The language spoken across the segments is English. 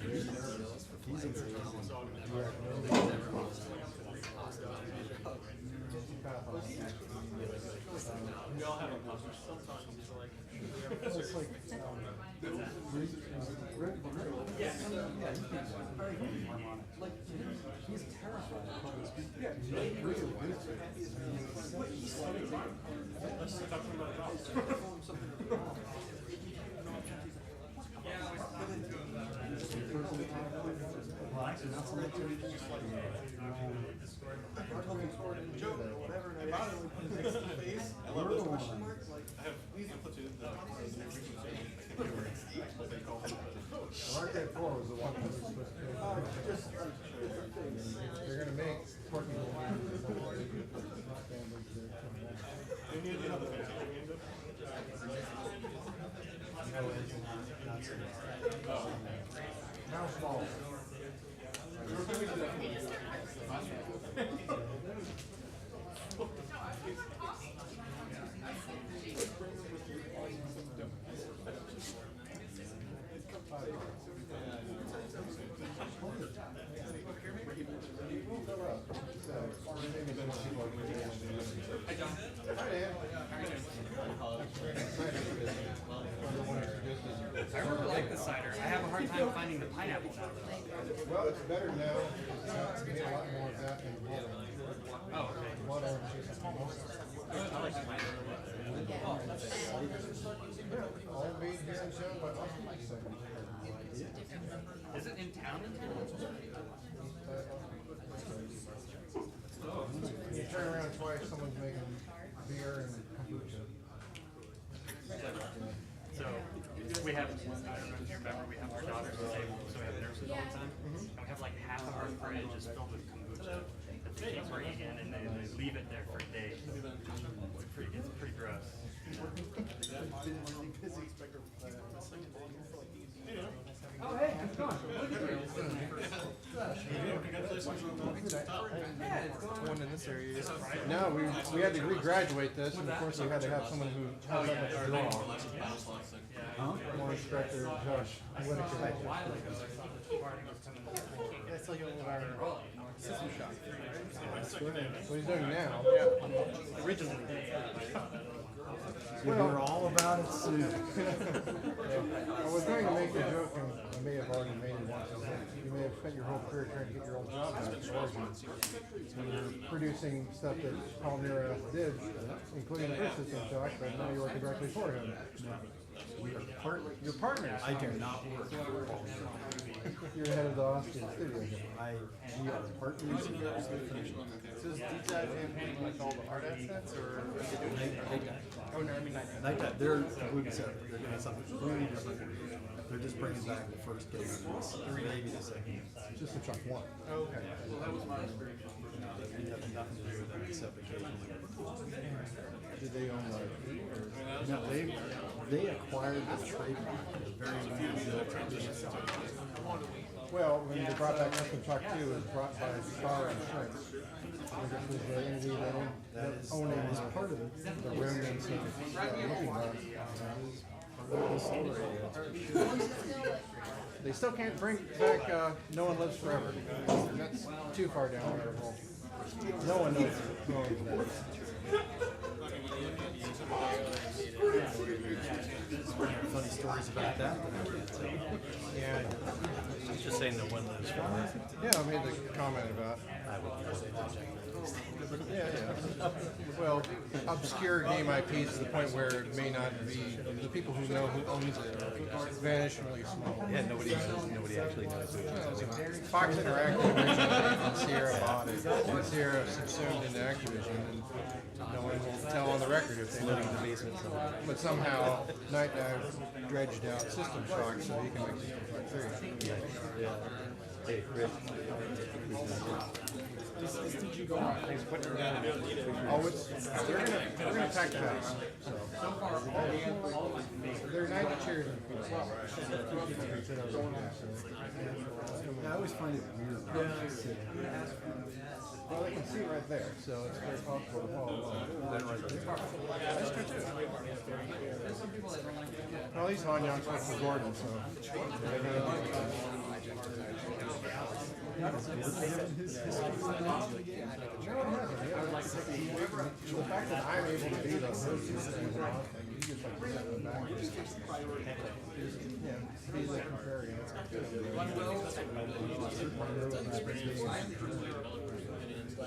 We all have imposters sometimes, so like, It's like, like he's terrified of public speaking. Yeah, he's really well, actually, not so much. We're talking sort of joke or whatever, and I finally put his face. I love those question marks. Like, I have put you in the Arcade 4 was the one that was supposed to be. Just different things. They're going to make parking lot. Now small. I really like the cider. I have a hard time finding the pineapple now. Well, it's better now. It's getting a lot more of that in the water. Oh, okay. Blood orange is I like the pineapple. yeah, all made here in town by us. Is it in town? You turn around twice, someone's making beer and kombucha. So we have, I don't know if you remember, we have our daughters disabled, so we have nurses all the time. And we have like half of our fridge is filled with kombucha that they keep bringing in, and they leave it there for days. It's pretty gross. Oh, hey, how's it going? Yeah, it's going One in this area. No, we had to regraduate this, and of course we had to have someone who has that much draw. More Spector, Josh. it's like our system shop. What he's doing now. Originally. Well, We're all about it soon. I was going to make a joke, and I may have already made it once. I said, you may have spent your whole career trying to get your old job back at Origin. When you're producing stuff that Paul Nira did, including the first system shock, but now you're working directly for him. We are partners. You're partners. I do not work for Paul. You're head of the Austin studio. We are partners. So is these guys handling like all the art assets, or are they doing oh no, I mean Night time. They're doing something completely different. They're just bringing back the first game. Maybe the second. Just the truck one. Oh, okay. Well, that was my experience. We have nothing to do with them except occasionally. Did they own like? No, they acquired the trademark. Well, when they brought back Custom Truck 2, it was brought by Star Insurance. Which was the entity that owning part of it. The remnants of Looking Glass. They still can't bring back No One Lives Forever. That's too far down the hole. No one knows who owns that. Funny stories about that. Yeah. Just saying that one lives forever. Yeah, I made the comment about. Yeah. Well, obscure game IPs to the point where it may not be the people who know who owns it vanish really small. Yeah, nobody actually knows who it is. Fox Interactive originally and Sierra bought it. And Sierra subsumed into Activision, and no one will tell on the record if they Living know. in the basement somewhere. But somehow Night Dive dredged out System Shock so he can make System Shock 3. Yeah. Hey, Rich. Oh, they're gonna attack the house. So they're 90 chairs in the field. I always find it weird. Well, they can see right there, so it's very possible to follow along. That's true too. Well, he's on Junction for Gordon, so they're gonna The fact that I'm able to do those things is an odd thing. You just like sit in the back. Yeah, he's like contrarian.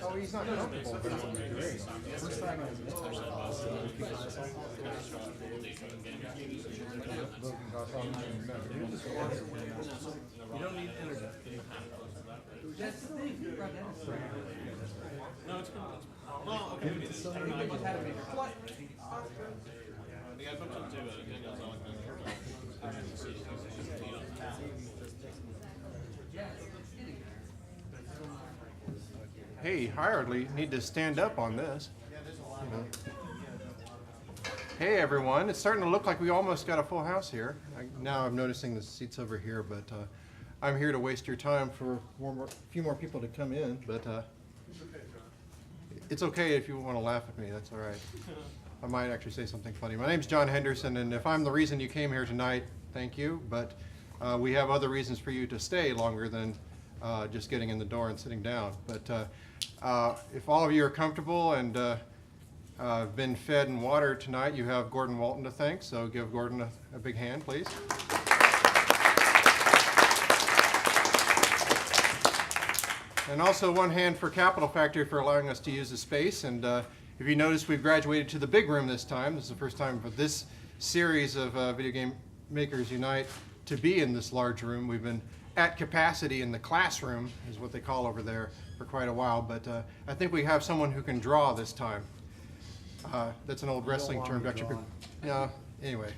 Oh, he's not comfortable, but it's great. First time I You don't need internet. That's the thing. No, it's good. Well, okay. Hey, I hardly need to stand up on this. You know. Hey everyone, it's starting to look like we almost got a full house here. Now I'm noticing the seats over here, but I'm here to waste your time for a few more people to come in, but it's okay if you want to laugh at me, that's all right. I might actually say something funny. My name's John Henderson, and if I'm the reason you came here tonight, thank you, but we have other reasons for you to stay longer than just getting in the door and sitting down. But if all of you are comfortable and been fed and watered tonight, you have Gordon Walton to thank, so give Gordon a big hand, please. And also one hand for Capital Factory for allowing us to use the space. And if you notice, we've graduated to the big room this time. This is the first time for this series of Video Game Makers Unite to be in this large room. We've been at capacity in the classroom, is what they call over there, for quite a while. But I think we have someone who can draw this time. That's an old wrestling term. Yeah. Anyway,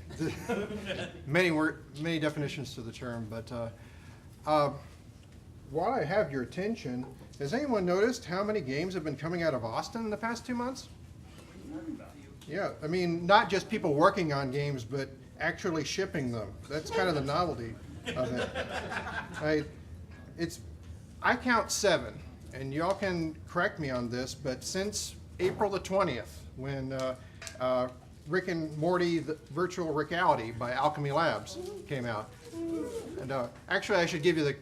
many definitions to the term. But while I have your attention, has anyone noticed how many games have been coming out of Austin in the past 2 months? Yeah, I mean, not just people working on games, but actually shipping them. That's kind of the novelty of it. I count 7, and y'all can correct me on this, but since April the 20th, when Rick and Morty, the Virtual Reality by Alchemy Labs came out. And actually, I should give you the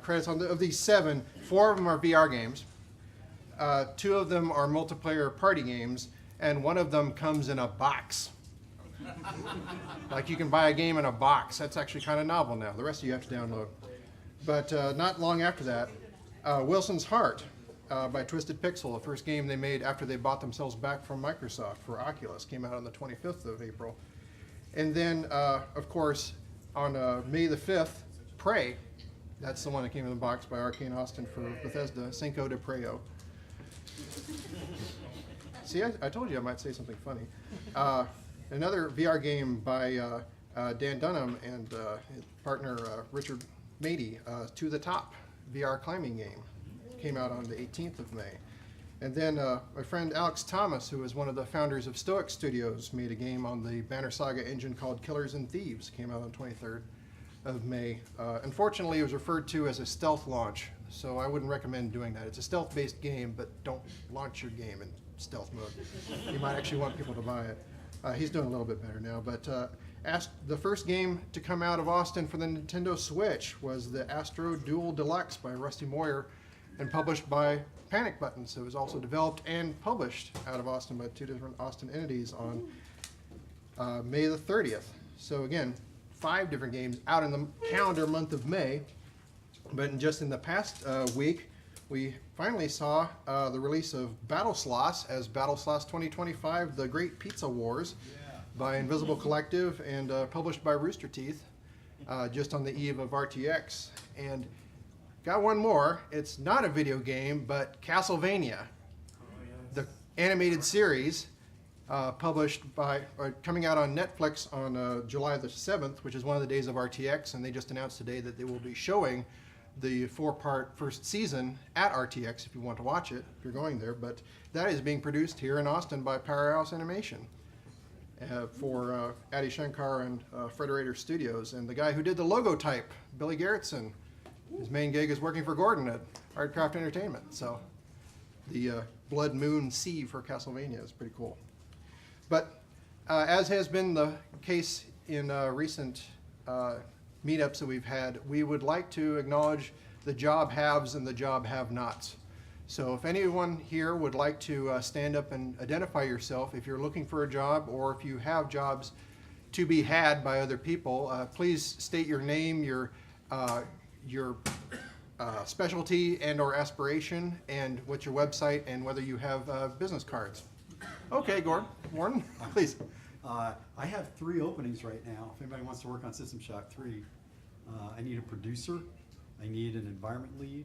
credits on of these 7. 4 of them are VR games. 2 of them are multiplayer party games, and 1 of them comes in a box. Like you can buy a game in a box. That's actually kind of novel now. The rest of you have to download. But not long after that, Wilson's Heart by Twisted Pixel, the first game they made after they bought themselves back from Microsoft for Oculus, came out on the 25th of April. And then, of course, on May the 5th, Prey. That's the one that came in the box by Arcane Austin for Bethesda, Cinco de Preo. See, I told you I might say something funny. Another VR game by Dan Dunham and his partner Richard Mady, To the Top, VR climbing game. Came out on the 18th of May. And then my friend Alex Thomas, who is one of the founders of Stoic Studios, made a game on the Banner Saga engine called Killers and Thieves. Came out on the 23rd of May. Unfortunately, it was referred to as a stealth launch, so I wouldn't recommend doing that. It's a stealth-based game, but don't launch your game in stealth mode. You might actually want people to buy it. He's doing a little bit better now, but the first game to come out of Austin for the Nintendo Switch was the Astro Duel Deluxe by Rusty Moyer and published by Panic Buttons. It was also developed and published out of Austin by 2 different Austin entities on May the 30th. So again, 5 different games out in the calendar month of May. But just in the past week, we finally saw the release of Battle Sloss as Battle Sloss 2025, The Great Pizza Wars by Invisible Collective and published by Rooster Teeth just on the eve of RTX. And got one more. It's not a video game, but Castlevania, the animated series, coming out on Netflix on July the 7th, which is one of the days of RTX, and they just announced today that they will be showing the 4-part first season at RTX if you want to watch it, if you're going there. But that is being produced here in Austin by Powerhouse Animation for Adi Shankar and Frederator Studios. And the guy who did the logo type, Billy Gerritsen, his main gig is working for Gordon at Artcraft Entertainment. So the Blood Moon Sea for Castlevania is pretty cool. But as has been the case in recent meetups that we've had, we would like to acknowledge the job haves and the job have-nots. So if anyone here would like to stand up and identify yourself, if you're looking for a job or if you have jobs to be had by other people, please state your name, your specialty and or aspiration, and what's your website, and whether you have business cards. Okay, Gordon, Warren, please. I have 3 openings right now. If anybody wants to work on System Shock 3, I need a producer, I need an environment lead,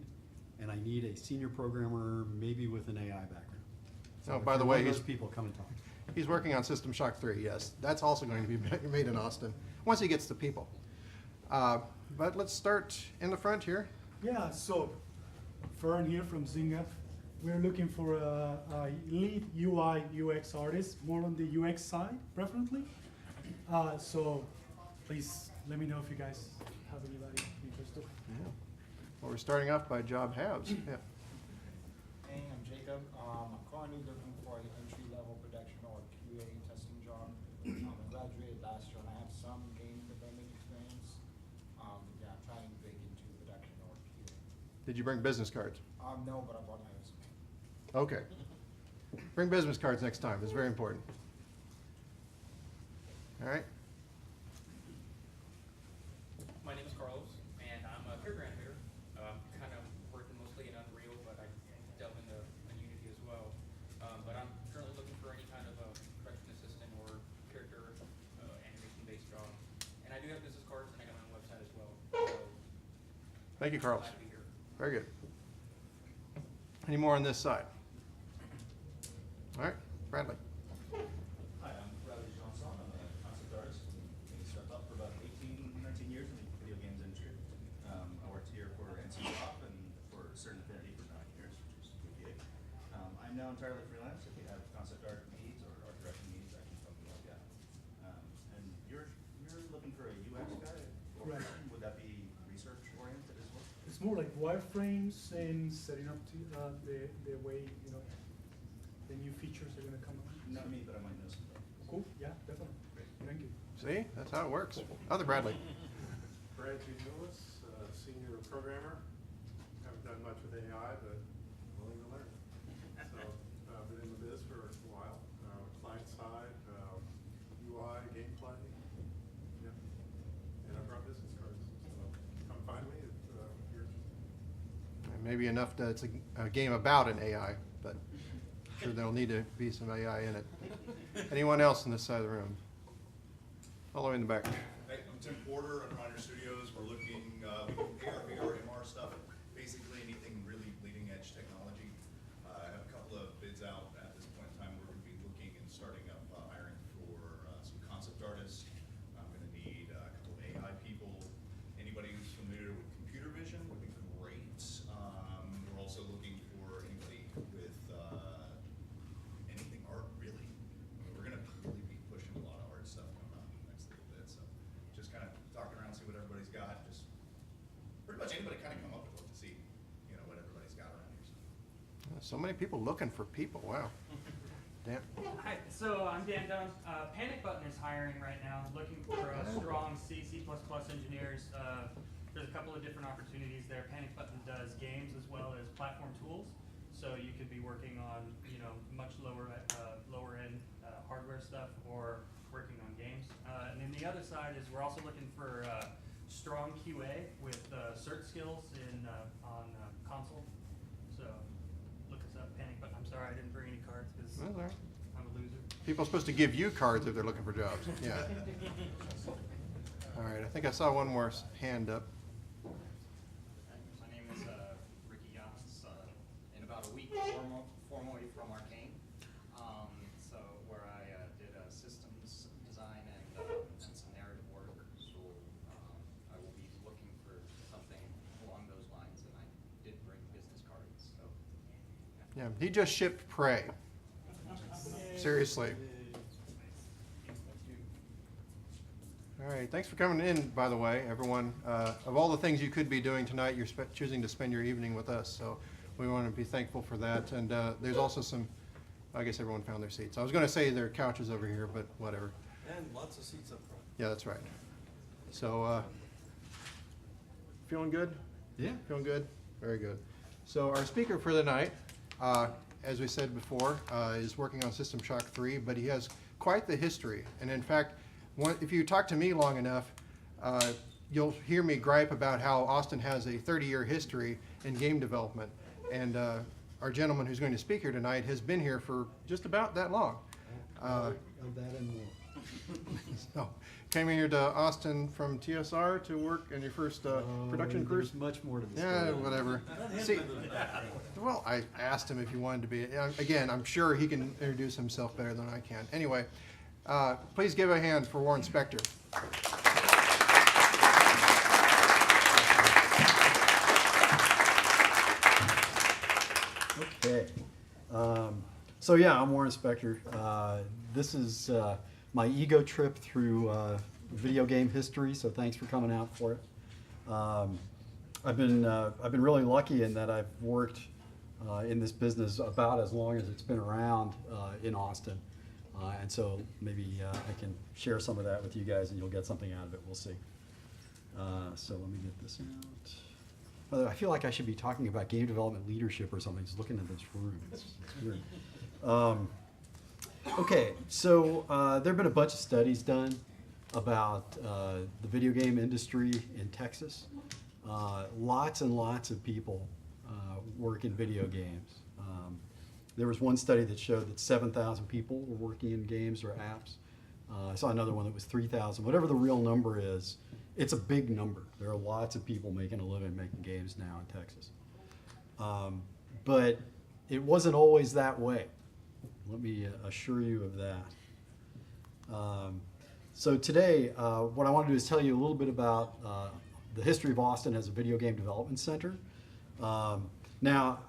and I need a senior programmer, maybe with an AI background. So Oh, by the way, those people come and talk. He's working on System Shock 3, yes. That's also going to be made in Austin, once he gets the people. But let's start in the front here. Yeah, so Fern here from Zingaf. We're looking for a lead UI UX artist, more on the UX side, preferably. So please let me know if you guys have anybody interested. Yeah. Well, we're starting off by job haves. Yeah. Hey, I'm Jacob. I'm currently looking for an entry-level production or QA testing job. I graduated last year and I have some game development experience. Yeah, I'm trying to break into production or QA. Did you bring business cards? No, but I brought my resume. Okay. Bring business cards next time. It's very important. All right. My name is Carlos, and I'm a character animator. Kind of working mostly in Unreal, but I delve into Unity as well. But I'm currently looking for any kind of a production assistant or character animation-based job. And I do have business cards, and I got my own website as well. So Thank you, Carlos. glad to be here. Very good. Any more on this side? All right, Bradley. Hi, I'm Bradley Johnson. I'm a concept artist and startup for about 19 years in the video games industry. I worked here for NC Pop and for Certain Affinity for 9 years, which is a good gig. I'm now entirely freelance. If you have concept art needs or art direction needs, I can help you out. And you're looking for a UX guy? Or Right. would that be research oriented as well? It's more like wireframes and setting up the way, you know, the new features are gonna come out. Not me, but I might know some. Cool, yeah, definitely. Thank you. See, that's how it works. Other Bradley. Brad G. Lewis, senior programmer. Haven't done much with AI, but willing to learn. So, been in the biz for a while. Client side, UI, gameplay. Yep. And I brought business cards. So, come find me if you're interested. Maybe enough that it's a game about an AI, but I'm sure there'll need to be some AI in it. Anyone else on this side of the room? All the way in the back. Hey, I'm Tim Porter, I'm Runner Studios. We're looking, we do AR, VR, MR stuff, basically anything really bleeding edge technology. I have a couple of bids out at this point in time. We're going to be looking and starting up hiring for some concept artists. I'm going to need a couple of AI people. Anybody who's familiar with computer vision would be great. We're also looking for anybody with anything art, really. We're going to really be pushing a lot of art stuff coming up in the next little bit. So just kind of talking around, see what everybody's got. Just pretty much anybody kind of come up with to see, what everybody's got around here. So many people looking for people. Wow. Dan. Hi, so I'm Dan Dunn. Panic Button is hiring right now, looking for strong C, C++ engineers. There's a couple of different opportunities there. Panic Button does games as well as platform tools. So you could be working on, much lower end hardware stuff or working on games. And then the other side is we're also looking for strong QA with cert skills on console. So look us up, Panic Button. I'm sorry I didn't bring any cards because That's all right. I'm a loser. People are supposed to give you cards if they're looking for jobs. Yeah. All right, I think I saw one more hand up. My name is Ricky Yans. In about a week, formally from Arcane. So where I did systems design and some narrative work. So I will be looking for something along those lines, and I did bring business cards. So Yeah, he just shipped Prey. Seriously. All right, thanks for coming in, by the way, everyone. Of all the things you could be doing tonight, you're choosing to spend your evening with us, so we want to be thankful for that. And there's also some, I guess everyone found their seats. I was going to say there are couches over here, but whatever. And lots of seats up front. Yeah, that's right. So feeling good? Yeah. Feeling good? Very good. So our speaker for the night, as we said before, is working on System Shock 3, but he has quite the history. And in fact, if you talk to me long enough, you'll hear me gripe about how Austin has a 30-year history in game development. And our gentleman who's going to speak here tonight has been here for just about that long. Of that and more. So, came here to Austin from TSR to work in your first production cruise? There's much more to this Yeah, story. whatever. See, well, I asked him if he wanted to be. Again, I'm sure he can introduce himself better than I can. Anyway, please give a hand for Warren Spector. Okay. So yeah, I'm Warren Spector. This is my ego trip through video game history. So thanks for coming out for it. I've been really lucky in that I've worked in this business about as long as it's been around in Austin, and so maybe I can share some of that with you guys, and you'll get something out of it. We'll see. So let me get this out. By the way, I feel like I should be talking about game development leadership or something, just looking at this room. It's weird. Okay, so there have been a bunch of studies done about the video game industry in Texas. Lots and lots of people work in video games. There was one study that showed that 7,000 people were working in games or apps. I saw another one that was 3,000. Whatever the real number is, it's a big number. There are lots of people making a living making games now in Texas. But it wasn't always that way. Let me assure you of that. So today, what I want to do is tell you a little bit about the history of Austin as a video game development center. Now,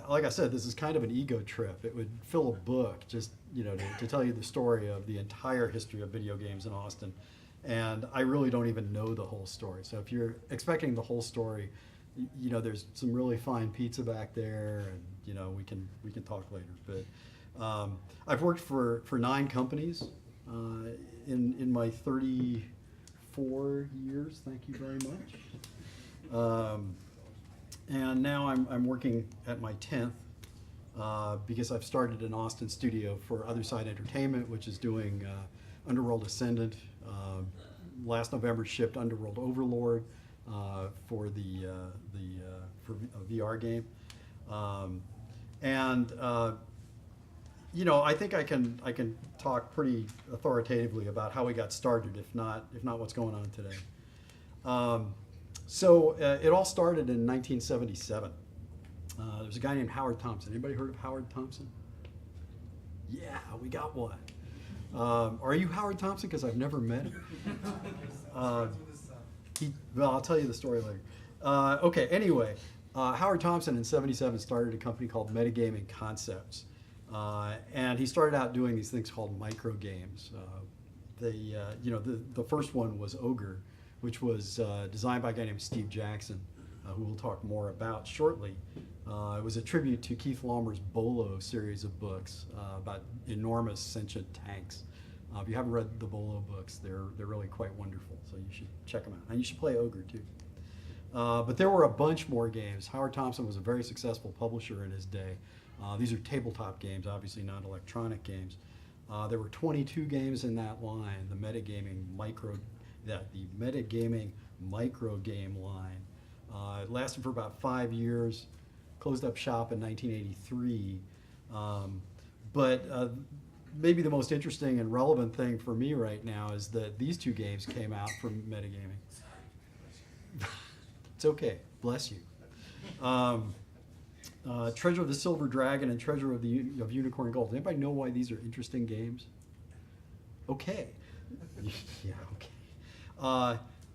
like I said, this is kind of an ego trip. It would fill a book just to tell you the story of the entire history of video games in Austin. And I really don't even know the whole story. So if you're expecting the whole story, there's some really fine pizza back there, and we can talk later. But I've worked for 9 companies in my 34 years. Thank you very much. And now I'm working at my 10th because I've started an Austin studio for OtherSide Entertainment, which is doing Underworld Ascendant. Last November shipped Underworld Overlord for for a VR game, and I think I can talk pretty authoritatively about how we got started, if not what's going on today. So it all started in 1977. There was a guy named Howard Thompson. Anybody heard of Howard Thompson? Yeah, we got one. Are you Howard Thompson? Because I've never met him. Well, I'll tell you the story later. Okay, anyway, Howard Thompson in '77 started a company called Metagaming Concepts. And he started out doing these things called micro games. The first one was Ogre, which was designed by a guy named Steve Jackson, who we'll talk more about shortly. It was a tribute to Keith Laumer's Bolo series of books about enormous sentient tanks. If you haven't read the Bolo books, they're really quite wonderful, so you should check them out. And you should play Ogre too. But there were a bunch more games. Howard Thompson was a very successful publisher in his day. These are tabletop games, obviously not electronic games. There were 22 games in that line, the Metagaming micro game line. It lasted for about 5 years, closed up shop in 1983. But maybe the most interesting and relevant thing for me right now is that these 2 games came out from Metagaming. It's okay, bless you. Treasure of the Silver Dragon and Treasure of Unicorn Gold. Does anybody know why these are interesting games? Okay. Yeah, okay.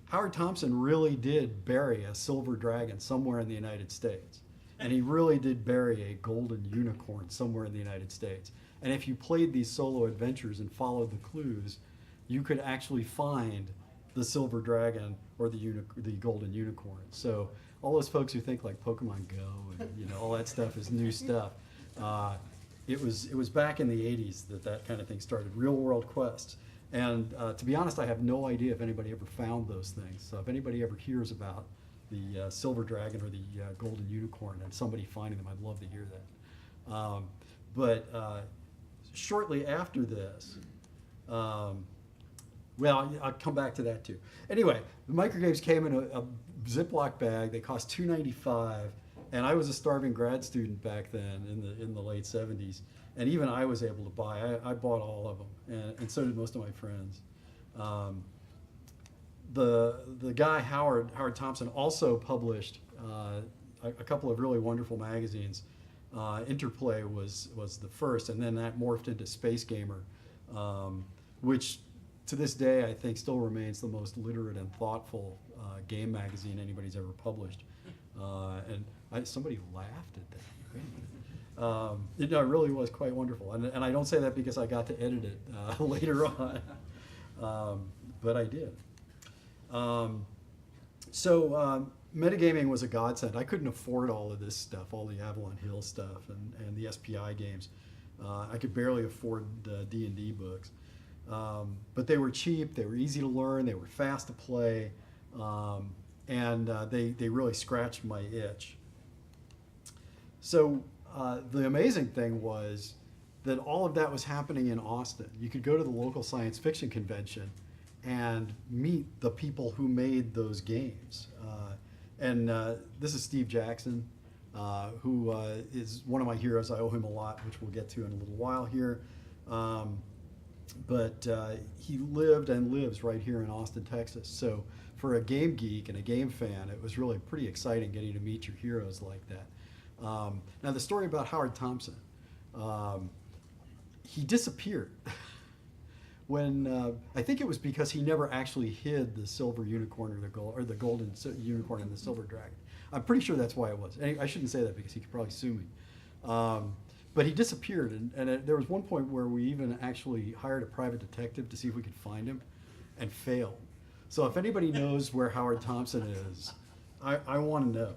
Howard Thompson really did bury a silver dragon somewhere in the United States. And he really did bury a golden unicorn somewhere in the United States. And if you played these solo adventures and followed the clues, you could actually find the silver dragon or the golden unicorn. So all those folks who think like Pokemon Go and all that stuff is new stuff, it was back in the 80s that kind of thing started, real world quests. And to be honest, I have no idea if anybody ever found those things. So if anybody ever hears about silver dragon or the golden unicorn, and somebody finding them. I'd love to hear that. But shortly after this, well, I'll come back to that too. Anyway, the microgames came in a Ziploc bag. They cost $2.95, and I was a starving grad student back then in the late '70s, and even I was able to buy. I bought all of them, and so did most of my friends. The guy Howard Thompson also published a couple of really wonderful magazines. Interplay was the first, and then that morphed into Space Gamer, which to this day I think still remains the most literate and thoughtful game magazine anybody's ever published. Somebody laughed at that. It really was quite wonderful, and I don't say that because I got to edit it later on, but I did. Metagaming was a godsend. I couldn't afford all of this stuff, all the Avalon Hill stuff and the SPI games. I could barely afford D&D books. But they were cheap, they were easy to learn, they were fast to play, and they really scratched my itch. So the amazing thing was that all of that was happening in Austin. You could go to the local science fiction convention and meet the people who made those games. This is Steve Jackson, who is one of my heroes. I owe him a lot, which we'll get to in a little while here. But he lived and lives right here in Austin, Texas. So for a game geek and a game fan, it was really pretty exciting getting to meet your heroes like that. Now the story about Howard Thompson, he disappeared. When I think it was because he never actually hid the silver unicorn or the golden unicorn and the silver dragon. I'm pretty sure that's why it was. And I shouldn't say that because he could probably sue me. But he disappeared, and there was one point where we even actually hired a private detective to see if we could find him, and failed. So if anybody knows where Howard Thompson is, I want to know.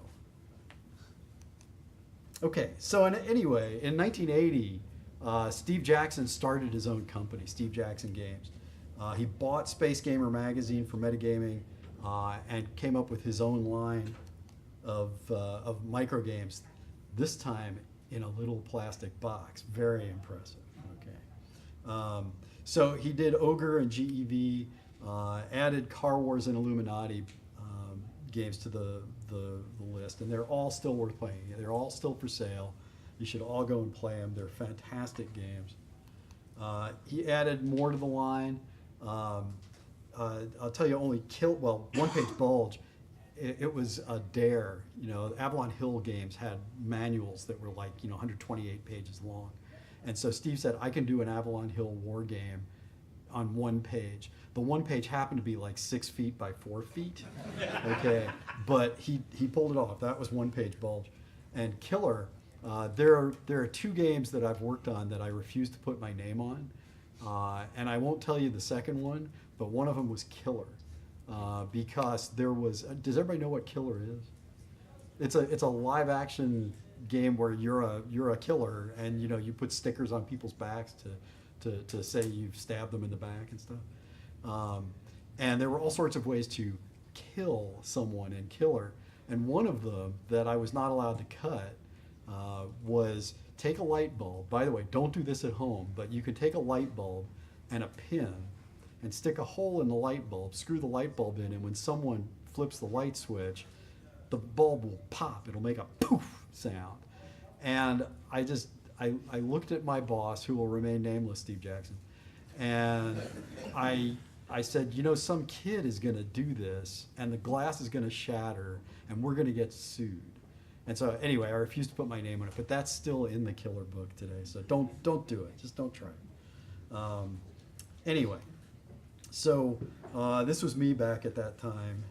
Okay, so anyway, in 1980. Steve Jackson started his own company, Steve Jackson Games. He bought Space Gamer magazine for Metagaming and came up with his own line of microgames, this time in a little plastic box. Very impressive. Okay. So he did Ogre and GEV, added Car Wars and Illuminati games to the list, and they're all still worth playing. They're all still for sale. You should all go and play them. They're fantastic games. He added more to the line. I'll tell you, only One Page Bulge. It was a dare. Avalon Hill games had manuals that were like 128 pages long, and so Steve said, I can do an Avalon Hill war game on one page. The one page happened to be like 6 feet by 4 feet. Okay, but he pulled it off. That was One Page Bulge, and Killer. There are two games that I've worked on that I refuse to put my name on, and I won't tell you the second one, but one of them was Killer, because there was. Does everybody know what Killer is? It's a live action game where you're a killer, and you put stickers on people's backs to say you've stabbed them in the back and stuff, and there were all sorts of ways to kill someone in Killer, and one of them that I was not allowed to cut. Was take a light bulb. By the way, don't do this at home, but you could take a light bulb and a pin and stick a hole in the light bulb, screw the light bulb in, and when someone flips the light switch, the bulb will pop. It'll make a poof sound. And I looked at my boss, who will remain nameless, Steve Jackson, and I said, some kid is going to do this, and the glass is going to shatter, and we're going to get sued. And so anyway, I refused to put my name on it, but that's still in the Killer book today. So don't do it. Just don't try it. Anyway, so this was me back at that time.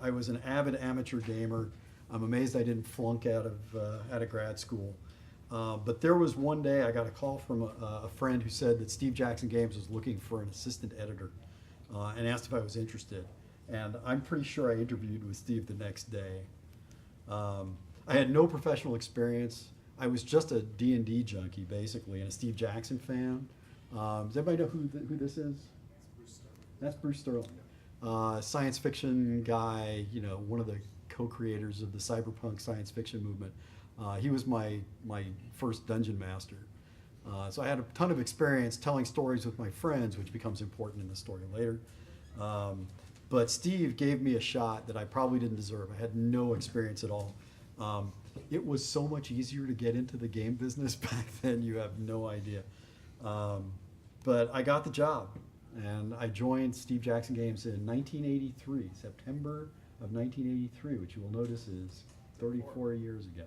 I was an avid amateur gamer. I'm amazed I didn't flunk out of grad school. But there was one day I got a call from a friend who said that Steve Jackson Games was looking for an assistant editor, and asked if I was interested. And I'm pretty sure I interviewed with Steve the next day. I had no professional experience. I was just a D&D junkie, basically, and a Steve Jackson fan. Does everybody know who this is? That's Bruce Sterling. Science fiction guy, one of the co-creators of the cyberpunk science fiction movement. He was my first dungeon master. So I had a ton of experience telling stories with my friends, which becomes important in the story later. But Steve gave me a shot that I probably didn't deserve. I had no experience at all. It was so much easier to get into the game business back then, you have no idea. But I got the job, and I joined Steve Jackson Games in 1983, September of 1983, which you will notice is 34 years ago.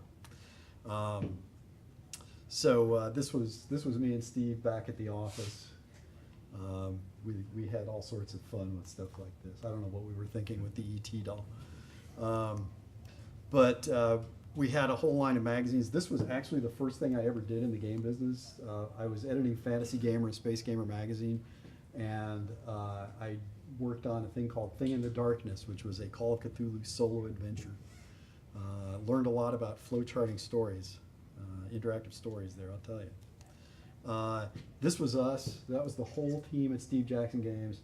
So this was me and Steve back at the office. We had all sorts of fun with stuff like this. I don't know what we were thinking with the ET doll. But we had a whole line of magazines. This was actually the first thing I ever did in the game business. I was editing Fantasy Gamer and Space Gamer magazine, and I worked on a thing called Thing in the Darkness, which was a Call of Cthulhu solo adventure. Learned a lot about flowcharting stories, interactive stories there, I'll tell you. This was us. That was the whole team at Steve Jackson Games.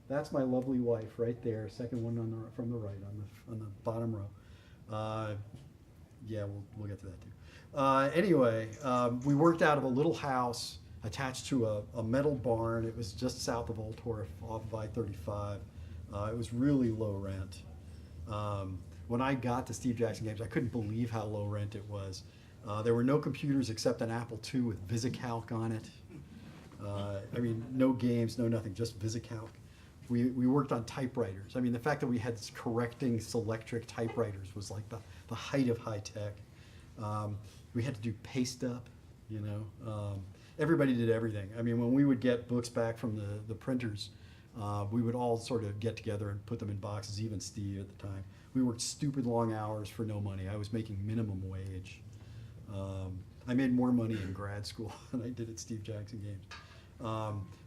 That's my lovely wife right there, second one from the right on the bottom row. Yeah, we'll get to that too. Anyway, we worked out of a little house attached to a metal barn. It was just south of Altorf off of I-35. It was really low rent. When I got to Steve Jackson Games, I couldn't believe how low rent it was. There were no computers except an Apple II with VisiCalc on it. I mean, no games, no nothing, just VisiCalc. We worked on typewriters. I mean, the fact that we had correcting Selectric typewriters was like the height of high tech. We had to do paste up, you know. Everybody did everything. I mean, when we would get books back from the printers, we would all sort of get together and put them in boxes, even Steve at the time. We worked stupid long hours for no money. I was making minimum wage. I made more money in grad school than I did at Steve Jackson Games.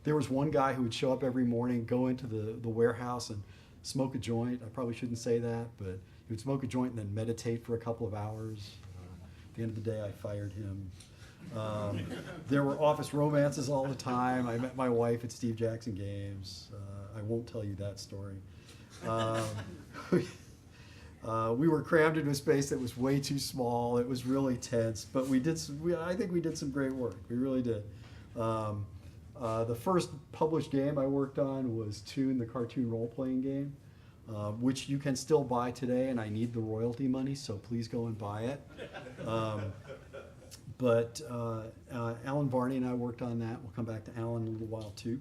There was one guy who would show up every morning, go into the warehouse and smoke a joint. I probably shouldn't say that, but he would smoke a joint and then meditate for a couple of hours. At the end of the day, I fired him. There were office romances all the time. I met my wife at Steve Jackson Games. I won't tell you that story. We were crammed into a space that was way too small. It was really tense, but I think we did some great work. We really did. The first published game I worked on was Toon, the cartoon role-playing game, which you can still buy today, and I need the royalty money, so please go and buy it. But Alan Varney and I worked on that. We'll come back to Alan in a little while, too.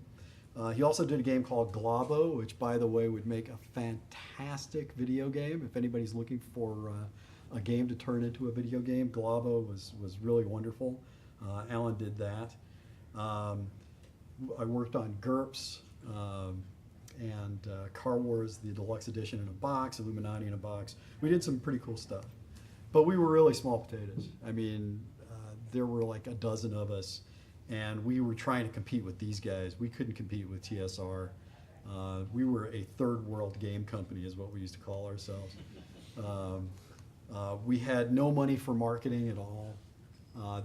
He also did a game called Globo, which, by the way, would make a fantastic video game. If anybody's looking for a game to turn into a video game, Globo was really wonderful. Alan did that. I worked on GURPS and Car Wars, the deluxe edition in a box, Illuminati in a box. We did some pretty cool stuff. But we were really small potatoes. I mean, there were like a dozen of us, and we were trying to compete with these guys. We couldn't compete with TSR. We were a third world game company is what we used to call ourselves. We had no money for marketing at all.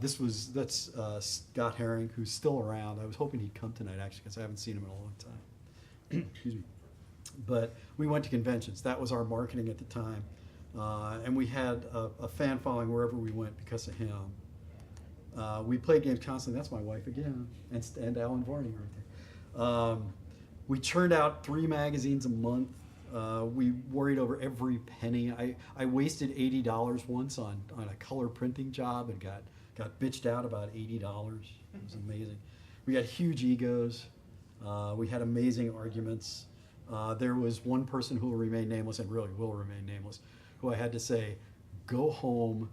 That's Scott Herring, who's still around. I was hoping he'd come tonight, actually, because I haven't seen him in a long time. Excuse me. But we went to conventions. That was our marketing at the time. And we had a fan following wherever we went because of him. We played games constantly. That's my wife again, and Alan Varney right there. We churned out 3 magazines a month. We worried over every penny. I wasted $80 once on a color printing job and got bitched out about $80. It was amazing. We had huge egos. We had amazing arguments. There was one person who will remain nameless, and really will remain nameless, who I had to say, go home,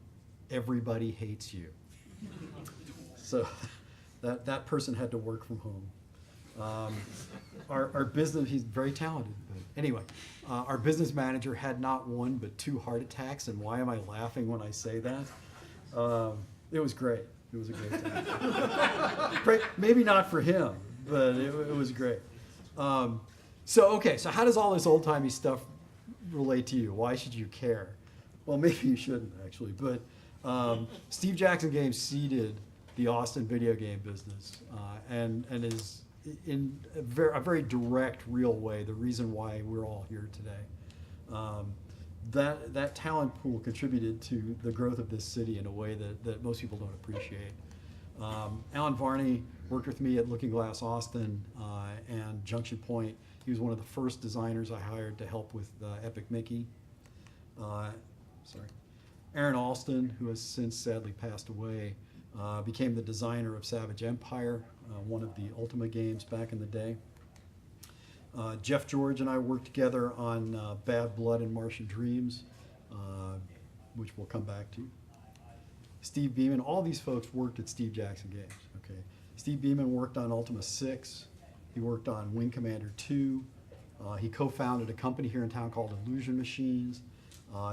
everybody hates you. So that person had to work from home. Our business, he's very talented, but anyway, our business manager had not 1 but 2 heart attacks, and why am I laughing when I say that? It was great. It was a great time. Maybe not for him, but it was great. So how does all this old-timey stuff relate to you? Why should you care? Well, maybe you shouldn't, actually, but Steve Jackson Games seeded the Austin video game business and is in a very direct, real way the reason why we're all here today. that talent pool contributed to the growth of this city in a way that most people don't appreciate. Alan Varney worked with me at Looking Glass Austin and Junction Point. He was one of the first designers I hired to help with Epic Mickey. Aaron Alston, who has since sadly passed away, became the designer of Savage Empire, one of the Ultima games back in the day. Jeff George and I worked together on Bad Blood and Martian Dreams, which we'll come back to. Steve Beeman, all these folks worked at Steve Jackson Games. Okay, Steve Beeman worked on Ultima 6. He worked on Wing Commander 2. He co-founded a company here in town called Illusion Machines.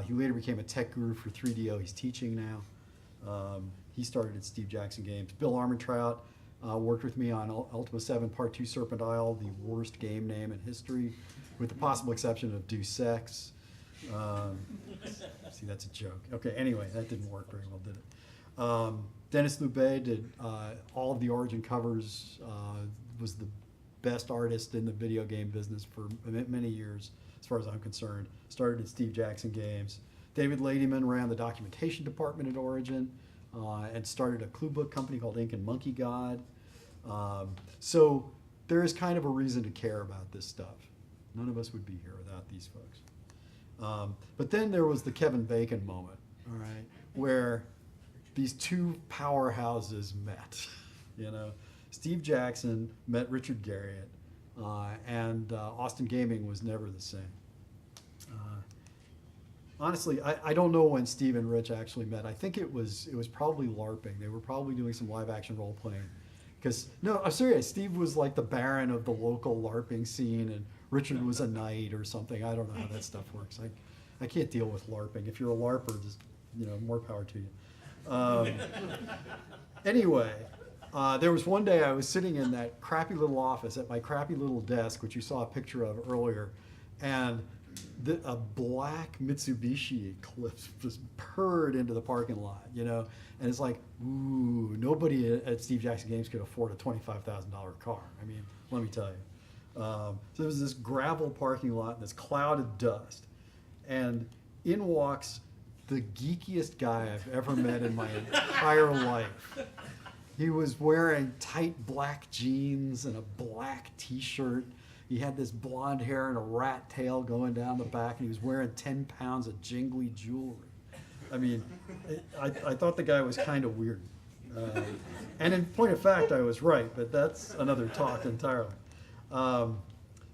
He later became a tech guru for 3DO. He's teaching now. He started at Steve Jackson Games. Bill Armentrout worked with me on Ultima 7 Part 2 Serpent Isle, the worst game name in history, with the possible exception of Deus Ex. See, that's a joke. Okay, anyway, that didn't work very well, did it? Dennis Loubet did all of the Origin covers, was the best artist in the video game business for many years, as far as I'm concerned. Started at Steve Jackson Games. David Ladyman ran the documentation department at Origin and started a clue book company called Ink and Monkey God. So there is kind of a reason to care about this stuff. None of us would be here without these folks. But then there was the Kevin Bacon moment, all right, where these two powerhouses met. You know, Steve Jackson met Richard Garriott, and Austin Gaming was never the same. Honestly, I don't know when Steve and Rich actually met. I think it was probably LARPing. They were probably doing some live action role playing. Because, no, I'm serious, Steve was like the baron of the local LARPing scene, and Richard was a knight or something. I don't know how that stuff works. I can't deal with LARPing. If you're a LARPer, just, you know, more power to you. Anyway, there was one day I was sitting in that crappy little office at my crappy little desk, which you saw a picture of earlier, and a black Mitsubishi Eclipse just purred into the parking lot, you know, and it's like, ooh, nobody at Steve Jackson Games could afford a $25,000 car. I mean, let me tell you. So there was this gravel parking lot and this cloud of dust, and in walks the geekiest guy I've ever met in my entire life. He was wearing tight black jeans and a black t-shirt. He had this blonde hair and a rat tail going down the back, and he was wearing 10 pounds of jingly jewelry. I mean, I thought the guy was kind of weird. And in point of fact, I was right, but that's another talk entirely.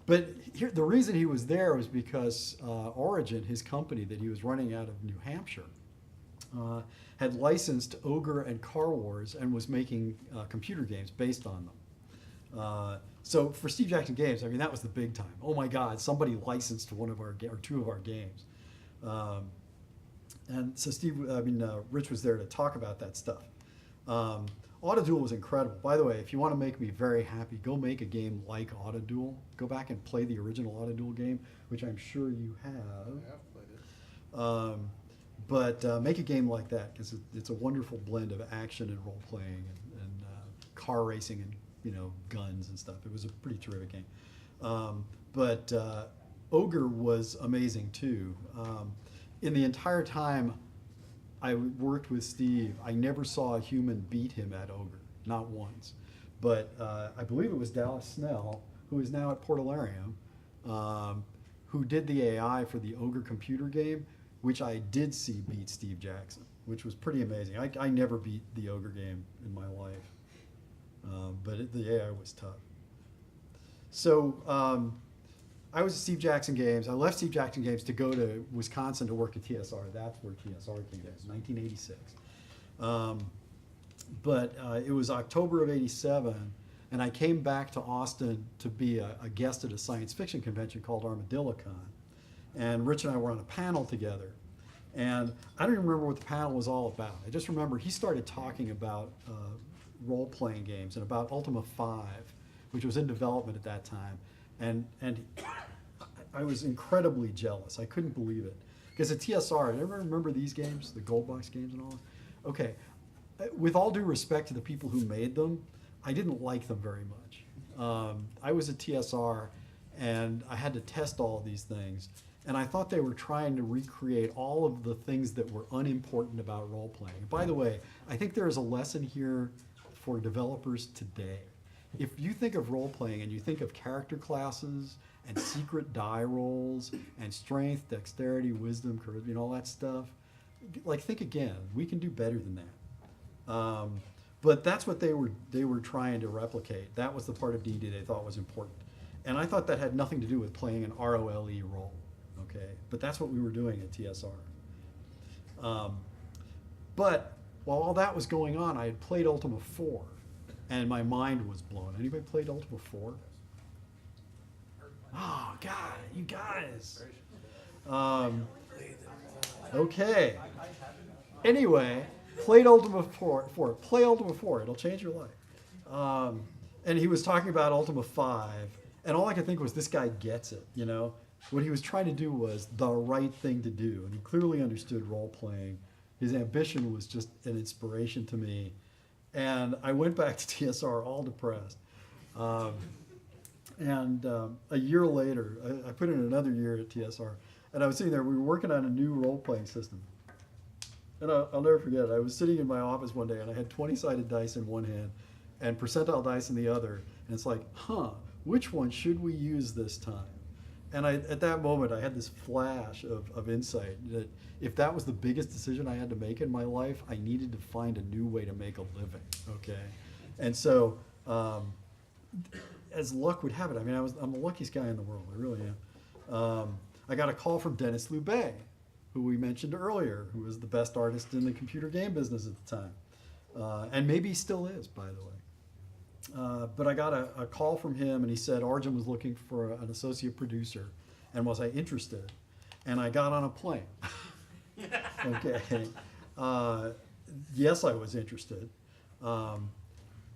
But here, the reason he was there was because Origin, his company that he was running out of New Hampshire, had licensed Ogre and Car Wars and was making computer games based on them. So for Steve Jackson Games, I mean, that was the big time. Oh my God, somebody licensed one of our or two of our games. And so Rich was there to talk about that stuff. Autoduel was incredible. By the way, if you want to make me very happy, go make a game like Autoduel. Go back and play the original Autoduel game, which I'm sure you have. I have played it. But make a game like that, because it's a wonderful blend of action and role playing and car racing and, you know, guns and stuff. It was a pretty terrific game. But Ogre was amazing too. In the entire time I worked with Steve, I never saw a human beat him at Ogre, not once. But I believe it was Dallas Snell, who is now at Portalarium, who did the AI for the Ogre computer game, which I did see beat Steve Jackson, which was pretty amazing. I never beat the Ogre game in my life, but the AI was tough. So I was at Steve Jackson Games. I left Steve Jackson Games to go to Wisconsin to work at TSR. That's where TSR came in, 1986. But it was October of '87, and I came back to Austin to be a guest at a science fiction convention called ArmadilloCon. And Rich and I were on a panel together. And I don't even remember what the panel was all about. I just remember he started talking about role-playing games and about Ultima 5, which was in development at that time. And I was incredibly jealous. I couldn't believe it. Because at TSR, do you ever remember these games, the Gold Box games and all that? Okay, with all due respect to the people who made them, I didn't like them very much. I was at TSR, and I had to test all of these things. And I thought they were trying to recreate all of the things that were unimportant about role playing. By the way, I think there is a lesson here for developers today. If you think of role playing and you think of character classes and secret die rolls and strength, dexterity, wisdom, charisma, and all that stuff, like think again. We can do better than that. But that's what they were trying to replicate. That was the part of D&D they thought was important. And I thought that had nothing to do with playing an ROLE role. Okay, but that's what we were doing at TSR. But while all that was going on, I had played Ultima 4, and my mind was blown. Anybody played Ultima 4? Oh, God, you guys. Okay. Anyway, played Ultima 4. Play Ultima 4. It'll change your life. And he was talking about Ultima 5, and all I could think was, this guy gets it, you know? What he was trying to do was the right thing to do, and he clearly understood role-playing. His ambition was just an inspiration to me. And I went back to TSR all depressed. A year later, I put in another year at TSR, and I was sitting there, we were working on a new role-playing system. And I'll never forget it. I was sitting in my office one day, and I had 20-sided dice in one hand and percentile dice in the other. And it's like, which one should we use this time? And at that moment, I had this flash of insight that if that was the biggest decision I had to make in my life, I needed to find a new way to make a living, okay? And so, as luck would have it, I mean, I'm the luckiest guy in the world, I really am. I got a call from Dennis Loubet, who we mentioned earlier, who was the best artist in the computer game business at the time. And maybe he still is, by the way. But I got a call from him, and he said Origin was looking for an associate producer, and was I interested? And I got on a plane. Okay. Yes, I was interested. And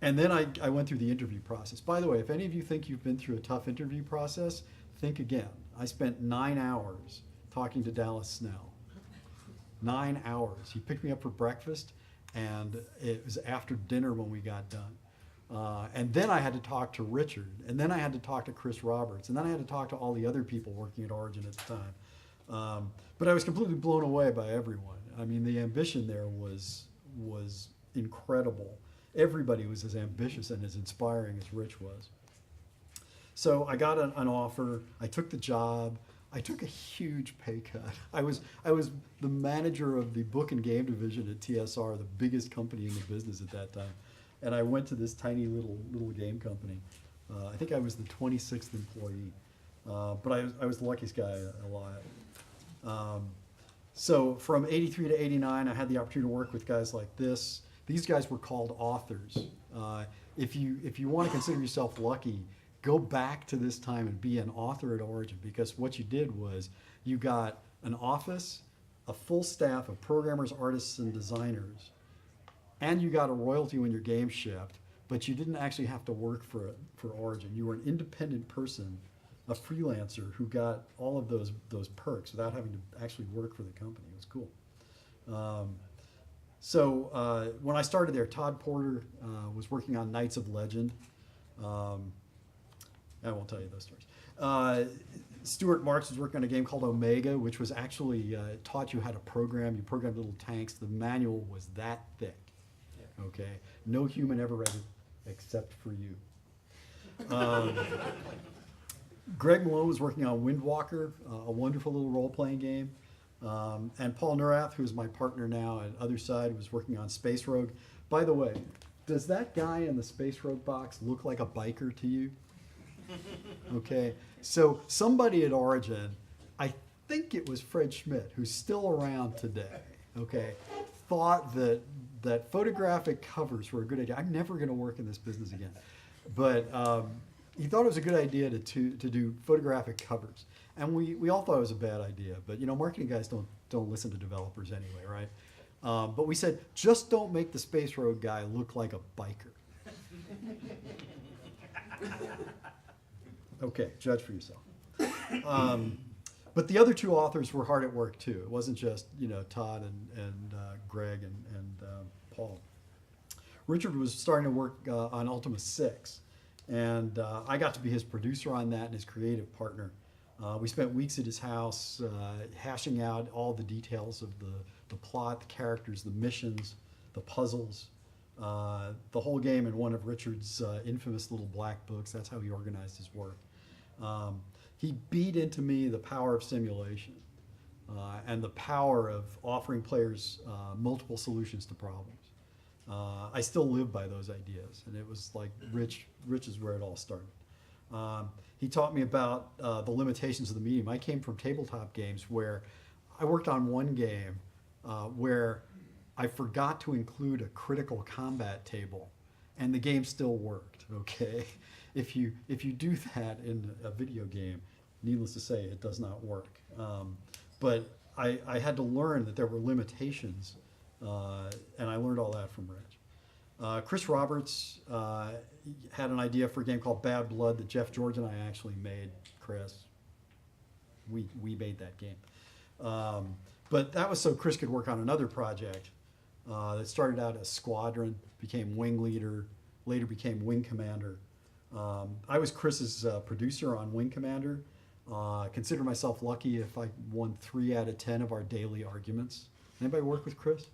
then I went through the interview process. By the way, if any of you think you've been through a tough interview process, think again. I spent 9 hours talking to Dallas Snell. 9 hours. He picked me up for breakfast, and it was after dinner when we got done. And then I had to talk to Richard, and then I had to talk to Chris Roberts, and then I had to talk to all the other people working at Origin at the time. But I was completely blown away by everyone. I mean, the ambition there was incredible. Everybody was as ambitious and as inspiring as Rich was. So I got an offer. I took the job. I took a huge pay cut. I was the manager of the book and game division at TSR, the biggest company in the business at that time. And I went to this tiny little game company. I think I was the 26th employee, but I was the luckiest guy alive. So from 83 to 89, I had the opportunity to work with guys like this. These guys were called authors. If you want to consider yourself lucky, go back to this time and be an author at Origin, because what you did was you got an office, a full staff of programmers, artists, and designers, and you got a royalty when your game shipped, but you didn't actually have to work for Origin. You were an independent person, a freelancer who got all of those perks without having to actually work for the company. It was cool. So when I started there, Todd Porter was working on Knights of Legend. I won't tell you those stories. Stuart Marks was working on a game called Omega, which was actually taught you how to program. You programmed little tanks. The manual was that thick. Okay, no human ever read it except for you. Greg Malone was working on Windwalker, a wonderful little role-playing game. And Paul Neurath, who's my partner now at OtherSide, was working on Space Rogue. By the way, does that guy in the Space Rogue box look like a biker to you? Okay, so somebody at Origin, I think it was Fred Schmidt, who's still around today, okay, thought that photographic covers were a good idea. I'm never going to work in this business again. But he thought it was a good idea to do photographic covers. And we all thought it was a bad idea. But, you know, marketing guys don't listen to developers anyway, right? But we said, just don't make the Space Rogue guy look like a biker. Okay, judge for yourself. But the other two authors were hard at work too. It wasn't just, you know, Todd and Greg and Paul. Richard was starting to work on Ultima 6, and I got to be his producer on that and his creative partner. We spent weeks at his house hashing out all the details of the plot, the characters, the missions, the puzzles, the whole game in one of Richard's infamous little black books. That's how he organized his work. He beat into me the power of simulation and the power of offering players multiple solutions to problems. I still live by those ideas, and it was like Rich is where it all started. He taught me about the limitations of the medium. I came from tabletop games where I worked on one game where I forgot to include a critical combat table, and the game still worked, okay? If you do that in a video game, needless to say, it does not work. But I had to learn that there were limitations, and I learned all that from Rich. Chris Roberts had an idea for a game called Bad Blood that Jeff George and I actually made. Chris, we made that game. But that was so Chris could work on another project that started out as Squadron, became Wing Leader, later became Wing Commander. I was Chris's producer on Wing Commander. Consider myself lucky if I won 3 out of 10 of our daily arguments. Anybody work with Chris?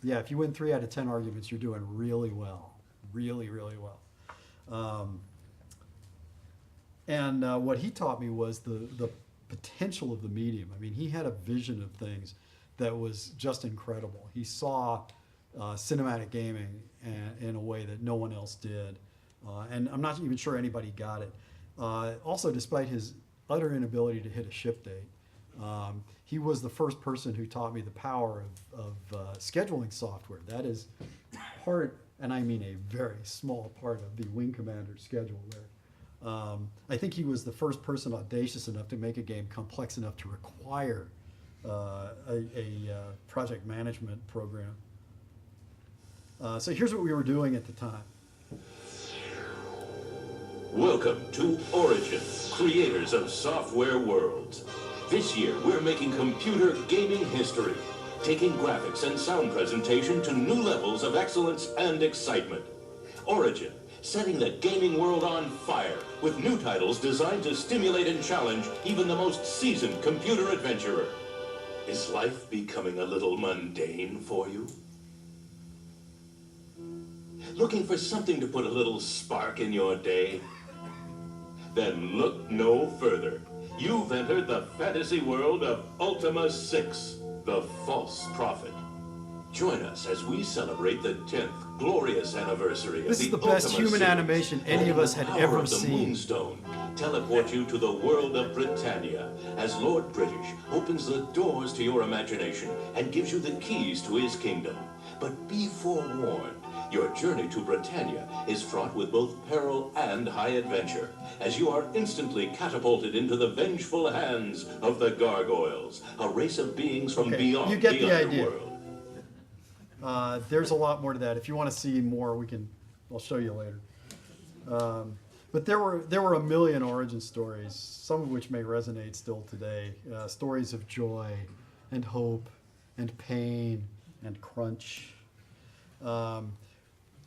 Yeah, if you win 3 out of 10 arguments, you're doing really well. Really, really well. And what he taught me was the potential of the medium. I mean, he had a vision of things that was just incredible. He saw cinematic gaming in a way that no one else did. And I'm not even sure anybody got it. Also, despite his utter inability to hit a ship date, he was the first person who taught me the power of scheduling software. That is part, and I mean a very small part of the Wing Commander schedule there. I think he was the first person audacious enough to make a game complex enough to require a project management program. So here's what we were doing at the time. Welcome to Origin, creators of software worlds. This year, we're making computer gaming history, taking graphics and sound presentation to new levels of excellence and excitement. Origin, setting the gaming world on fire with new titles designed to stimulate and challenge even the most seasoned computer adventurer. Is life becoming a little mundane for you? Looking for something to put a little spark in your day? Then look no further. You've entered the fantasy world of Ultima 6, the False Prophet. Join us as we celebrate the 10th glorious anniversary This of is the the best Ultima human series. animation any of us had The power ever of the seen. Moonstone teleport you to the world of Britannia as Lord British opens the doors to your imagination and gives you the keys to his kingdom. But be forewarned. Your journey to Britannia is fraught with both peril and high adventure, as you are instantly catapulted into the vengeful hands of the Gargoyles, a race of beings from beyond you get the the idea. underworld. There's a lot more to that. If you want to see more, I'll show you later. But there were a million origin stories, some of which may resonate still today. Stories of joy and hope and pain and crunch.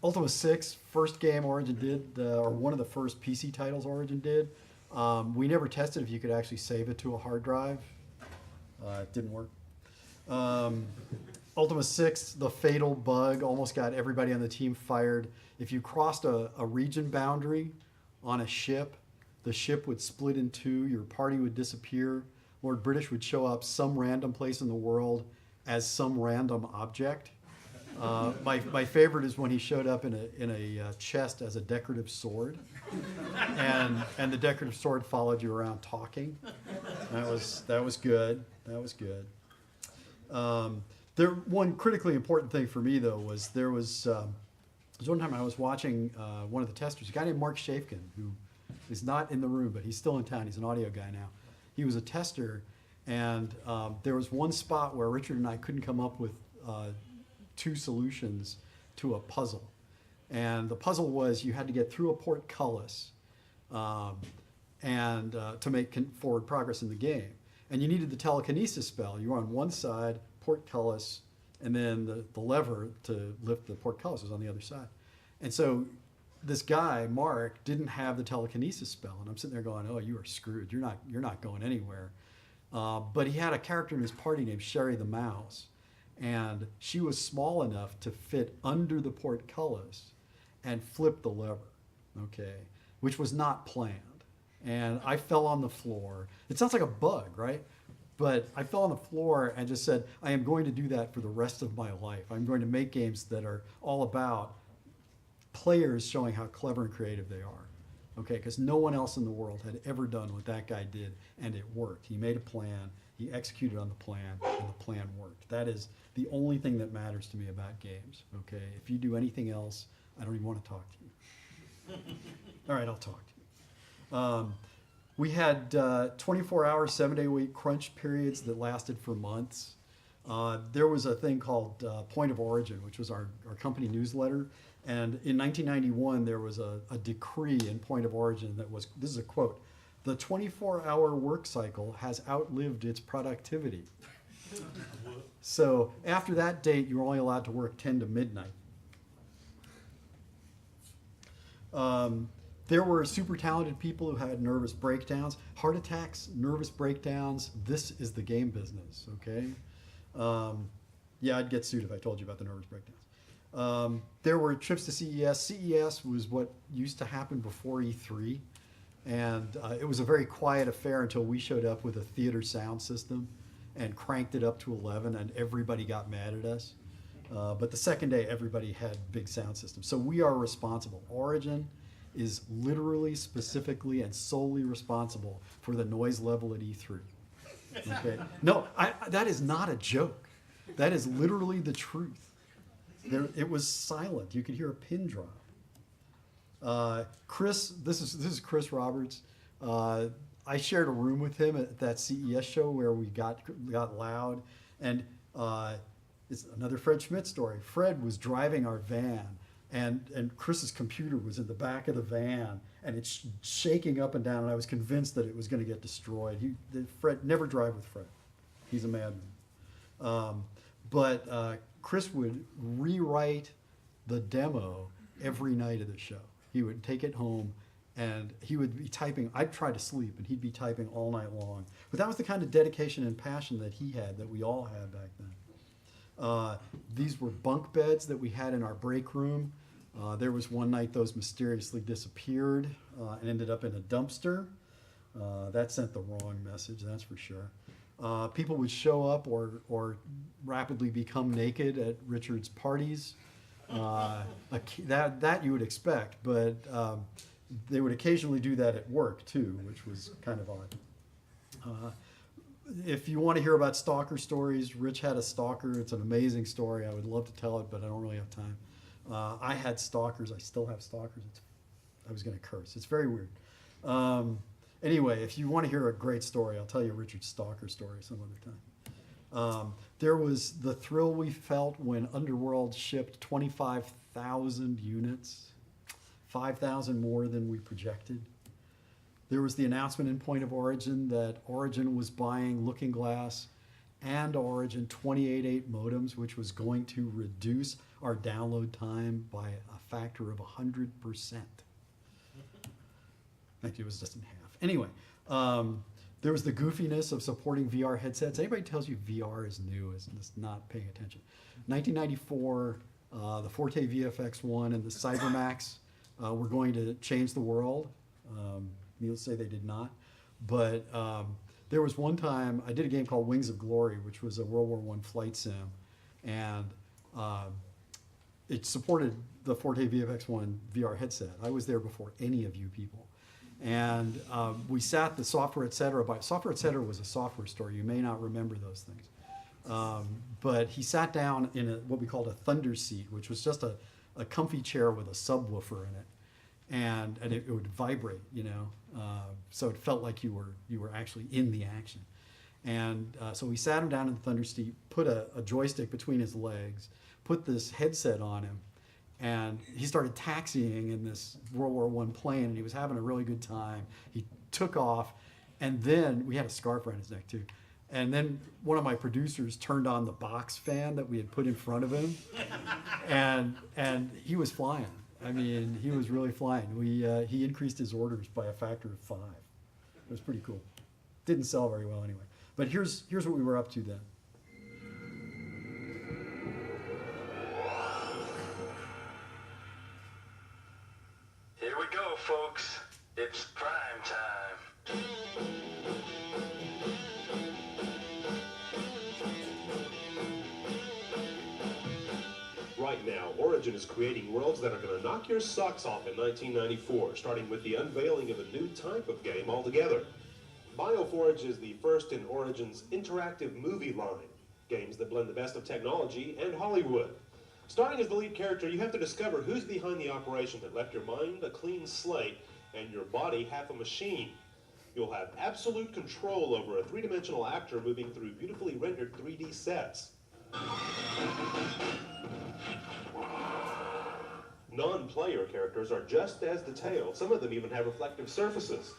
Ultima 6, first game Origin did, or one of the first PC titles Origin did. We never tested if you could actually save it to a hard drive. It didn't work. Ultima 6, the fatal bug almost got everybody on the team fired. If you crossed a region boundary on a ship, the ship would split in two, your party would disappear, Lord British would show up some random place in the world as some random object. My favorite is when he showed up in a chest as a decorative sword, and the decorative sword followed you around talking. That was good. That was good. One critically important thing for me though was there was one time I was watching one of the testers, a guy named Mark Shafkin, who is not in the room, but he's still in town. He's an audio guy now. He was a tester, and there was one spot where Richard and I couldn't come up with 2 solutions to a puzzle. And the puzzle was you had to get through a portcullis and to make forward progress in the game. And you needed the telekinesis spell. You were on one side, portcullis, and then the lever to lift the portcullis was on the other side. And so this guy, Mark, didn't have the telekinesis spell, and I'm sitting there going, "Oh, you are screwed. You're not going anywhere." But he had a character in his party named Sherry the Mouse, and she was small enough to fit under the portcullis and flip the lever, okay, which was not planned. And I fell on the floor. It sounds like a bug, right? But I fell on the floor and just said, I am going to do that for the rest of my life. I'm going to make games that are all about players showing how clever and creative they are. Okay, because no one else in the world had ever done what that guy did, and it worked. He made a plan, he executed on the plan, and the plan worked. That is the only thing that matters to me about games. Okay, if you do anything else, I don't even want to talk to you. All right, I'll talk to you. We had 24-hour, 7-day-a-week crunch periods that lasted for months. There was a thing called Point of Origin, which was our company newsletter. And in 1991, there was a decree in Point of Origin that was, this is a quote, "The 24-hour work cycle has outlived its productivity." So after that date, you were only allowed to work 10 to midnight. There were super talented people who had nervous breakdowns, heart attacks, nervous breakdowns. This is the game business, okay? Yeah, I'd get sued if I told you about the nervous breakdowns. There were trips to CES. CES was what used to happen before E3, and it was a very quiet affair until we showed up with a theater sound system and cranked it up to 11, and everybody got mad at us. But the second day, everybody had big sound systems. So we are responsible. Origin is literally, specifically, and solely responsible for the noise level at E3. Okay? No, that is not a joke. That is literally the truth. It was silent. You could hear a pin drop. Chris, this is Chris Roberts. I shared a room with him at that CES show where we got loud, and it's another Fred Schmidt story. Fred was driving our van, and Chris's computer was in the back of the van, and it's shaking up and down, and I was convinced that it was going to get destroyed. Fred, never drive with Fred. He's a madman. But Chris would rewrite the demo every night of the show. He would take it home, and he would be typing. I'd try to sleep, and he'd be typing all night long. But that was the kind of dedication and passion that he had, that we all had back then. These were bunk beds that we had in our break room. There was one night those mysteriously disappeared and ended up in a dumpster. That sent the wrong message, that's for sure. People would show up or rapidly become naked at Richard's parties. That you would expect, but they would occasionally do that at work too, which was kind of odd. If you want to hear about stalker stories, Rich had a stalker. It's an amazing story. I would love to tell it, but I don't really have time. I had stalkers. I still have stalkers. I was going to curse. It's very weird. Anyway, if you want to hear a great story, I'll tell you Richard's stalker story some other time. There was the thrill we felt when Underworld shipped 25,000 units, 5,000 more than we projected. There was the announcement in Point of Origin that Origin was buying Looking Glass and Origin 28.8 modems, which was going to reduce our download time by a factor of 100%. Actually, it was just in half. Anyway, there was the goofiness of supporting VR headsets. Anybody tells you VR is new is just not paying attention. 1994, the Forte VFX1 and the Cybermax were going to change the world. Needless to say, they did not. But there was one time, I did a game called Wings of Glory, which was a World War I flight sim. And it supported the Forte VFX1 VR headset. I was there before any of you people. And we sat the Software Etc. by Software Etc. was a software store. You may not remember those things. But he sat down in what we called a thunder seat, which was just a comfy chair with a subwoofer in it. And it would vibrate, you know, so it felt like you were actually in the action. And so we sat him down in the thunder seat, put a joystick between his legs, put this headset on him, and he started taxiing in this World War I plane, and he was having a really good time. He took off, and then we had a scarf around his neck too. And then one of my producers turned on the box fan that we had put in front of him, and he was flying. I mean, he was really flying. He increased his orders by a factor of 5. It was pretty cool. Didn't sell very well anyway. But here's what we were up to then. Here we go, folks. It's prime time. Right now, Origin is creating worlds that are going to knock your socks off in 1994, starting with the unveiling of a new type of game altogether. BioForge is the first in Origin's interactive movie line, games that blend the best of technology and Hollywood. Starting as the lead character, you have to discover who's behind the operation that left your mind a clean slate and your body half a machine. You'll have absolute control over a three-dimensional actor moving through beautifully rendered 3D sets. Non-player characters are just as detailed. Some of them even have reflective surfaces.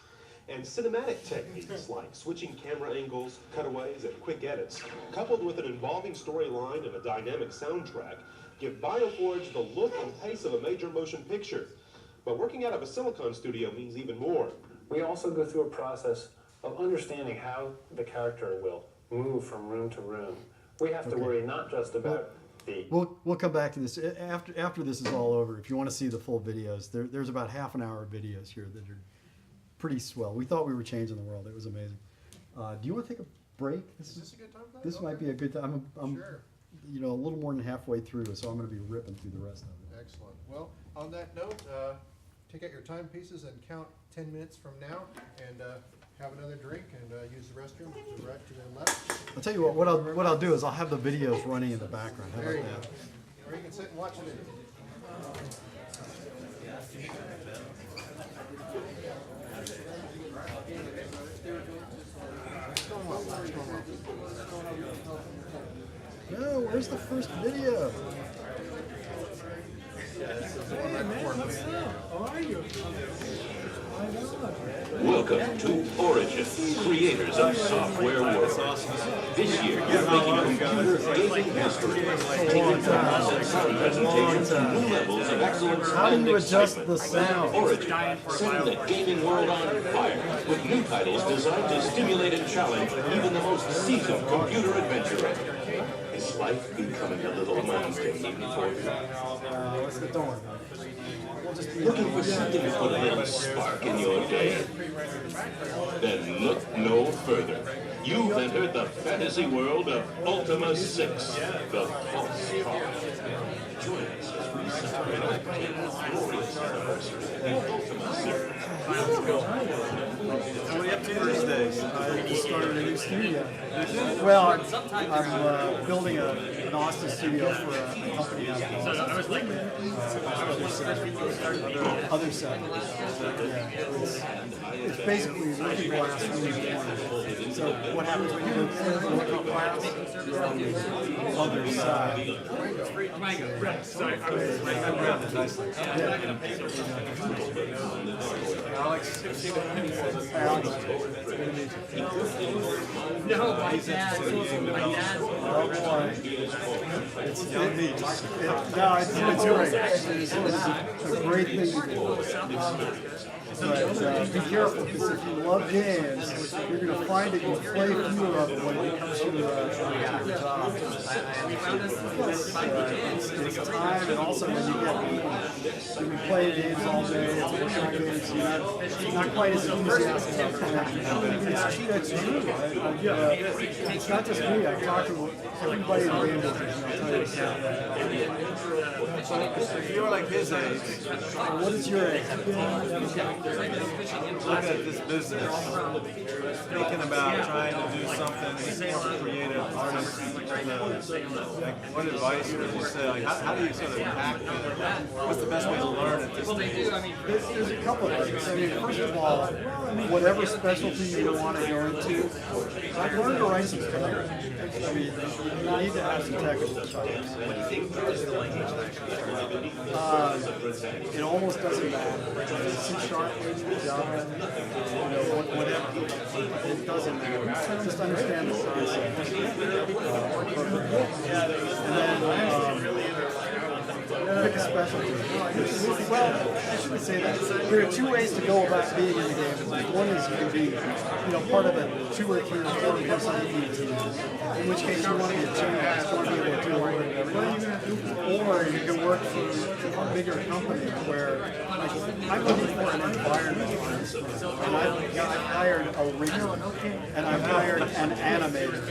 And cinematic techniques like switching camera angles, cutaways, and quick edits, coupled with an involving storyline and a dynamic soundtrack, give BioForge the look and pace of a major motion picture. But working out of a Silicon studio means even more. We also go through a process of understanding how the character will move from room to room. We have to worry not just about the... We'll come back to this after this is all over. If you want to see the full videos, there's about half an hour of videos here that are pretty swell. We thought we were changing the world. It was amazing. Do you want to take a break? Is this a good time for that? This might be a good time. I'm Sure. You know, a little more than halfway through, so I'm going to be ripping through the rest of it. Excellent. Well, on that note, take out your timepieces and count 10 minutes from now, and have another drink and use the restroom to the right, to the left. I'll tell you what I'll do is I'll have the videos running in the background. How There about you that? go. Or you can sit and watch it. No, where's the first video? Hey man, what's up? How are you? Welcome to Origin, creators of software worlds. This year, you're making computer gaming history, taking graphics and sound presentations to new levels of excellence How do and you adjust excitement. the sound? Origin, setting the gaming world on fire with new titles designed to stimulate and challenge even the most seasoned computer adventurer. Is life becoming a little mundane for you? Don't worry. Looking for something to put a little spark in your day? Then look no further. You've entered the fantasy world of Ultima 6, the Pulse Car. Join us as we celebrate our 10th glorious anniversary of Ultima series. What are you up to these days? I just started a new studio. Well, I'm building an Austin studio for a company out of Austin. OtherSide. Yeah, it's basically looking glass room. So what happens when you look at glass? You're on the other side. Sorry, I was nicely. Alex. No, my dad. Oh boy. It's great. It's a great thing to do. But be careful, because if you love games, you're going to find that you play fewer of them when it comes to your job. It's time, and also when you be playing games all day, it's working on games, you're not quite as enthusiastic about playing. It's true. It's not just me. I've talked to everybody in the game business, and I'll tell you that. If you were like his age, What is your age? look at this business, thinking about trying to do something more creative, artist. Like, what advice would you say? Like, how do you sort of act? What's the best way to learn at this stage? There's a couple of things. I mean, first of all, whatever specialty you want to go into, I've learned to write some code. I mean, you need to have some technical chops. It almost doesn't matter. C# Java, whatever. It doesn't matter. Just understand the concept. And then, pick a specialty. Well, I shouldn't say that. There are two ways to go about being in the game. One is you can be, part of a 2 or 3 or 4 person team, in which case you want to be a team, you want to be able to do everything. Or you can work for a bigger company where, like, I'm looking for an environment artist, and I've hired a rigger, and I've hired an animator,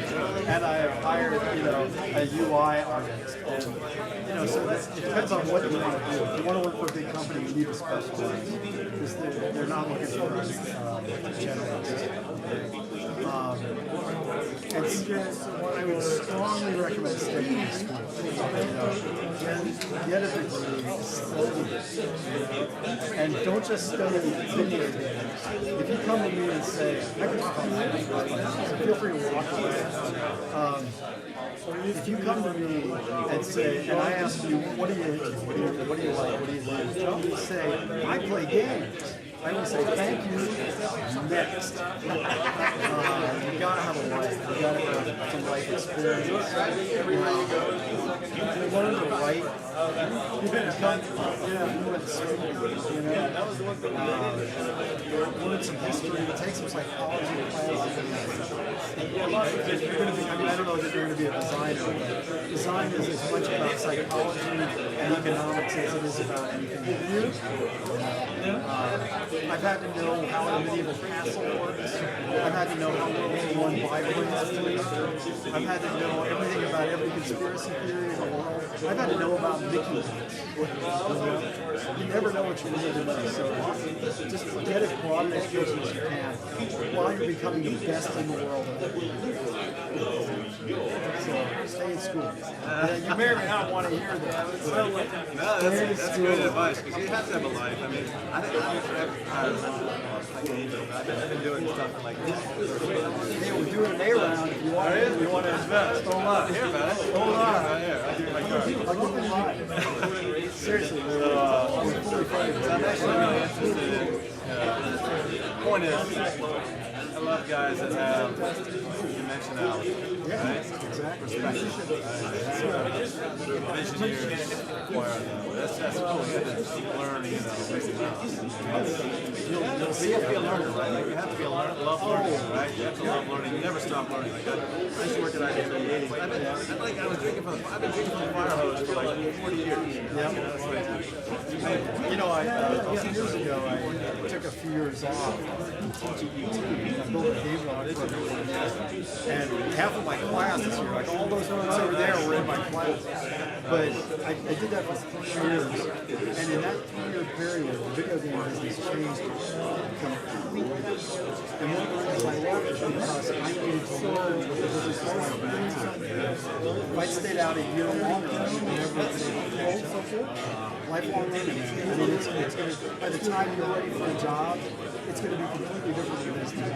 and I've hired, a UI artist, and so it depends on what you want to do. If you want to work for a big company, you need to specialize because they're not looking for generalists. I would strongly recommend staying in school. Get a degree, study, and don't just study video games. If you come to me and say, I can feel free to walk away. If you come to me and say, and I ask you, what do you like, what do you like? You say, I play games. I would say, thank you, next. You gotta have a life. You gotta have some life experience. Everywhere you go, you learn to write. You become fluent speakers, learn some history, take some psychology classes. You're going to be, I don't know if you're going to be a designer, but design is as much about psychology and economics as it is about anything else. I've had to know how a medieval castle works. I've had to know how World War I vibrates. I've had to know everything about every conspiracy theory in the world. I've had to know about Mickey Mouse. You never know what you're going to do, so just get as broad an education as you can while you're becoming the best in the world. So stay in school. You may or may not want to hear that. No, that's good advice because you have to have a life. I mean, I think I've been doing stuff like this. Hey, we're doing an A-round. If you want to invest, hold on. Here, man. Hold on. Right here. I'll give you my card. I'll give you mine. Seriously. I'm actually really interested. Point is, I love guys that have dimensionality, right? Exactly. Perspective. Engineers require that. That's cool. You have to keep learning, You'll be a learner, right? Like you have to be a learner, love learning, right? You have to love learning. You never stop learning. Like I used to work at IDs in the 80s. I've been drinking from the fire hose for like 40 years. Yeah. A few years ago, I took a few years off teaching ET. I built a game launch program. And half of my classes here, like all those ones over there were in my class. But I did that for 3 years. And in that 3-year period, the video game business changed completely. And one of the reasons I left is because I needed to learn what the business was like. If I'd stayed out a year longer, I would never have been able to catch up. Lifelong learning. I mean, it's going to, by the time you're ready for a job, it's going to be completely different than this time.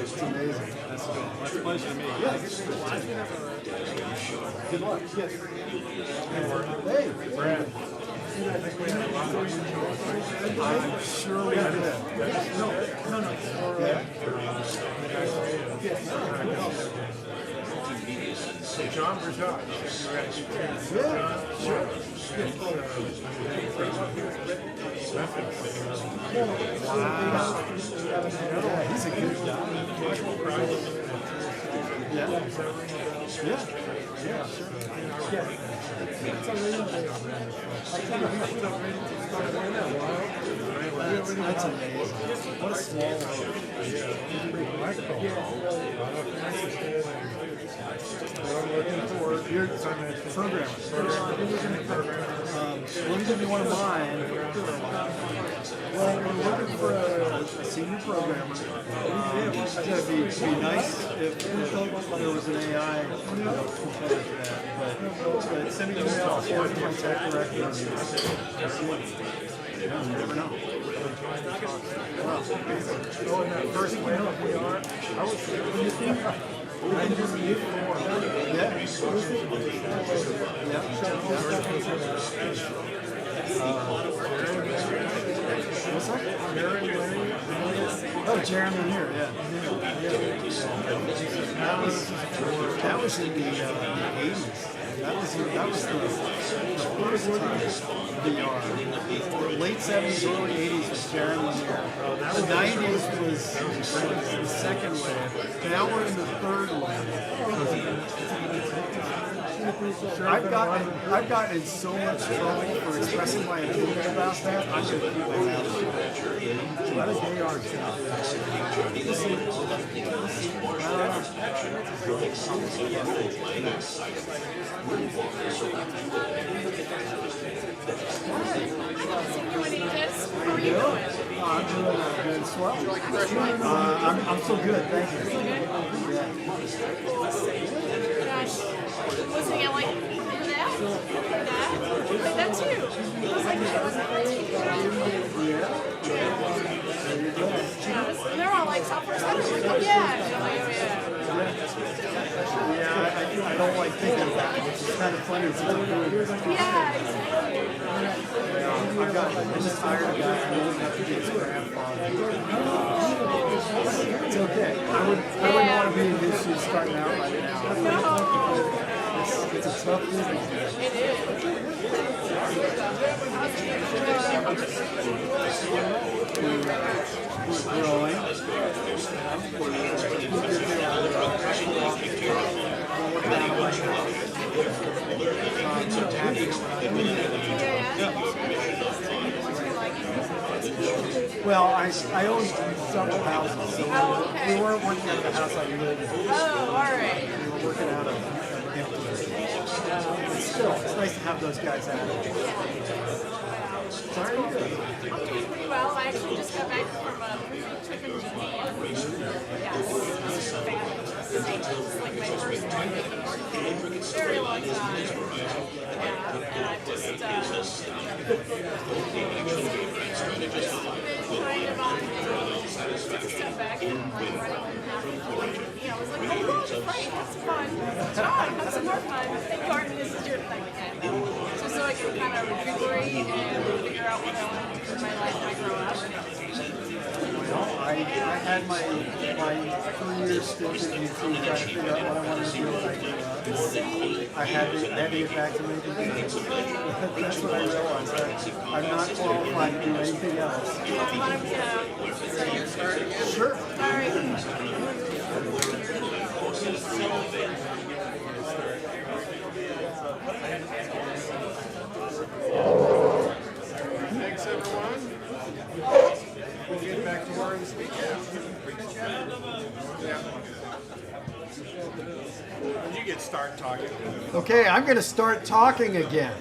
It's amazing. That's cool. That's a pleasure to meet you. Yeah. Good luck. Yes. Hey, Brad. I'm sure we did. No. Yeah. John Bridget. Yeah, sure. Wow. Yeah, he's a good guy. Yeah. Yeah. Yeah, sure. Yeah. That's amazing. What a small world. I'm looking for your programmer. Let me give you one of mine. Well, we're looking for a senior programmer. It'd be nice if there was an AI component to that. But send me an email or contact directly. You never know. Oh, and that first we are. I was what's that? Oh, Jeremy here, yeah. That was in the 80s. That was the first time VR. Late 70s, early 80s was Jaron Lanier. The 90s was the second wave. Now we're in the third wave. I've gotten in so much trouble for expressing my opinion about that. I'm going to keep my mouth shut. What is AR stuff? I'm doing swell. I'm so good, thank you. Gosh, listening, I'm like, that too. It's like, they're all like software stuff. I'm like, oh yeah. And I'm like, oh yeah. Yeah, I don't like thinking about it. It's kind of funny. It's yeah, exactly. I'm just tired of guys who don't have to be his grandfather. It's okay. I wouldn't want to be in his shoes starting out right now. No. It's a tough business. It is. We're growing. Well, I own several houses, so we weren't working at the house I lived in. Oh, all right. We were working out of empty. But still, it's nice to have those guys out. How are you doing? I'm doing pretty well. I actually just got back from a trip in Japan. Yes, it's fabulous. It's like my first time in a very long time. Yeah, and I've just been kind of on step back and like running half the point. You know, I was like, oh, gosh, right, that's fun. John, have some more fun. And garden, this is your thing again. Just so I can kind of recuperate and figure out what I want to do with my life when I grow up. Well, I had my 3-year stint in YouTube trying to figure out what I wanted to do when I grew up. I had to get back to making games. That's what I realized. I'm not qualified to do anything else. Sure. All right. Thanks, everyone. We'll get back to work this weekend. When you get start talking. Okay, I'm going to start talking again.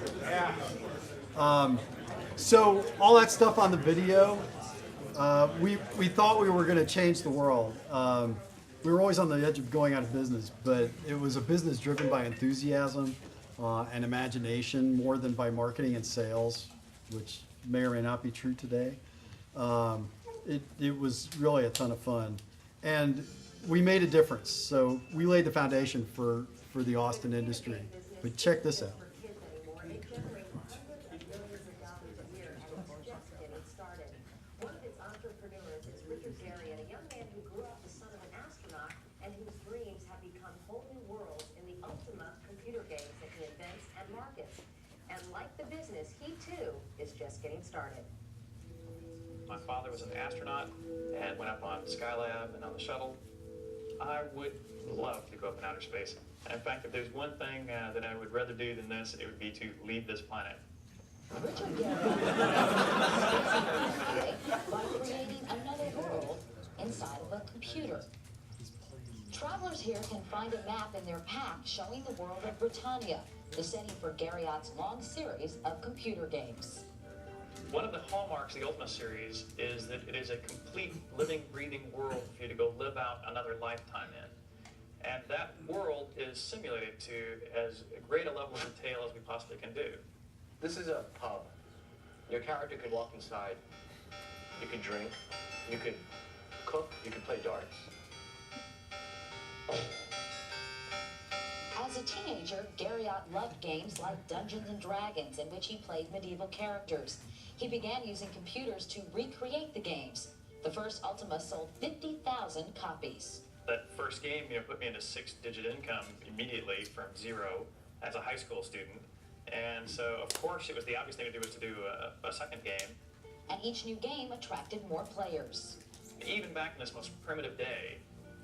So all that stuff on the video, we thought we were going to change the world. We were always on the edge of going out of business, but it was a business driven by enthusiasm and imagination more than by marketing and sales, which may or may not be true today. It was really a ton of fun. And we made a difference. So we laid the foundation for the Austin industry. But check this out. Getting started. My father was an astronaut and went up on Skylab and on the shuttle. I would love to go up in outer space. In fact, if there's one thing that I would rather do than this, it would be to leave this planet. Richard Garriott by creating another world inside of a computer. Travelers here can find a map in their pack showing the world of Britannia, the setting for Garriott's long series of computer games. One of the hallmarks of the Ultima series is that it is a complete living, breathing world for you to go live out another lifetime in. And that world is simulated to as great a level of detail as we possibly can do. This is a pub. Your character could walk inside. You could drink. You could cook. You could play darts. As a teenager, Garriott loved games like Dungeons and Dragons, in which he played medieval characters. He began using computers to recreate the games. The first Ultima sold 50,000 copies. That first game, put me into 6-digit income immediately from zero. as a high school student. And so, of course, it was the obvious thing to do was to do a second game. And each new game attracted more players. Even back in this most primitive day,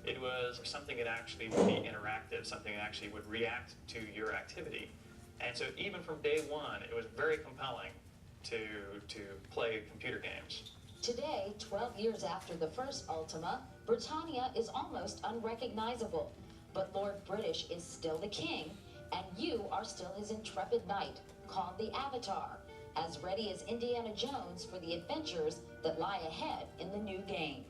it was something that actually would be interactive, something that actually would react to your activity. And so even from day one, it was very compelling to play computer games. Today, 12 years after the first Ultima, Britannia is almost unrecognizable. But Lord British is still the king, and you are still his intrepid knight, called the Avatar, as ready as Indiana Jones for the adventures that lie ahead in the new game.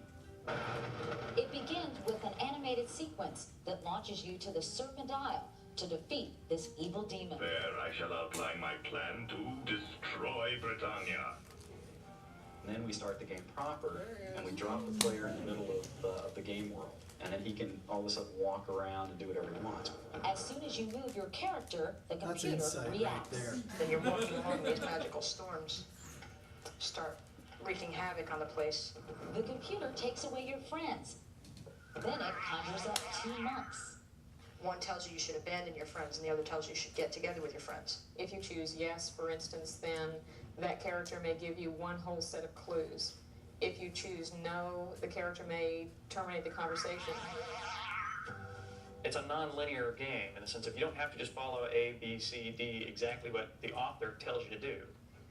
It begins with an animated sequence that launches you to the Serpent Isle to defeat this evil demon. There I shall outline my plan to destroy Britannia. And then we start the game proper, and we drop the player in the middle of the game world. And then he can all of a sudden walk around and do whatever he wants. As soon as you move your character, the That's computer insight right reacts. there. Then you're walking along, these magical storms start wreaking havoc on the place. The computer takes away your friends. Then it conjures up 2 monks. One tells you you should abandon your friends, and the other tells you you should get together with your friends. If you choose yes, for instance, then that character may give you one whole set of clues. If you choose no, the character may terminate the conversation. It's a non-linear game in the sense of you don't have to just follow A, B, C, D, exactly what the author tells you to do.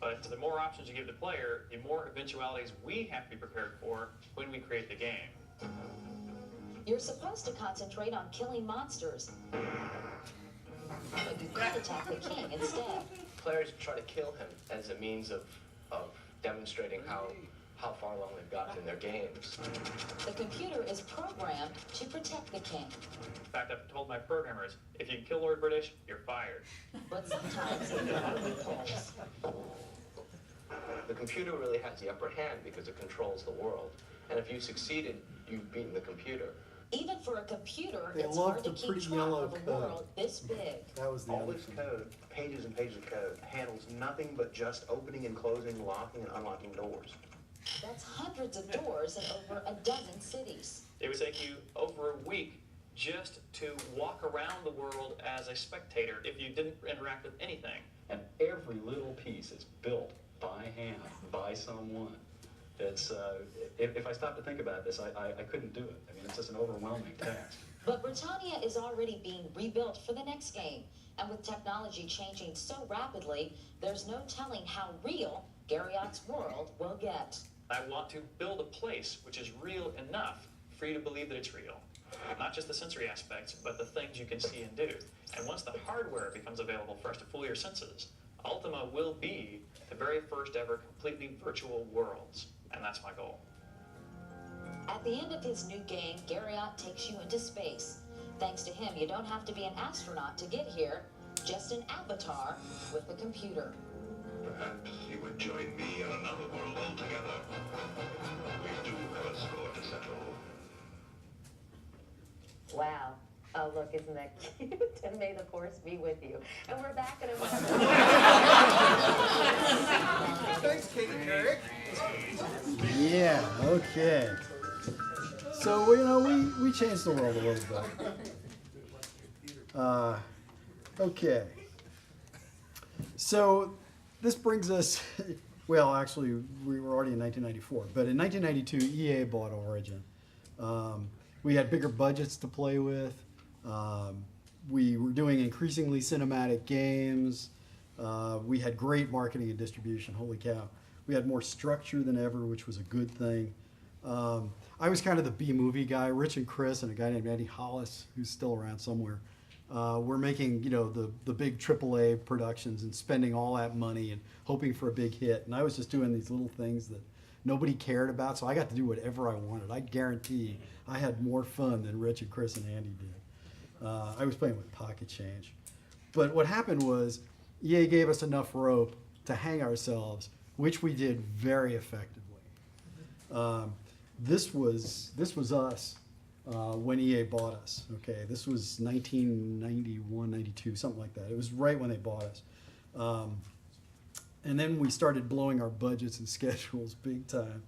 But the more options you give the player, the more eventualities we have to be prepared for when we create the game. You're supposed to concentrate on killing monsters, but you could attack the king instead. Players try to kill him as a means of demonstrating how far along they've gotten in their games. The computer is programmed to protect the king. In fact, I've told my programmers, if you kill Lord British, you're fired. But sometimes there are loopholes. The computer really has the upper hand because it controls the world. And if you succeeded, you've beaten the computer. Even for a computer, They it's love hard to the keep pretty track yellow of a code. world this big. That was the All other this thing. code, pages and pages of code, handles nothing but just opening and closing, locking and unlocking doors. That's hundreds of doors in over a dozen cities. It would take you over a week just to walk around the world as a spectator if you didn't interact with anything. And every little piece is built by hand, by someone. It's, if I stop to think about this, I couldn't do it. I mean, it's just an overwhelming task. But Britannia is already being rebuilt for the next game. And with technology changing so rapidly, there's no telling how real Garriot's world will get. I want to build a place which is real enough for you to believe that it's real. Not just the sensory aspects, but the things you can see and do. And once the hardware becomes available for us to fool your senses, Ultima will be the very first ever completely virtual worlds. And that's my goal. At the end of his new game, Garriot takes you into space. Thanks to him, you don't have to be an astronaut to get here, just an avatar with a computer. Perhaps you would join me in another world altogether. We do have a score to settle. Wow. Oh, look, isn't that cute? And may the force be with you. And we're back in a Thanks, Katie Couric. Yeah, okay. So, you know, we changed the world a little bit. Okay. So, this brings us, well, actually, we were already in 1994, but in 1992, EA bought Origin. We had bigger budgets to play with. We were doing increasingly cinematic games. We had great marketing and distribution, holy cow. We had more structure than ever, which was a good thing. I was kind of the B-movie guy. Rich and Chris and a guy named Andy Hollis, who's still around somewhere, were making, you know, the big AAA productions and spending all that money and hoping for a big hit. And I was just doing these little things that nobody cared about, so I got to do whatever I wanted. I guarantee I had more fun than Rich and Chris and Andy did. I was playing with pocket change. But what happened was EA gave us enough rope to hang ourselves, which we did very effectively. This was us when EA bought us. Okay, this was 1991, 92, something like that. It was right when they bought us. And then we started blowing our budgets and schedules big time.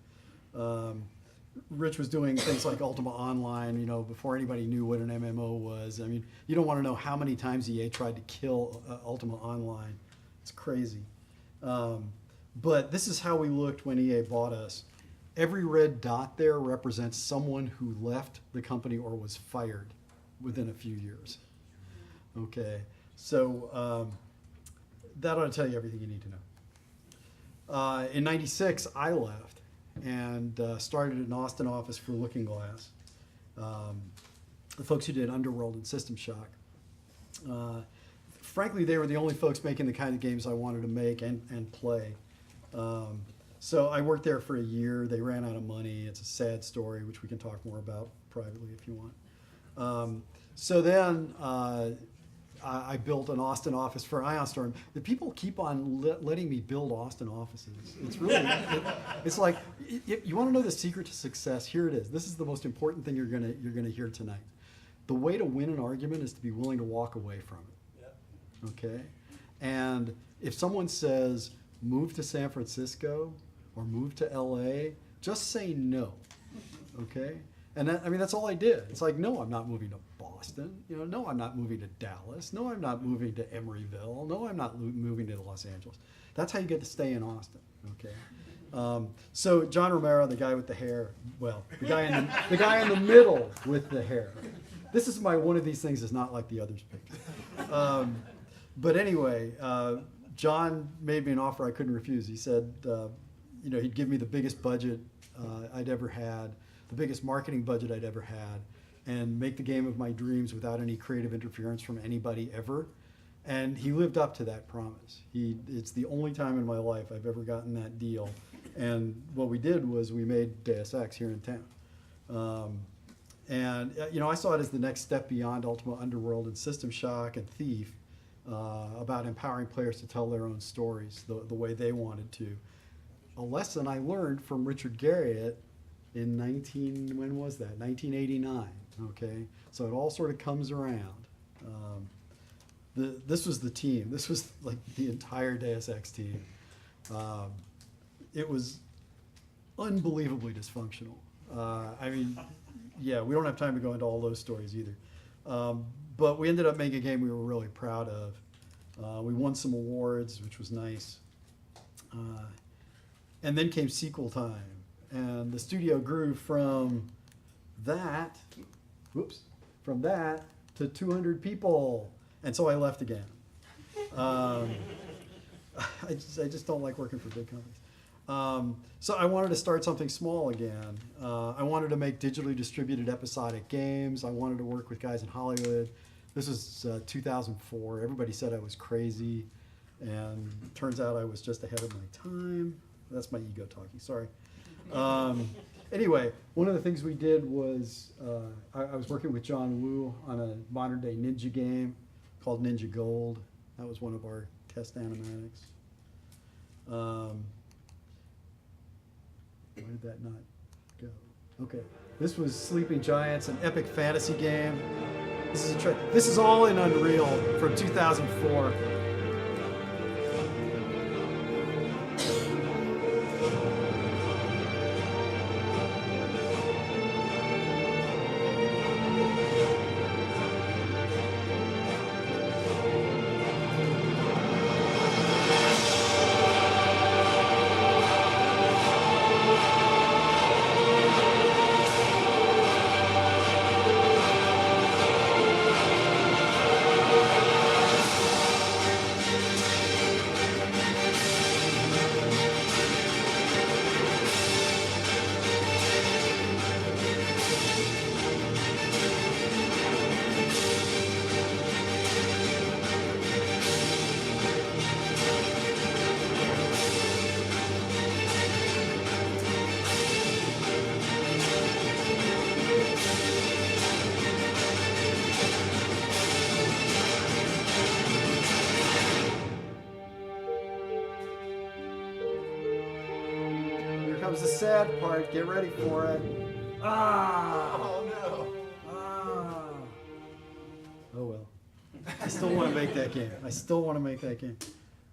Rich was doing things like Ultima Online, you know, before anybody knew what an MMO was. I mean, you don't want to know how many times EA tried to kill Ultima Online. It's crazy. But this is how we looked when EA bought us. Every red dot there represents someone who left the company or was fired within a few years. Okay, so that ought to tell you everything you need to know. In '96, I left and started an Austin office for Looking Glass. The folks who did Underworld and System Shock. Frankly, they were the only folks making the kind of games I wanted to make and play. So I worked there for a year. They ran out of money. It's a sad story, which we can talk more about privately if you want. So then I built an Austin office for Ion Storm. The people keep on letting me build Austin offices. It's really, it's like, you want to know the secret to success? Here it is. This is the most important thing you're gonna hear tonight. The way to win an argument is to be willing to walk away from it. Yep. Okay? And if someone says, move to San Francisco or move to LA, just say no. Okay? And that, I mean, that's all I did. It's like, no, I'm not moving to Boston. You know, no, I'm not moving to Dallas. No, I'm not moving to Emeryville. No, I'm not moving to Los Angeles. That's how you get to stay in Austin. Okay. So John Romero, the guy with the hair, well, the guy in the middle with the hair. This is one of these things is not like the others picked. But anyway, John made me an offer I couldn't refuse. He said, you know, he'd give me the biggest budget I'd ever had, the biggest marketing budget I'd ever had, and make the game of my dreams without any creative interference from anybody ever. And he lived up to that promise. It's the only time in my life I've ever gotten that deal. And what we did was we made Deus Ex here in town. And you know, I saw it as the next step beyond Ultima Underworld and System Shock and Thief, about empowering players to tell their own stories the way they wanted to. A lesson I learned from Richard Garriott in 1989, okay? So it all sort of comes around. This was the team. This was like the entire Deus Ex team. It was unbelievably dysfunctional. I mean, yeah, we don't have time to go into all those stories either. But we ended up making a game we were really proud of. We won some awards, which was nice. And then came sequel time. And the studio grew from that to 200 people. And so I left again. I just don't like working for big companies. So I wanted to start something small again. I wanted to make digitally distributed episodic games. I wanted to work with guys in Hollywood. This was 2004. Everybody said I was crazy. And turns out I was just ahead of my time. That's my ego talking, sorry. Anyway, one of the things we did was I was working with John Woo on a modern day ninja game called Ninja Gold. That was one of our test animatics. Why did that not go? Okay, this was Sleeping Giants, an epic fantasy game. This is all in Unreal from 2004. Comes the sad part. Get ready for it. Ah! Oh no! Ah! Oh well. I still want to make that game. I still want to make that game.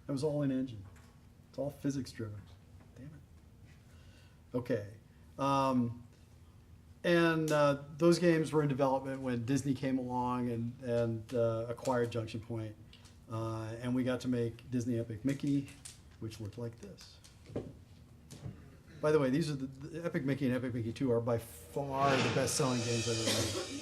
That was all in engine. It's all physics driven. Damn it. Okay. those games were in development when Disney came along and acquired Junction Point. And we got to make Disney Epic Mickey, which looked like this. By the way, these are the Epic Mickey and Epic Mickey 2 are by far the best-selling games I've ever made.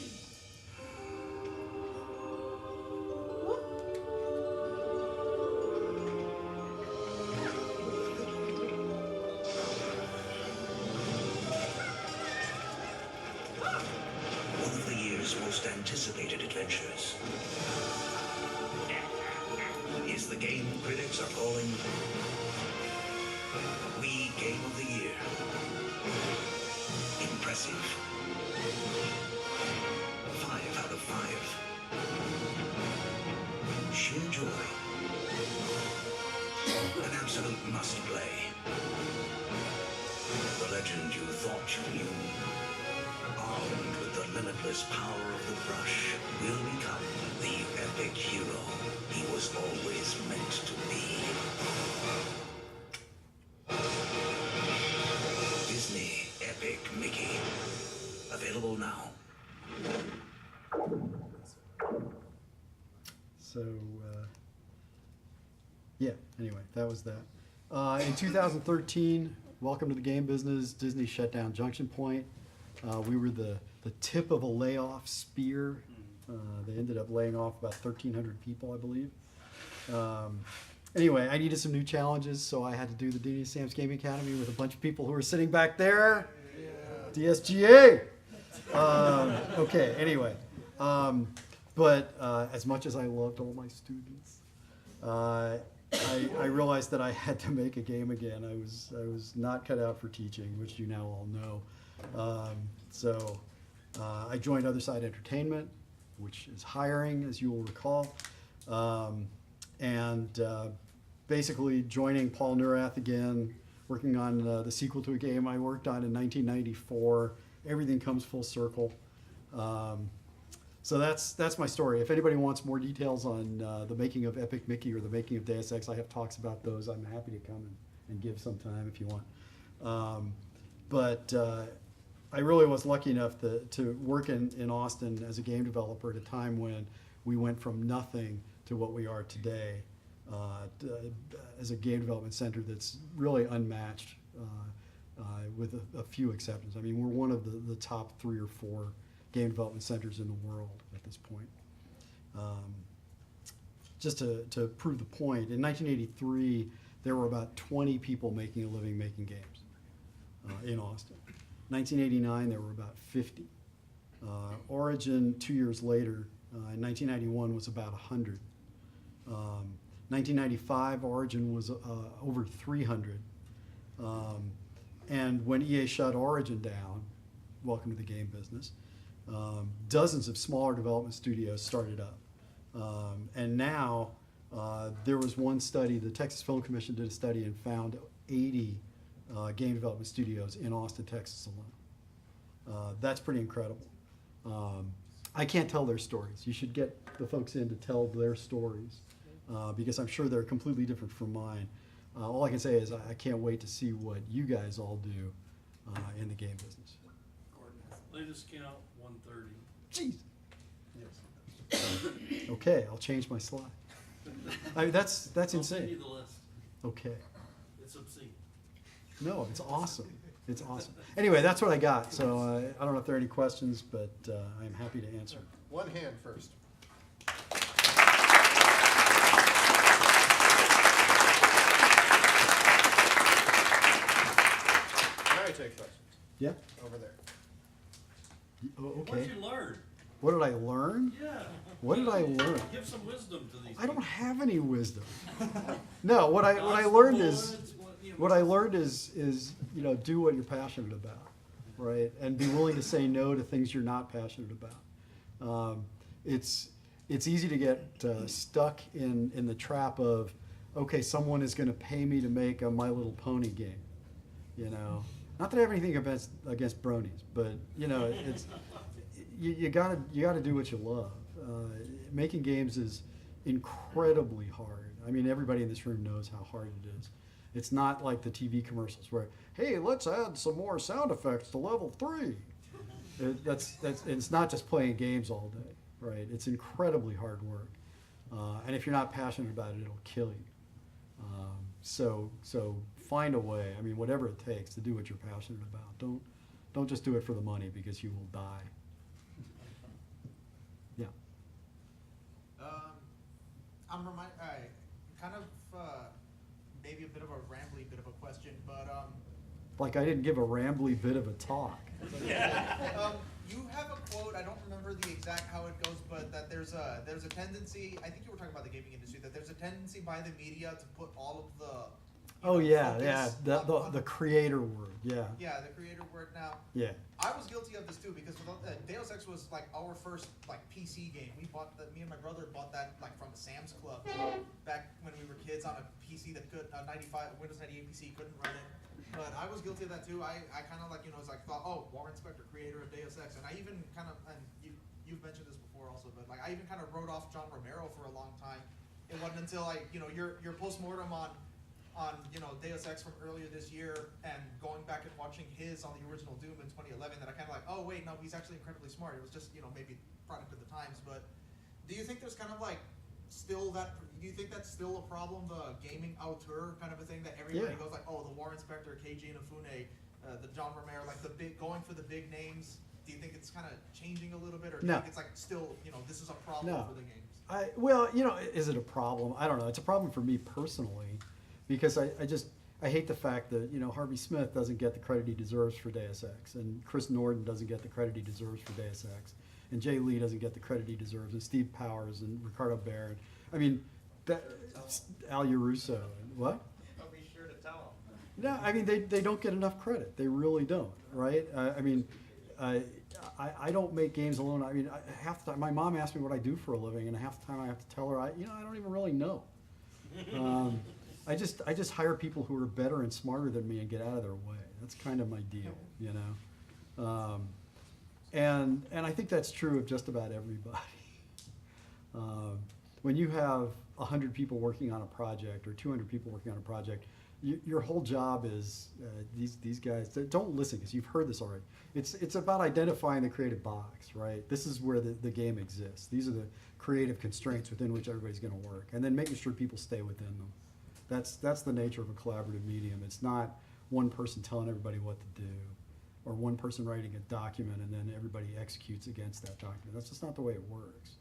One of the year's most anticipated adventures is the game critics are calling Wii Game of the Year. Impressive. 5 out of 5. Sheer joy. An absolute must-play. The legend you thought you knew, armed with the limitless power of the brush, will become the epic hero he was always meant to be. Disney Epic Mickey. Available now. So, yeah, anyway, that was that. In 2013, welcome to the game business, Disney shut down Junction Point. We were the tip of a layoff spear. They ended up laying off about 1,300 people, I believe. Anyway, I needed some new challenges, so I had to do the D&D Sam's Gaming Academy with a bunch of people who were sitting back there. DSGA! Okay, anyway. But as much as I loved all my students, I realized that I had to make a game again. I was not cut out for teaching, which you now all know. So I joined OtherSide Entertainment, which is hiring, as you will recall. Basically joining Paul Neurath again, working on the sequel to a game I worked on in 1994. Everything comes full circle. So that's my story. If anybody wants more details on the making of Epic Mickey or the making of Deus Ex, I have talks about those. I'm happy to come and give some time if you want. I really was lucky enough to work in Austin as a game developer at a time when we went from nothing to what we are today as a game development center that's really unmatched with a few exceptions. I mean, we're one of the top 3 or 4 game development centers in the world at this point. Just to prove the point, in 1983, there were about 20 people making a living making games in Austin. 1989, there were about 50. Origin, 2 years later, in 1991, was about 100. 1995, Origin was over 300. And when EA shut Origin down, welcome to the game business, dozens of smaller development studios started up. And now there was one study, the Texas Film Commission did a study and found 80 game development studios in Austin, Texas alone. That's pretty incredible. I can't tell their stories. You should get the folks in to tell their stories because I'm sure they're completely different from mine. All I can say is I can't wait to see what you guys all do in the game business. Latest count, 130. Jeez. Yes. Okay, I'll change my slide. I mean, that's insane. I'll send you the list. Okay. It's obscene. No, it's awesome. It's awesome. Anyway, that's what I got. So I don't know if there are any questions, but I'm happy to answer. One hand first. Now I take questions. Yeah? Over there. Oh, okay. What did you learn? What did I learn? Yeah. What did I learn? Give some wisdom to these I don't people. have any wisdom. No, what I learned is you know, do what you're passionate about, right? And be willing to say no to things you're not passionate about. It's easy to get stuck in the trap of, okay, someone is going to pay me to make a My Little Pony game, you know. Not that I have anything against bronies, but you know, it's you gotta do what you love. Making games is incredibly hard. I mean, everybody in this room knows how hard it is. It's not like the TV commercials where, hey, let's add some more sound effects to level 3. It's not just playing games all day, right? It's incredibly hard work, and if you're not passionate about it, it'll kill you. So find a way. I mean, whatever it takes to do what you're passionate about. Don't just do it for the money, because you will die. Yeah. Kind of maybe a bit of a rambly bit of a question, but Like I didn't give a rambly bit of a talk. you have a quote. I don't remember the exact how it goes, but that there's a tendency. I think you were talking about the gaming industry. That there's a tendency by the media to put all of the The creator word, yeah. Yeah, the creator word. Now, Yeah. I was guilty of this too, because Deus Ex was like our first like PC game. Me and my brother bought that like from Sam's Club back when we were kids on a PC that could Windows 98 PC couldn't run it. But I was guilty of that too. I kind of like thought, oh, Warren Spector, creator of Deus Ex, and I even kind of, and you've mentioned this before also, but like I even kind of wrote off John Romero for a long time. It wasn't until your postmortem on Deus Ex from earlier this year and going back and watching his on the original Doom in 2011 that I kind of like, oh wait, no, he's actually incredibly smart. It was just maybe product of the times. But do you think there's kind of like still that? Do you think that's still a problem, the gaming auteur kind of a thing that everybody goes like, oh, the Warren Spector, Keiji Inafune, the John Romero, like going for the big names? Do you think it's kind of changing a little bit, or do you think it's like still this is a problem for the games? Is it a problem? I don't know. It's a problem for me personally. Because I hate the fact that Harvey Smith doesn't get the credit he deserves for Deus Ex, and Chris Norton doesn't get the credit he deserves for Deus Ex, and Jay Lee doesn't get the credit he deserves, and Steve Powers and Ricardo Baron. I mean, Al Yarusso. What? I'll be sure to tell him. No, I mean they don't get enough credit. They really don't, right? I don't make games alone. I mean, half the time my mom asks me what I do for a living, and half the time I have to tell her I don't even really know. I just hire people who are better and smarter than me and get out of their way. That's kind of my deal, and I think that's true of just about everybody. When you have 100 people working on a project or 200 people working on a project, your whole job is these guys. Don't listen, because you've heard this already. It's about identifying the creative box, right? This is where the game exists. These are the creative constraints within which everybody's going to work, and then making sure people stay within them. That's the nature of a collaborative medium. It's not one person telling everybody what to do, or one person writing a document and then everybody executes against that document. That's just not the way it works.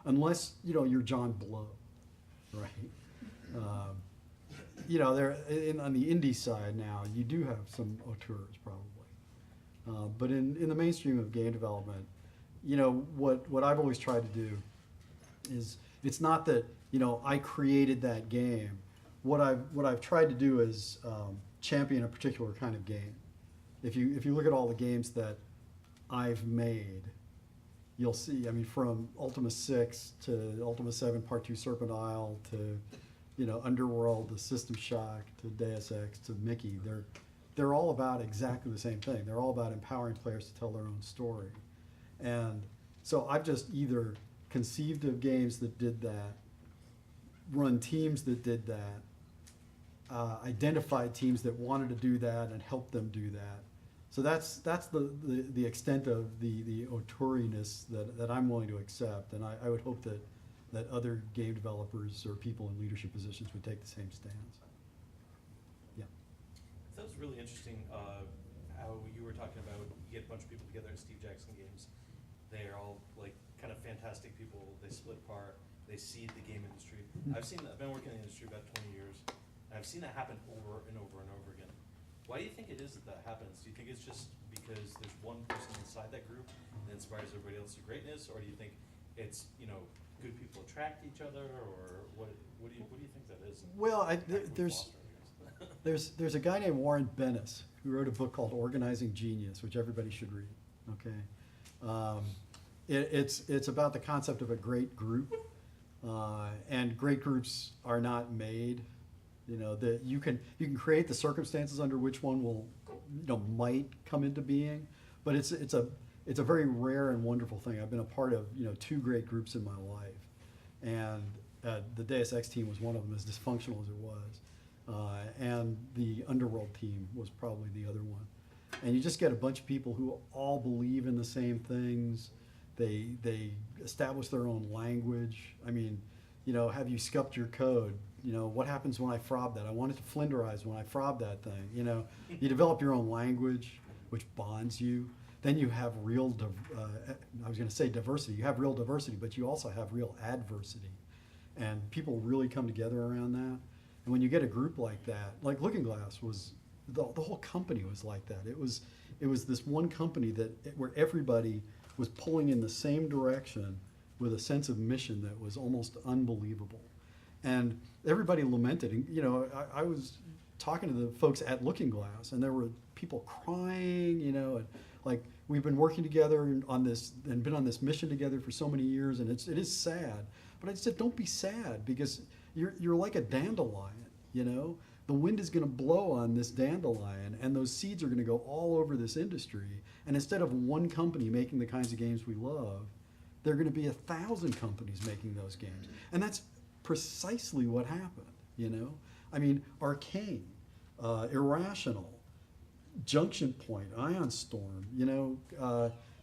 Unless you're John Blow, right? There on the indie side now, you do have some auteurs probably, but in the mainstream of game development, what I've always tried to do is it's not that I created that game. What I've tried to do is champion a particular kind of game. If you look at all the games that I've made, you'll see. I mean, from Ultima 6 to Ultima 7 Part 2 Serpent Isle to Underworld to System Shock to Deus Ex to Mickey. They're all about exactly the same thing. They're all about empowering players to tell their own story. And so I've just either conceived of games that did that, run teams that did that, identified teams that wanted to do that and helped them do that. So that's the extent of the auteuriness that I'm willing to accept, and I would hope that other game developers or people in leadership positions would take the same stance. Yeah. That was really interesting how you were talking about you get a bunch of people together at Steve Jackson Games. They're all like kind of fantastic people. They split apart. They seed the game industry. I've been working in the industry about 20 years, and I've seen that happen over and over and over again. Why do you think it is that happens? Do you think it's just because there's one person inside that group that inspires everybody else to greatness, or do you think it's good people attract each other, or what do you think that is? Well, there's a guy named Warren Bennis who wrote a book called Organizing Genius, which everybody should read. Okay, it's about the concept of a great group, and great groups are not made. That you can create the circumstances under which one will might come into being, but it's a very rare and wonderful thing. I've been a part of 2 great groups in my life, and the Deus Ex team was one of them, as dysfunctional as it was, and the Underworld team was probably the other one. And you just get a bunch of people who all believe in the same things. They establish their own language. I mean, you know, have you scupped your code? You know, what happens when I frob that? I want it to flinderize when I frob that thing. You know, you develop your own language, which bonds you. Then you have real, I was going to say diversity. You have real diversity, but you also have real adversity. And people really come together around that. And when you get a group like that, like Looking Glass was, the whole company was like that. It was this one company where everybody was pulling in the same direction with a sense of mission that was almost unbelievable. And everybody lamented. And, you know, I was talking to the folks at Looking Glass, and there were people crying, you know, and like, we've been working together on this and been on this mission together for so many years, and it is sad. But I said, don't be sad, because you're like a dandelion, you know? The wind is going to blow on this dandelion, and those seeds are going to go all over this industry. And instead of one company making the kinds of games we love, there are going to be 1,000 companies making those games. And that's precisely what happened, you know? I mean, Arcane, Irrational, Junction Point, Ion Storm, you know,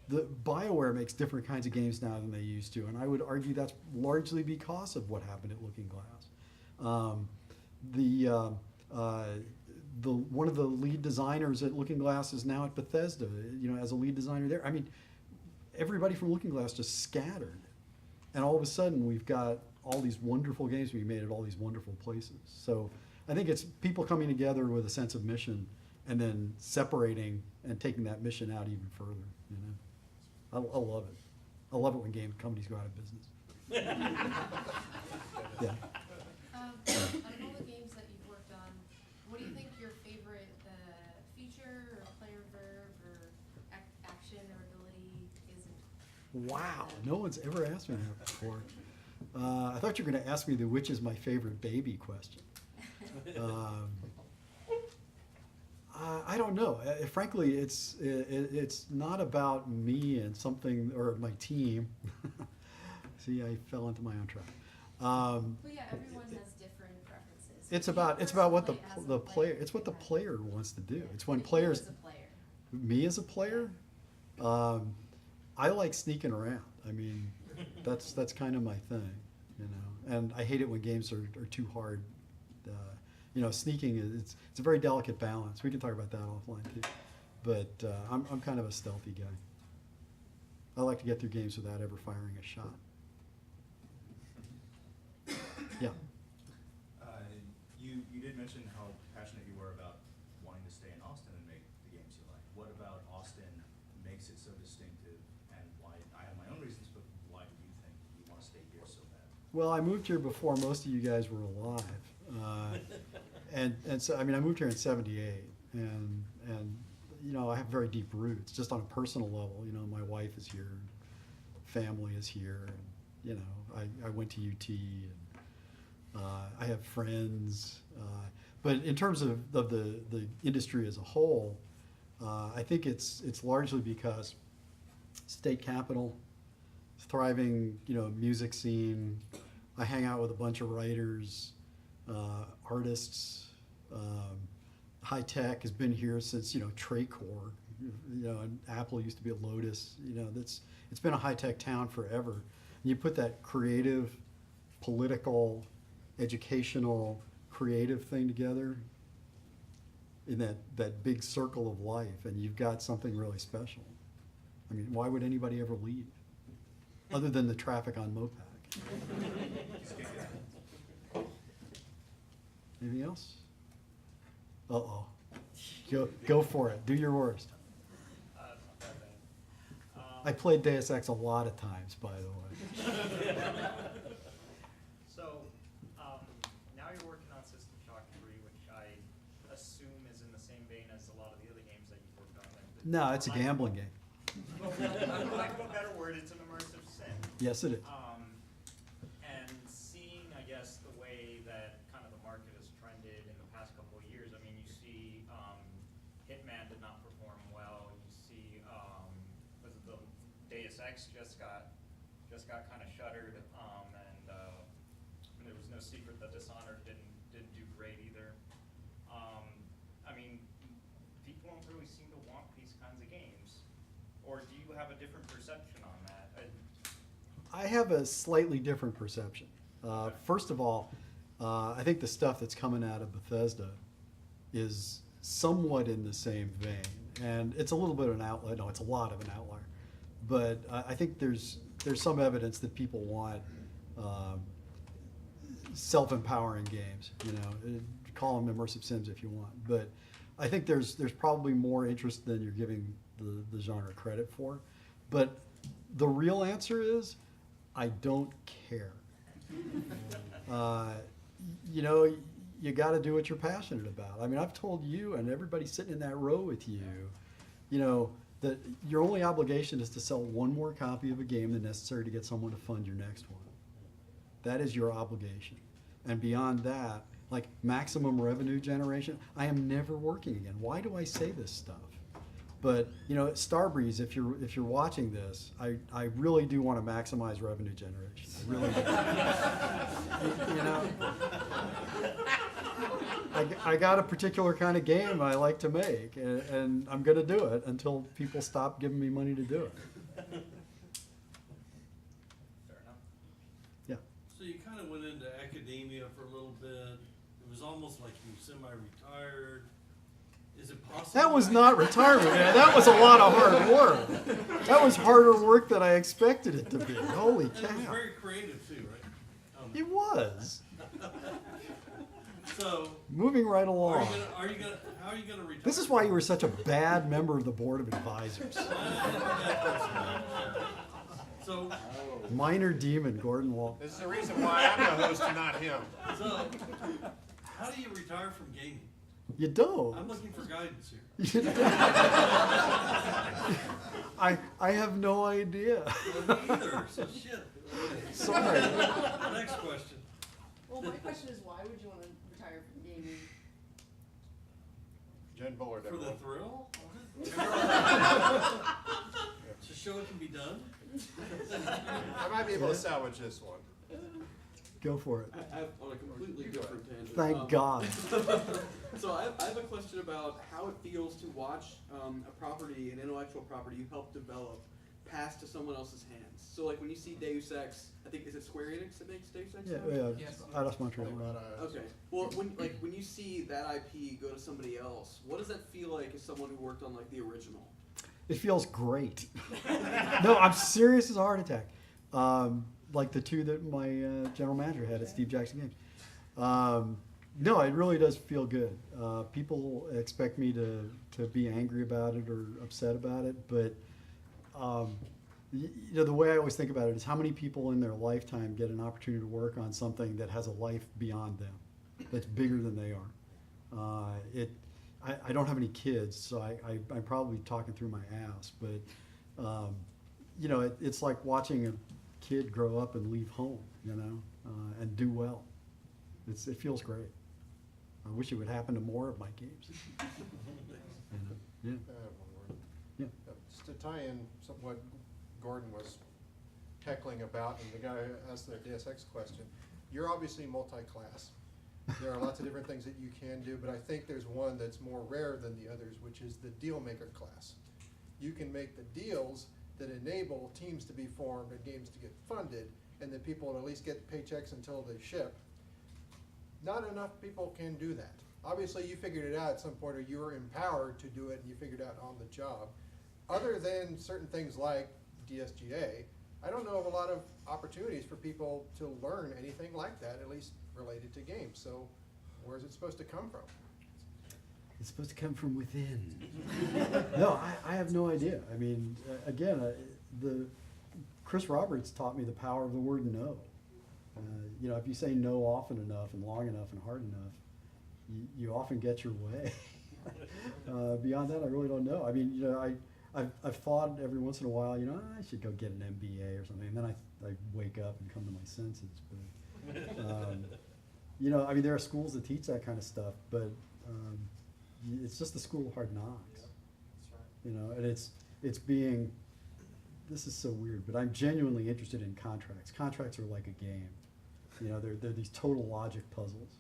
the BioWare makes different kinds of games now than they used to, and I would argue that's largely because of what happened at Looking Glass. One of the lead designers at Looking Glass is now at Bethesda, you know, as a lead designer there. I mean, everybody from Looking Glass just scattered, and all of a sudden we've got all these wonderful games we made at all these wonderful places. So I think it's people coming together with a sense of mission, and then separating and taking that mission out even further, you know. I love it. I love it when game companies go out of business. Yeah. Out of all the games that you've worked on, what do you think your favorite feature or player verb or action or ability is? Wow, no one's ever asked me that before. I thought you were going to ask me the which is my favorite baby question. I don't know. Frankly, it's not about me and something or my team. See, I fell into my own trap. Well, yeah, everyone has different preferences. It's about what the player. It's what the player wants to do. It's when players. As a player. Me as a player, I like sneaking around. I mean, that's kind of my thing, you know. And I hate it when games are too hard. You know, sneaking it's a very delicate balance. We can talk about that offline too. But I'm kind of a stealthy guy. I like to get through games without ever firing a shot. Yeah. You did mention how passionate you were about wanting to stay in Austin and make the games you like. What about Austin makes it so distinctive, and why? I have my own reasons, but why do you think you want to stay here so bad? Well, I moved here before most of you guys were alive. And so, I mean, I moved here in '78, and you know, I have very deep roots, just on a personal level. You know, my wife is here, family is here, and, you know, I went to UT, and I have friends. But in terms of the industry as a whole, I think it's largely because state capital, thriving, you know, music scene. I hang out with a bunch of writers, artists. High tech has been here since, you know, Traycore, you know, and Apple used to be a Lotus. You know, it's been a high tech town forever. And you put that creative, political, educational, creative thing together in that big circle of life, and you've got something really special. I mean, why would anybody ever leave, other than the traffic on Mopac? Anything else? Uh-oh. Go for it. Do your worst. I played Deus Ex a lot of times, by the way. So, now you're working on System Shock 3, which I assume is in the same vein as a lot of the other games that you've worked on. No, it's a gambling game. For lack of a better word, it's an immersive sim. Yes, it is. And seeing, I guess, the way that kind of the market has trended in the past couple of years, I mean, you see Hitman did not perform well. You see, was it the Deus Ex just got kind of shuttered, and there was no secret that Dishonored didn't do great either. I mean, people don't really seem to want I have a slightly different perception. First of all, I think the stuff that's coming out of Bethesda is somewhat in the same vein, and it's a little bit of an outlier. No, it's a lot of an outlier, but I think there's some evidence that people want self-empowering games. You know, call them immersive sims if you want, but I think there's probably more interest than you're giving the genre credit for. But the real answer is, I don't care. You know, you got to do what you're passionate about. I mean, I've told you and everybody sitting in that row with you, you know, that your only obligation is to sell one more copy of a game than necessary to get someone to fund your next one. That is your obligation. And beyond that, like maximum revenue generation, I am never working again. Why do I say this stuff? But you know, Starbreeze, if you're watching this, I really do want to maximize revenue generation. I really do. You know, I got a particular kind of game I like to make, and I'm going to do it until people stop giving me money to do it. Fair enough. Yeah. So you kind of went into academia for a little bit. It was almost like you semi-retired. Is it possible? That was not retirement, man. That was a lot of hard work. That was harder work than I expected it to be. Holy And cow. it was very creative too, right? It was. So Moving right along. how are you gonna retire? This is why you were such a bad member of the board of advisors. So Minor demon, Gordon Wall. This is the reason why I'm the host and not him. So how do you retire from gaming? You don't. I'm looking for guidance here. You don't. I have no idea. Well, me either, so shit. Sorry. Next question. Well, my question is, why would you want to retire from gaming? Jen Bullard. For the thrill? To show it can be done? I might be able to salvage this one. Go for it. I have on a completely different tangent. Thank God. So I have a question about how it feels to watch a property, an intellectual property you helped develop, pass to someone else's hands. So like when you see Deus Ex, I think, is it Square Enix that makes Deus Ex? Yeah, now? yeah. Eidos Montreal. Okay. Well, when you see that IP go to somebody else, what does that feel like as someone who worked on like the original? It feels great. No, I'm serious as a heart attack. Like the two that my general manager had at Steve Jackson Games. No, it really does feel good. People expect me to be angry about it or upset about it, but you know, the way I always think about it is how many people in their lifetime get an opportunity to work on something that has a life beyond them, that's bigger than they are. I don't have any kids, so I'm probably talking through my ass, but you know, it's like watching a kid grow up and leave home, you know, and do well. It feels great. I wish it would happen to more of my games. Yeah. Yeah. Just to tie in what Gordon was heckling about, and the guy who asked the Deus Ex question, you're obviously multi-class. There are lots of different things that you can do, but I think there's one that's more rare than the others, which is the deal maker class. You can make the deals that enable teams to be formed and games to get funded, and that people will at least get paychecks until they ship. Not enough people can do that. Obviously, you figured it out at some point, or you were empowered to do it, and you figured it out on the job. Other than certain things like DSGA, I don't know of a lot of opportunities for people to learn anything like that, at least related to games. So where's it supposed to come from? It's supposed to come from within. No, I have no idea. I mean, again, Chris Roberts taught me the power of the word no. You know, if you say no often enough and long enough and hard enough, you often get your way. Beyond that, I really don't know. I mean, you know, I've thought every once in a while, you know, I should go get an MBA or something, and then I wake up and come to my senses. But you know, I mean, there are schools that teach that kind of stuff, but it's just the school of hard knocks. That's right. You know, and it's being. This is so weird, but I'm genuinely interested in contracts. Contracts are like a game. You know, they're these total logic puzzles,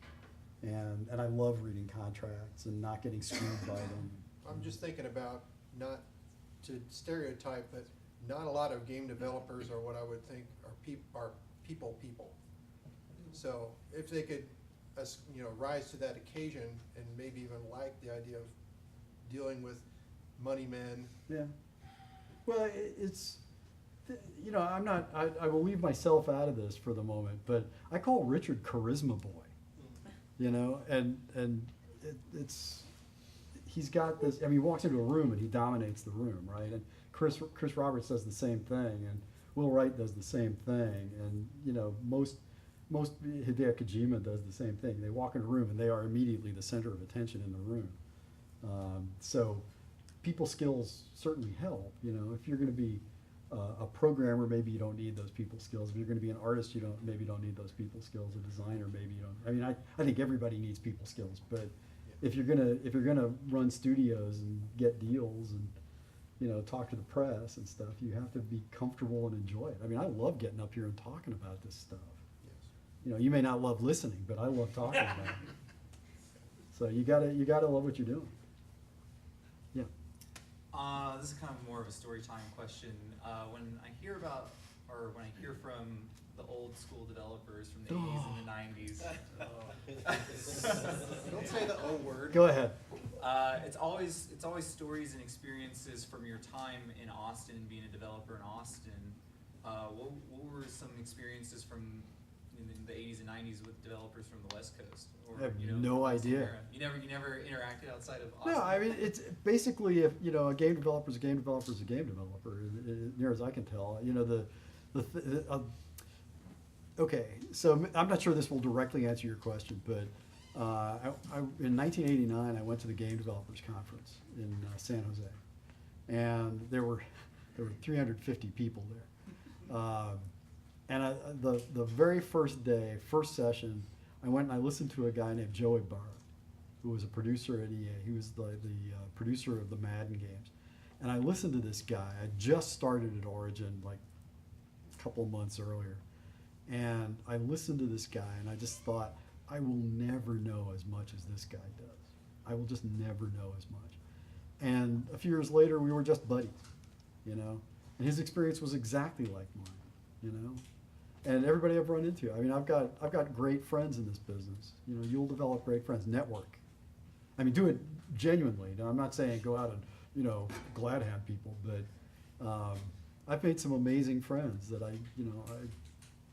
and I love reading contracts and not getting screwed by them. I'm just thinking about, not to stereotype, but not a lot of game developers are what I would think are people. So if they could, rise to that occasion and maybe even like the idea of dealing with money men. Yeah. Well, it's, I will leave myself out of this for the moment, but I call Richard Charisma Boy, and he's got this, he walks into a room and he dominates the room, right? And Chris Roberts does the same thing, and Will Wright does the same thing, and, most Hideo Kojima does the same thing. They walk in a room and they are immediately the center of attention in the room. So people skills certainly help. If you're going to be a programmer, maybe you don't need those people skills. If you're going to be an artist, you don't need those people skills. A designer, maybe you don't. I think everybody needs people skills. But if you're gonna run studios and get deals and talk to the press and stuff, you have to be comfortable and enjoy it. I love getting up here and talking about this stuff. Yes. You may not love listening, but I love talking about it. So you gotta love what you're doing. Yeah. This is kind of more of a story time question. When I hear from the old school developers from the 80s and the 90s. Don't say the O word. Go ahead. It's always stories and experiences from your time in Austin, being a developer in Austin. What were some experiences from in the 80s and 90s with developers from the West Coast? Or, I have no idea. You never interacted outside of Austin? No, it's basically if a game developer is a game developer is a game developer, near as I can tell. Okay, so I'm not sure this will directly answer your question, but in 1989 I went to the Game Developers Conference in San Jose, and there were 350 people there, and the very first day, first session, I went and I listened to a guy named Joe Ibarra, who was a producer at EA. He was the producer of the Madden games, and I listened to this guy. I just started at Origin like a couple of months earlier. And I listened to this guy, and I just thought, I will never know as much as this guy does. I will just never know as much. And a few years later, we were just buddies, And his experience was exactly like mine, And everybody I've run into, I've got great friends in this business. You'll develop great friends. Network. Do it genuinely. Now, I'm not saying go out and glad hand people, but I've made some amazing friends that I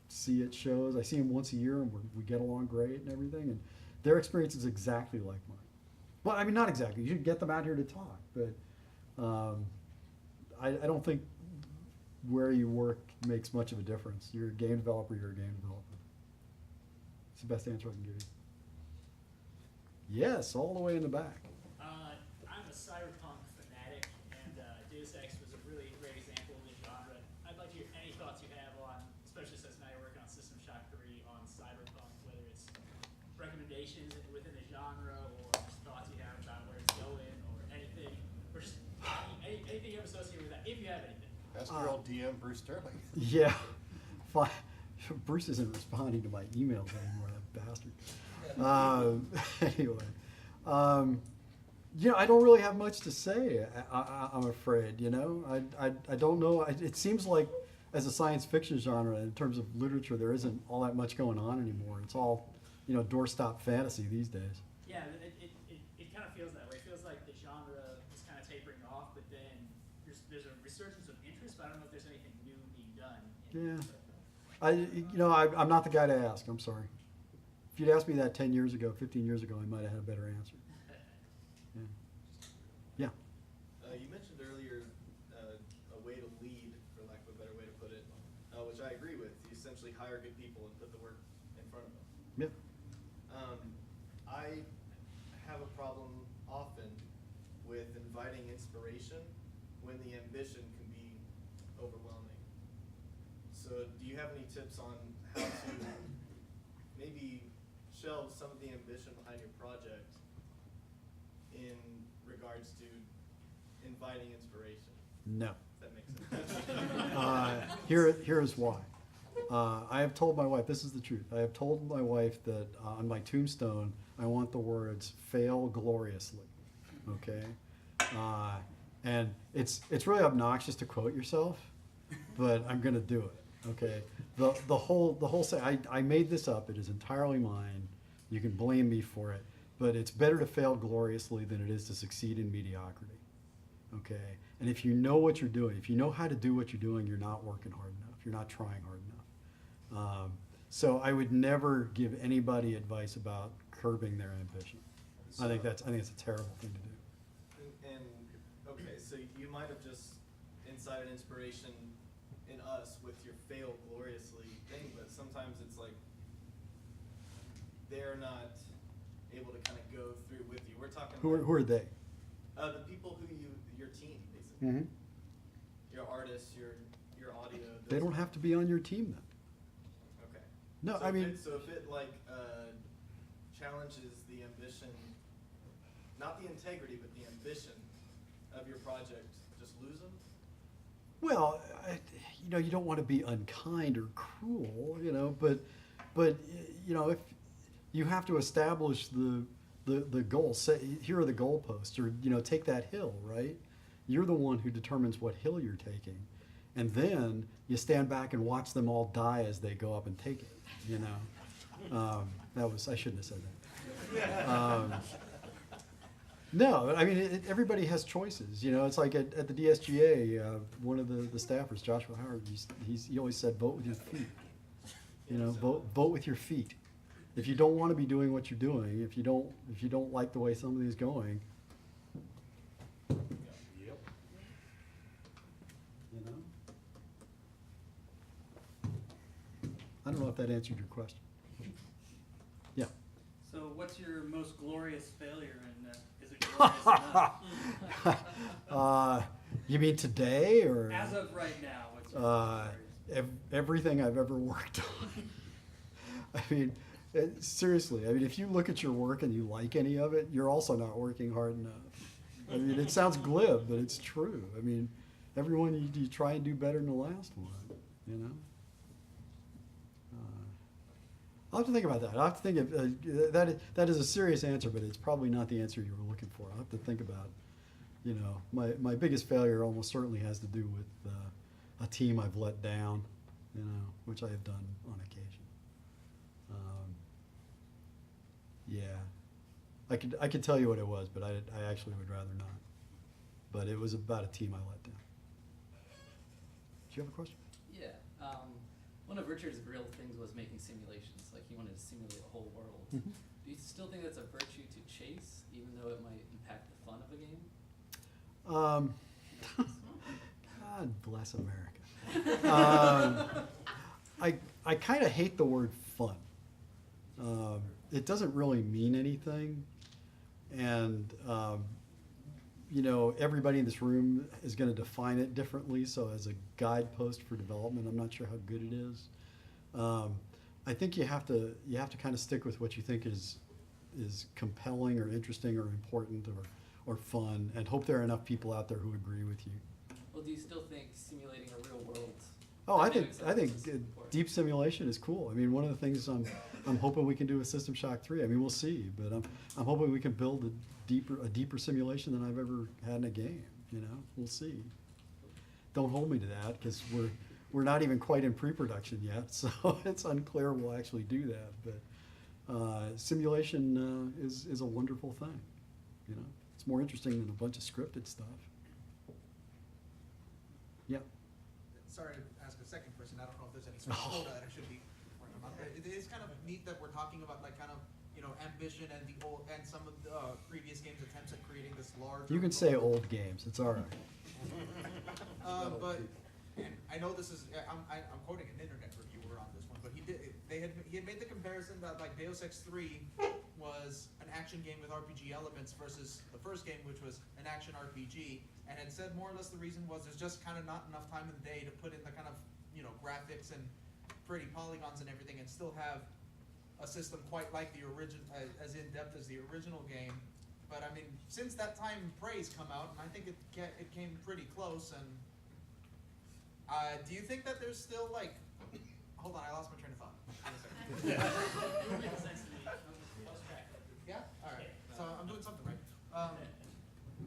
see at shows. I see them once a year, and we get along great and everything. And their experience is exactly like mine. Well, not exactly. You should get them out here to talk, but I don't think where you work makes much of a difference. You're a game developer. You're a game developer. It's the best answer I can give you. Yes, all the way in the back. I'm a cyberpunk fanatic, and Deus Ex was a really great example of the genre. I'd like to hear any thoughts you have on, especially since now you're working on System Shock 3, on cyberpunk, whether it's recommendations within the genre or just thoughts you have about where it's going or anything, or just anything you have associated with that, if you have anything. Ask your old DM, Bruce Sterling. Yeah. Bruce isn't responding to my emails anymore, that bastard. Anyway. I don't really have much to say, I'm afraid, I don't know. It seems like as a science fiction genre, in terms of literature, there isn't all that much going on anymore. It's all, doorstop fantasy these days. Yeah, it kind of feels that way. It feels like the genre is kind of tapering off, but then there's a resurgence of interest, but I don't know if there's anything new being done. Yeah. I'm not the guy to ask. I'm sorry. If you'd asked me that 10 years ago, 15 years ago, I might have had a better answer. Yeah. You mentioned earlier a way to lead, for lack of a better way to put it, which I agree with. You essentially hire good people and put the work in front of them. Yeah. I have a problem often with inviting inspiration when the ambition can be overwhelming. So do you have any tips on how to maybe shelve some of the ambition behind your project in regards to inviting inspiration? No. Does that make sense? Here is why. I have told my wife, this is the truth, I have told my wife that on my tombstone, I want the words, fail gloriously, okay? And it's really obnoxious to quote yourself, but I'm gonna do it, okay? The whole I made this up, it is entirely mine, you can blame me for it, but it's better to fail gloriously than it is to succeed in mediocrity, okay? And if you know what you're doing, if you know how to do what you're doing, you're not working hard enough, you're not trying hard enough. So I would never give anybody advice about curbing their ambition. I think it's a terrible thing to do. And okay, so you might have just incited inspiration in us with your fail gloriously thing, but sometimes it's like they're not able to kind of go through with you. We're talking Who are they? the people who your team basically, Mm-hmm. your artists, your audio. They don't have to be on your team then. Okay. No, So I if mean, if it like challenges the ambition, not the integrity, but the ambition of your project, just lose them. well, you don't want to be unkind or cruel, but if you have to establish the goal, say here are the goalposts, or take that hill, right? You're the one who determines what hill you're taking, and then you stand back and watch them all die as they go up and take it. I shouldn't have said that. No, I mean everybody has choices. It's like at the DSGA, one of the staffers, Joshua Howard, he always said, vote with your feet. Vote with your feet. If you don't want to be doing what you're doing, if you don't like the way somebody's going, I don't know if that answered your question. Yeah. So what's your most glorious failure, and is it glorious enough? You mean today, or? As of right now, what's your most glorious? Everything I've ever worked on. I mean, seriously, if you look at your work and you like any of it, you're also not working hard enough. It sounds glib, but it's true. Everyone you try and do better than the last one, I'll have to think about that. I'll have to think of that is a serious answer, but it's probably not the answer you were looking for. I'll have to think about, my biggest failure almost certainly has to do with a team I've let down, which I have done on occasion. Yeah, I could tell you what it was, but I actually would rather not. But it was about a team I let down. Do you have a question? Yeah. One of Richard's real things was making simulations. Like he wanted to simulate a whole world. Mm-hmm. Do you still think that's a virtue to chase, even though it might impact the fun of a game? God bless America. I kind of hate the word fun. It doesn't really mean anything, and everybody in this room is going to define it differently. So as a guidepost for development, I'm not sure how good it is. I think you have to kind of stick with what you think is compelling or interesting or important or fun, and hope there are enough people out there who agree with you. Well, do you still think simulating a real world? Oh, I think deep simulation is cool. One of the things I'm hoping we can do with System Shock 3. We'll see, but I'm hoping we can build a deeper simulation than I've ever had in a game. We'll see. Don't hold me to that, because we're not even quite in pre-production yet, so it's unclear we'll actually do that. But simulation is a wonderful thing. It's more interesting than a bunch of scripted stuff. Yeah. Sorry to ask a second person. I don't know if there's any sort of quota that I should be working on. But it is kind of neat that we're talking about ambition and some of the previous games' attempts at creating this large. You can say old games. It's all right. But I know this is I'm quoting an internet reviewer on this one, but he had made the comparison that like Deus Ex 3 was an action game with RPG elements versus the first game, which was an action RPG, and had said more or less the reason was there's just kind of not enough time in the day to put in the kind of graphics and pretty polygons and everything, and still have a system quite like the original, as in depth as the original game. But since that time, Prey's come out, and I think it came pretty close. And do you think that there's still hold on, I lost my train of thought. Yeah. All right. So I'm doing something right.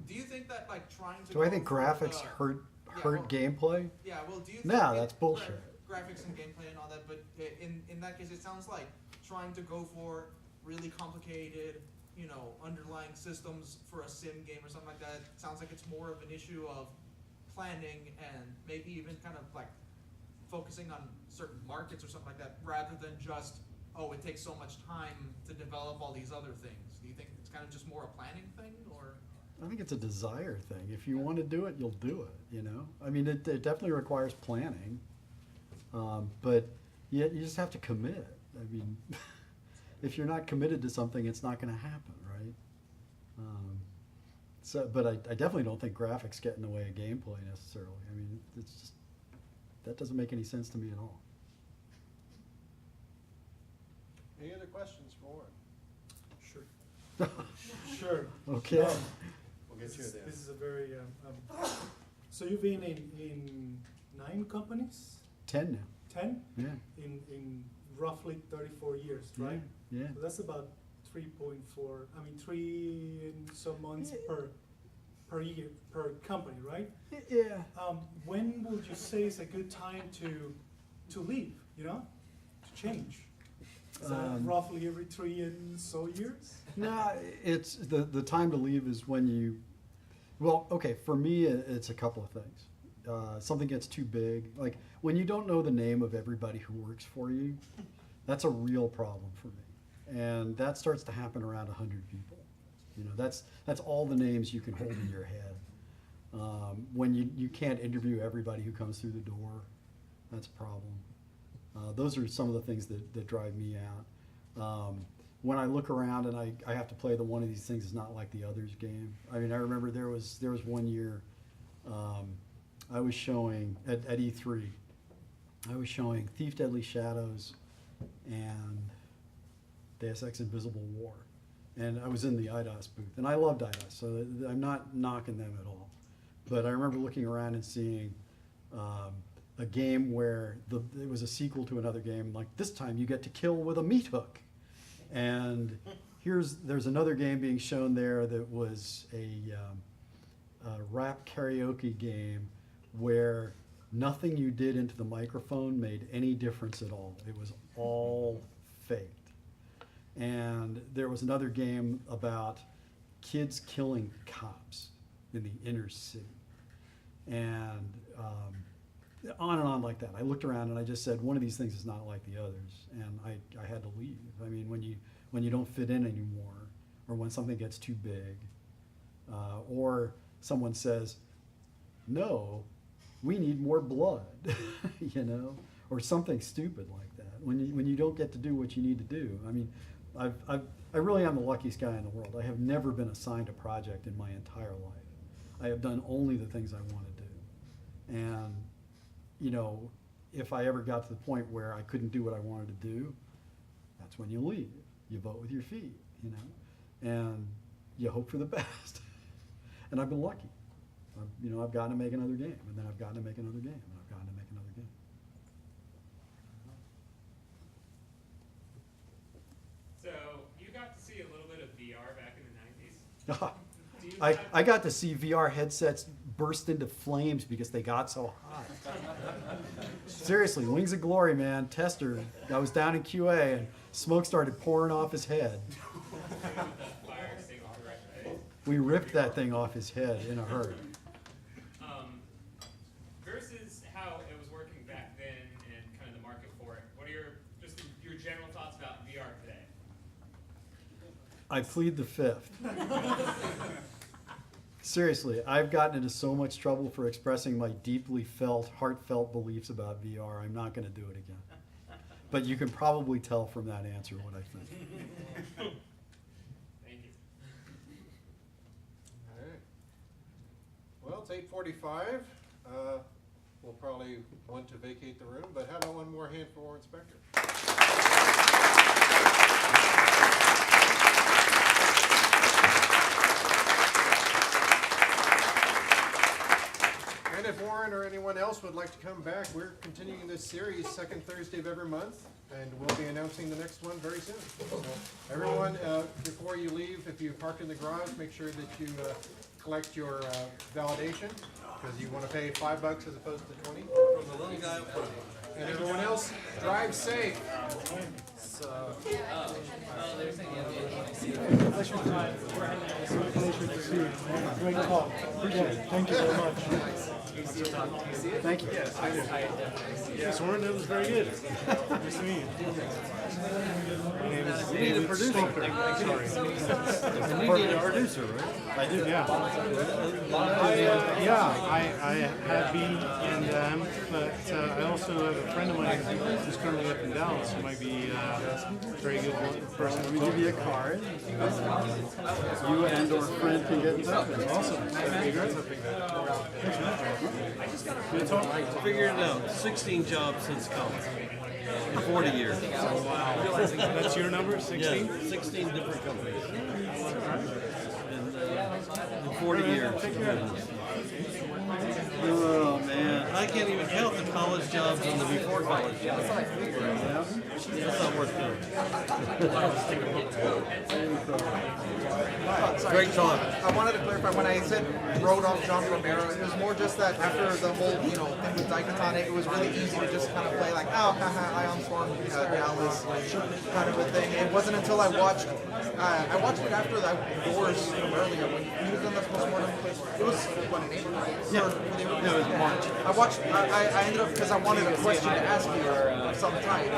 Do you think that trying to? Do I think graphics hurt hurt gameplay? Yeah, well, do you think No, that's bullshit. Graphics and gameplay and all that, but in that case, it sounds like trying to go for really complicated, you know, underlying systems for a sim game or something like that. It sounds like it's more of an issue of planning and maybe even kind of like focusing on certain markets or something like that, rather than just, oh, it takes so much time to develop all these other things. Do you think it's kind of just more a planning thing, or? I think it's a desire thing. If you want to do it, you'll do it, you know? I mean, it definitely requires planning, but you just have to commit. I mean, if you're not committed to something, it's not going to happen, right? But I definitely don't think graphics get in the way of gameplay necessarily. I mean, it's just, that doesn't make any sense to me at all. Any other questions for Warren? Sure. Sure. Okay. We'll get you there. This is a very, so you've been in 9 companies? 10 now. 10? Yeah. In roughly 34 years, right? Yeah. So that's about 3 and some months per year, per company, right? Yeah. When would you say is a good time to leave, you know, to change? Is that roughly every 3 and so years? No, it's the time to leave is when you, well, okay, for me, it's a couple of things. Something gets too big. Like, when you don't know the name of everybody who works for you, that's a real problem for me. And that starts to happen around 100 people. You know, that's all the names you can hold in your head. When you can't interview everybody who comes through the door, that's a problem. Those are some of the things that drive me out. When I look around and I have to play the one of these things is not like the others game. I mean, I remember there was one year I was showing at E3, I was showing Thief Deadly Shadows and Deus Ex Invisible War. And I was in the Eidos booth. And I loved Eidos, so I'm not knocking them at all. But I remember looking around and seeing a game where it was a sequel to another game. Like, this time you get to kill with a meat hook. And there's another game being shown there that was a rap karaoke game where nothing you did into the microphone made any difference at all. It was all faked. And there was another game about kids killing cops in the inner city. And on and on like that. I looked around and I just said, one of these things is not like the others. And I had to leave. I mean, when you don't fit in anymore, or when something gets too big, or someone says, no, we need more blood, you know, or something stupid like that. When you don't get to do what you need to do. I mean, I really am the luckiest guy in the world. I have never been assigned a project in my entire life. I have done only the things I want to do. And, you know, if I ever got to the point where I couldn't do what I wanted to do, that's when you leave. You vote with your feet, you know, and you hope for the best. And I've been lucky. You know, I've gotten to make another game, and then I've gotten to make another game, and I've gotten to make another game. So you got to see a little bit of VR back in the 90s. I got to see VR headsets burst into flames because they got so hot. Seriously, Wings of Glory, man. Tester, I was down in QA and smoke started pouring off his head. We ripped that thing off his head in a hurry. Versus how it was working back then and kind of the market for it, what are your general thoughts about VR today? I plead the fifth. Seriously, I've gotten into so much trouble for expressing my deeply felt, heartfelt beliefs about VR. I'm not going to do it again. But you can probably tell from that answer what I think. Thank you. All right. Well, it's 8:45. We'll probably want to vacate the room, but how about one more hand for Warren Spector? And if Warren or anyone else would like to come back, we're continuing this series second Thursday of every month, and we'll be announcing the next one very soon. So everyone, before you leave, if you park in the garage, make sure that you collect your validation, because you want to pay $5 as opposed to 20. From the little guy up front. And everyone else, drive safe. So, Great talk. Appreciate it. Thank you very much. Thank you. Yes, I do. Yes, Warren, that was very good. Nice to meet you. My name is You need a producer. Spector. And you need a producer, right? I do, yeah. I have been and am, but I also have a friend of mine who's currently up in Dallas who might be a very good person. Let me give you a card. You and or friend can get in touch. Awesome. That'd be great. Good talk. Figured it out. 16 jobs since college. In 40 years. Wow. That's your number, 16? Yeah, 16 different companies. In 40 years. Oh man. I can't even count the college jobs and the before college jobs. That's not worth doing. Great talk. I wanted to clarify when I said wrote off John Romero, it was more just that after the whole, thing with Daikatane, it was really easy to just kind of play like, oh, haha, Ion Storm, Dallas, kind of a thing. It wasn't until I watched it after the Doors earlier when he was in the postmortem place. It was, what, in April? Yeah, it was March. I ended up, because I wanted a question to ask you sometime.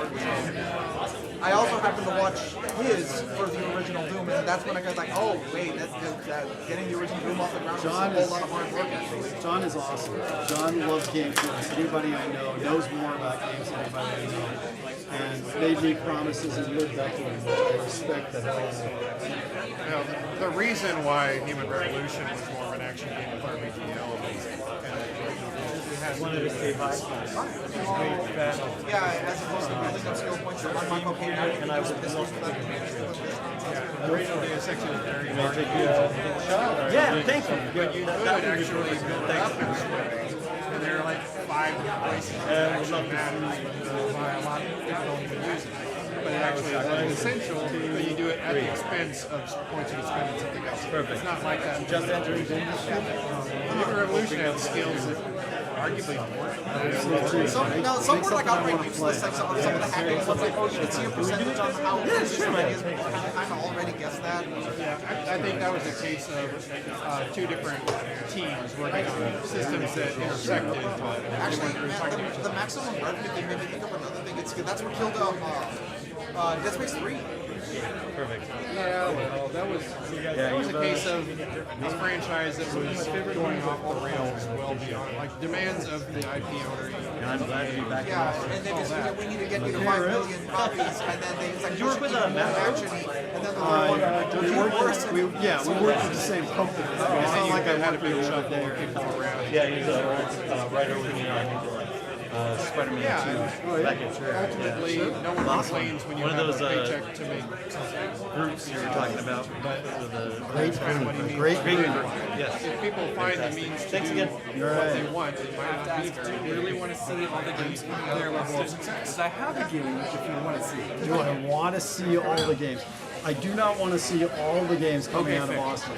I also happened to watch his for the original Doom, and that's when I got like, oh, wait, that's getting the original Doom off the ground John was a is, whole lot of hard work, actually. John is awesome. John loves game theories. Anybody I know knows more about games than anybody I know. And made me promises and lived up to them. I respect that. Now, the reason why Human Revolution was more of an action game with RBGL Wanted to say hi. Yeah, as opposed to building up skill points or one Michael Caine, and I was pissed off for that. The original Deus Ex was very hard. Yeah, thank you. But you could actually build up and there are like 5 places that actually matter why a lot of people don't even use it. But it actually is essential, but you do it at the expense of points you spend on something else. Perfect. It's not like that. Just entering the industry. Human Revolution has skills that arguably Some were like outright useless, like some of the hacking ones, like, oh, you can see a percentage on how resistant it is, but you kind of already guessed that. Yeah, I think that was a case of 2 different teams working on systems that intersected. Actually, man, the maximum revenue thing made me think of another thing. That's what killed Dead Space 3. Perfect. Yeah, well, that was a case of this franchise that was going off the rails well beyond, like, demands of the IP owner. I'm glad to be back. Yeah, and then it's like, we need to get you to 5 million copies, and then it's like, you work with actiony, and then we worked with the same company. It's not like I had a big shop there. Yeah, he's a writer with me on Spider-Man 2. Back in Ultimately, no one complains when you one have of those a paycheck to make groups you were talking about. Great. Yes. If people find the means to do what they want, it might not be very Do you really want to see all the games at their level of success? Because I have a game if you want to see it. Do I want to see all the games? I do not want to see all the games coming out of Austin.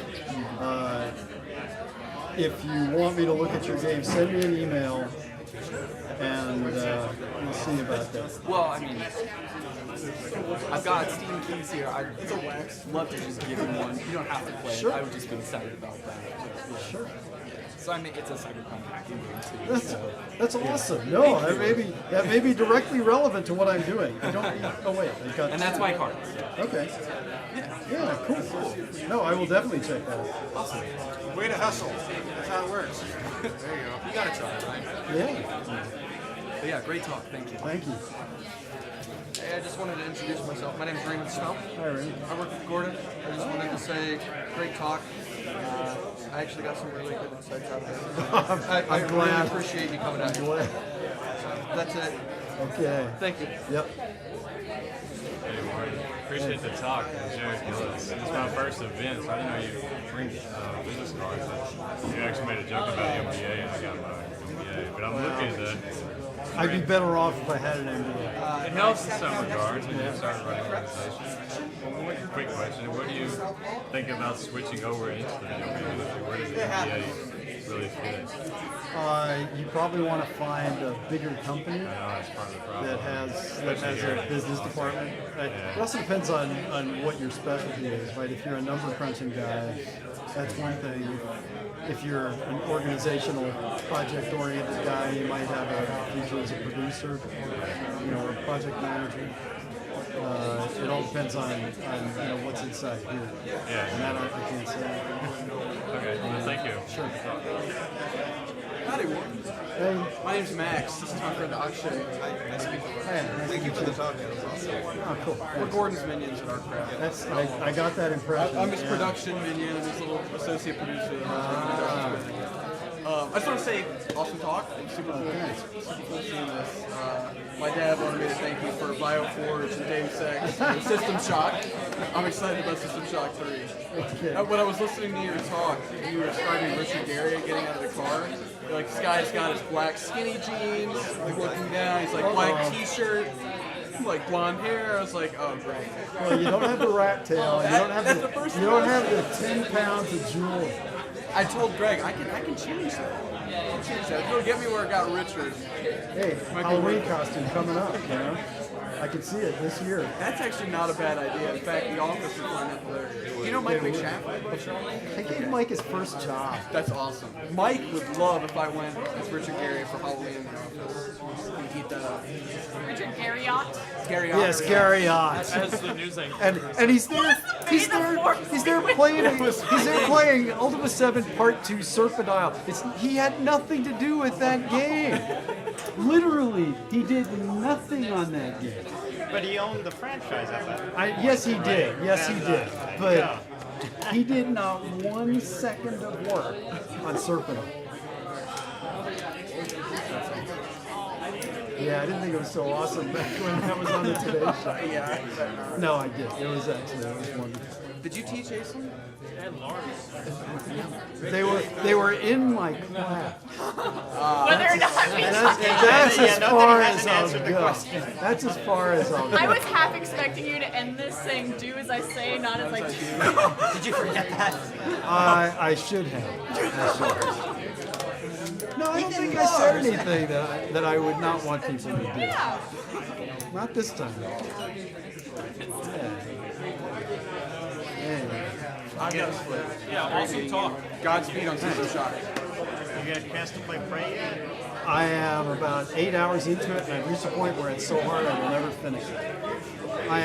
If you want me to look at your game, send me an email, and we'll see about that. Well, I mean, I've got Stephen King's here. I'd love to just give him one. You don't have to play it. I would just be excited about that. Sure. So I mean, it's a cyberpunk hacking game too. That's awesome. No, that may be directly relevant to what I'm doing. I don't. Oh wait, I got. And that's my card. Okay. Yeah. Cool. No, I will definitely check that out. Awesome. Way to hustle. That's how it works. There you go. You gotta try it, right? Yeah. But yeah, great talk. Thank you. Thank you. Hey, I just wanted to introduce myself. My name is Raymond Snow. Hi, Raymond. I work with Gordon. I just wanted to say, great talk. I actually got some really good insights out there. I really appreciate you coming out here. That's it. Okay. Thank you. Yep. Hey, Warren. Appreciate the talk. Jared Gillis. It's my first event, so I didn't know you print business cards. You actually made a joke about the MBA, and I got my MBA. But I'm looking to... I'd be better off if I had an MBA. It helps in some regards when you start running organizations. Quick question: what do you think about switching over into the video game industry? Where does the NBA really fit? You probably want to find a bigger company That's part of the problem. that has Especially here a in business Austin. department. Right? Yeah. It also depends on what your specialty is, right? If you're a number crunching guy, that's one thing. If you're an organizational, project-oriented guy, you might have a future as a producer, or a project manager. It all depends on what's inside here. Yeah. And that I can't say. Okay, well, thank you. Sure. Howdy, Warren. Hey. My name's Max. This is my friend Akshay. I speak with Hey, Thank you for the talk. That was awesome. Oh, cool. We're Gordon's minions at our craft. I got that impression. I'm his yeah. production minion. I'm his little associate producer. I just want to say, awesome talk. Super cool. Super cool seeing this. My dad wanted me to thank you for Bioforge and Deus Ex and System Shock. I'm excited about System Shock 3. When I was listening to your talk, you were describing Richard Gere getting out of the car. You're like, this guy's got his black skinny jeans, like looking down. He's like black t-shirt, like blonde hair. I was like, oh great. Well, you don't have the rat tail. You don't have That's the, the first you don't one. have the 10 pounds of jewelry. I told Greg, I can change that. I can change that. It'll get me where it got Richard. Hey, Might be Halloween worth it. costume coming up, I can see it this year. That's actually not a bad idea. In fact, the office would find that hilarious. You know Mike McShaffley? I gave Mike his first job. That's awesome. Mike would love if I went as Richard Gere for Halloween in the office. He'd eat that up. Richard Garriott. Gary Yes, Gary Ott. As the news anchor. And he's there playing Ultima 7 Part 2 Serpentile. He had nothing to do with that game. Literally, he did nothing on that game. But he owned the franchise, I thought. Yes, he did. Yes, he did. But he did not 1 second of work on Serpentine. Yeah, I didn't think it was so awesome back when that was on the Today Show. Yeah. No, I did. It was wonderful. Did you teach Jason? And Lawrence. They were in my class. Whether or not we That's as far as I'll answered the go. question. That's as far as I'll go. I was half expecting you to end this saying "do as I say," not as I do. Did you forget that? I should have. No, I don't think I said anything that I would not want people to do. Yeah. Not this time. Yeah, awesome talk. Godspeed on System Shock. You got a chance to play Prey yet? I am about 8 hours into it, and I've reached a point where it's so hard I will never finish it. I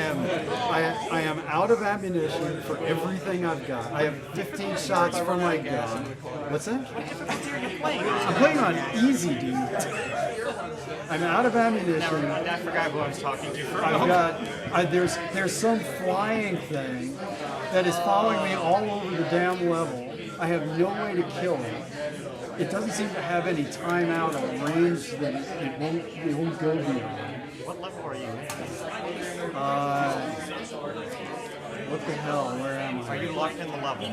am out of ammunition for everything I've got. I have 15 shots from my gun. What's that? What difficulty are you playing? I'm playing on easy, dude. I'm out of ammunition. I forgot who I was talking to for a I've moment. got there's some flying thing that is following me all over the damn level. I have no way to kill it. It doesn't seem to have any timeout or range that it won't go beyond. What level are you in? What the hell? Where am I? Are you locked in the level?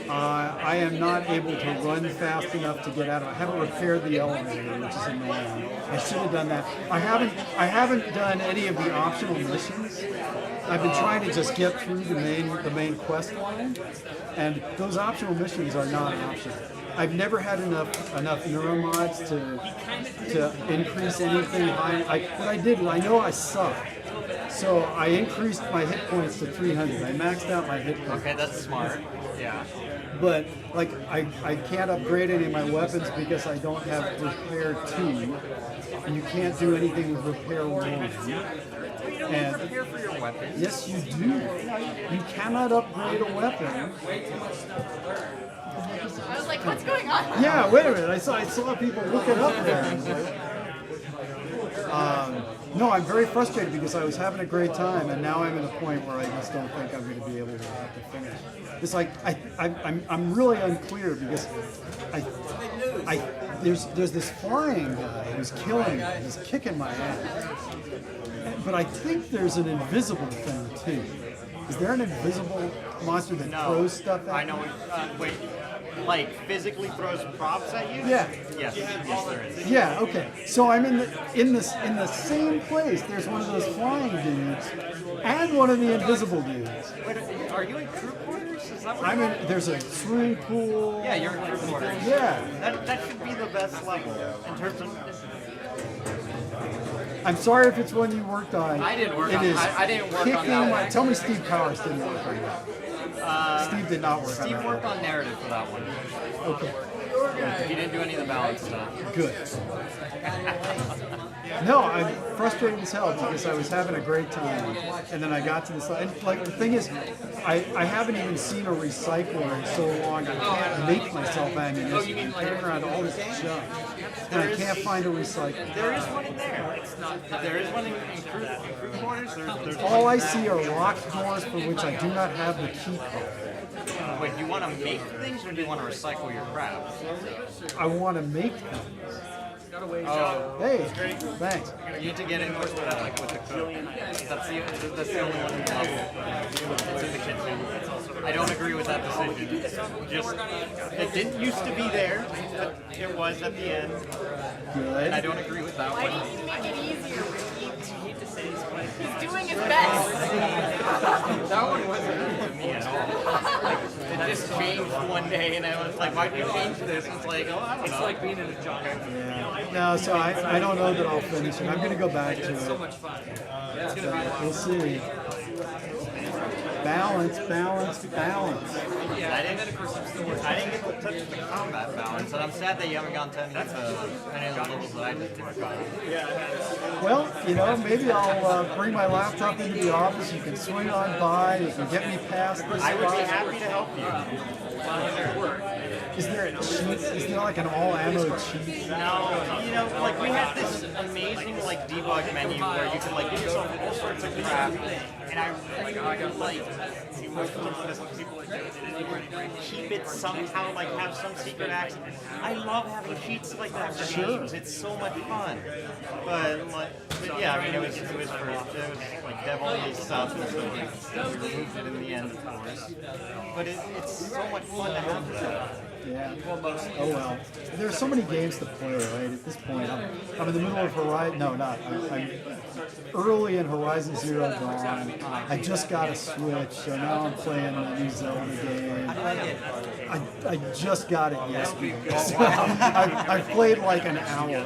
I am not able to run fast enough to get out of it. I haven't repaired the elevator, which is annoying. I should have done that. I haven't done any of the optional missions. I've been trying to just get through the main quest line, and those optional missions are not optional. I've never had enough neuromods to increase anything high. What I did, I know I suck. So I increased my hit points to 300. I maxed out my hit points. Okay, that's smart. Yeah. But like I can't upgrade any of my weapons because I don't have repair 2, and you can't do anything with repair 1. And Prepare for your weapon. yes, you do. You cannot upgrade a weapon. I was like, what's going on? Yeah, wait a minute. I saw people look it up there. I was like, no, I'm very frustrated because I was having a great time, and now I'm at a point where I just don't think I'm going to be able to finish. It's like I'm really unclear because there's this flying guy who's killing me. He's kicking my ass. But I think there's an invisible thing too. Is there an invisible monster that throws stuff at I know. me? Wait. like physically throws props at you? Yeah. Yes, yes there is. Yeah, okay. So I'm in the same place. There's one of those flying dudes and one of the invisible dudes. Wait, are you in crew quarters? Is that what I'm you're in. There's a swimming pool. Yeah, you're in crew quarters. Yeah. That should be the best level in terms of. I'm sorry if it's one you worked on. I didn't work It on- is I didn't work on kicking that my- one. Tell me Steve Powers didn't work on that. Steve did not work on Steve that worked one. on narrative for that one. Okay. He didn't do any of the balance stuff. Good. No, I'm frustrated as hell because I was having a great time, and then I got to this. And like the thing is, I haven't even seen a recycler in so long. I can't make myself ammunition. I'm carrying around all this junk, and I can't find a recycler. There is one in there. It's not. There is one in crew quarters. There's All I see are locked doors for which I do not have the key code. Wait, do you want to make things or do you want to recycle your crap? I want to make things. Oh, Hey, thanks. you need to get in with the cook. That's the only one level. It's in the kitchen. I don't agree with that decision. Just it didn't used to be there, but it was at the end. And I don't agree with that Why one. do you make it easier with He's doing his best. That one wasn't good to me at all. Like, it just changed one day, and I was like, why did you change this? It's like, oh, I don't know. It's like being in a jungle. No, so I don't know that I'll finish it. I'm going to go back to it. It's so much fun. It's gonna be We'll see. Balance, balance, balance. I didn't get to touch the combat balance, and I'm sad that you haven't gone to any of the levels that I just worked on. Well, you know, maybe I'll bring my laptop into the office. You can swing on by. You can get me past this. I would be spot. happy to help you. Is there a cheat? Is there like an all ammo cheat? No, you know, like we had this amazing like debug menu where you could like give yourself all sorts of crap, and I like keep it somehow, like have some secret access. I love having cheats like that for games. It's so much fun. But yeah, I mean it was like dev only stuff, and so we removed it in the end, of course. But it's so much fun to have that. Yeah. Oh well. There's so many games to play, right? At this point, I'm in the middle of Horizon. No, not. I'm early in Horizon Zero Dawn. I just got a Switch, so now I'm playing a new Zelda game. I just got it yesterday. So I've played like an hour.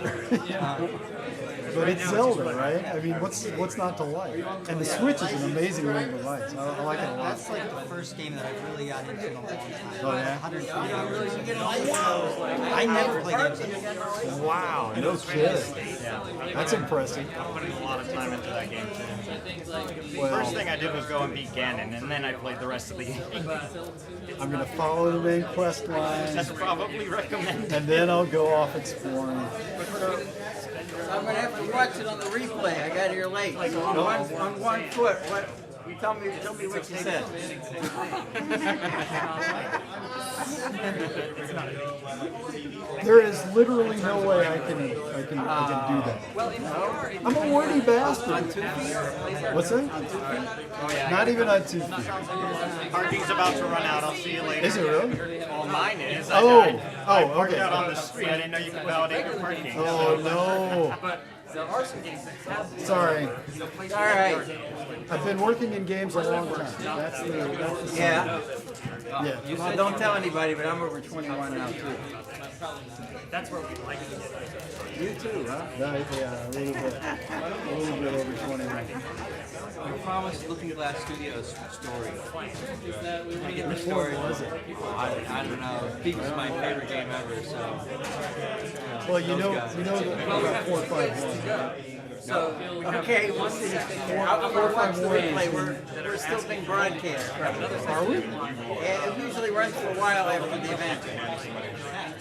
But it's Zelda, right? I mean, what's not to like? And the Switch is an amazing little device. I like it a lot. That's like the first game that I really got into in a long time. Oh yeah? 103 hours. I never played games like that. Wow, no kidding. That's impressive. I put in a lot of time into that game too. Well, First thing I did was go and beat Ganon, and then I played the rest of the game. I'm gonna follow the main quest line. That's probably recommended. And then I'll go off exploring. I'm gonna have to watch it on the replay. I got here late. On 1 foot. What? Tell me what you said. There is literally no way I can do that. I'm a wordy bastard. On 2 feet? What's that? Oh, yeah. Not even on 2 feet. Parking's about to run out. I'll see you later. Is it really? Well, mine is. Oh, I parked okay. out on the street. I didn't know you could validate your parking. Oh no. There are some games that have Sorry. All right. I've been working in games a long time. That's the Yeah. Yeah. Well, don't tell anybody, but I'm over 21 now too. That's where we like to get. You too, huh? Yeah, a little bit over 21. I promised Looking Glass Studios story. I'm gonna get the Which story. one was it? I don't know. Peak is my favorite game ever, so. Well, you know about 451. So, okay, one thing, I'm gonna watch the replay. We're still being broadcast. Are we? Yeah, it usually runs for a while after the event.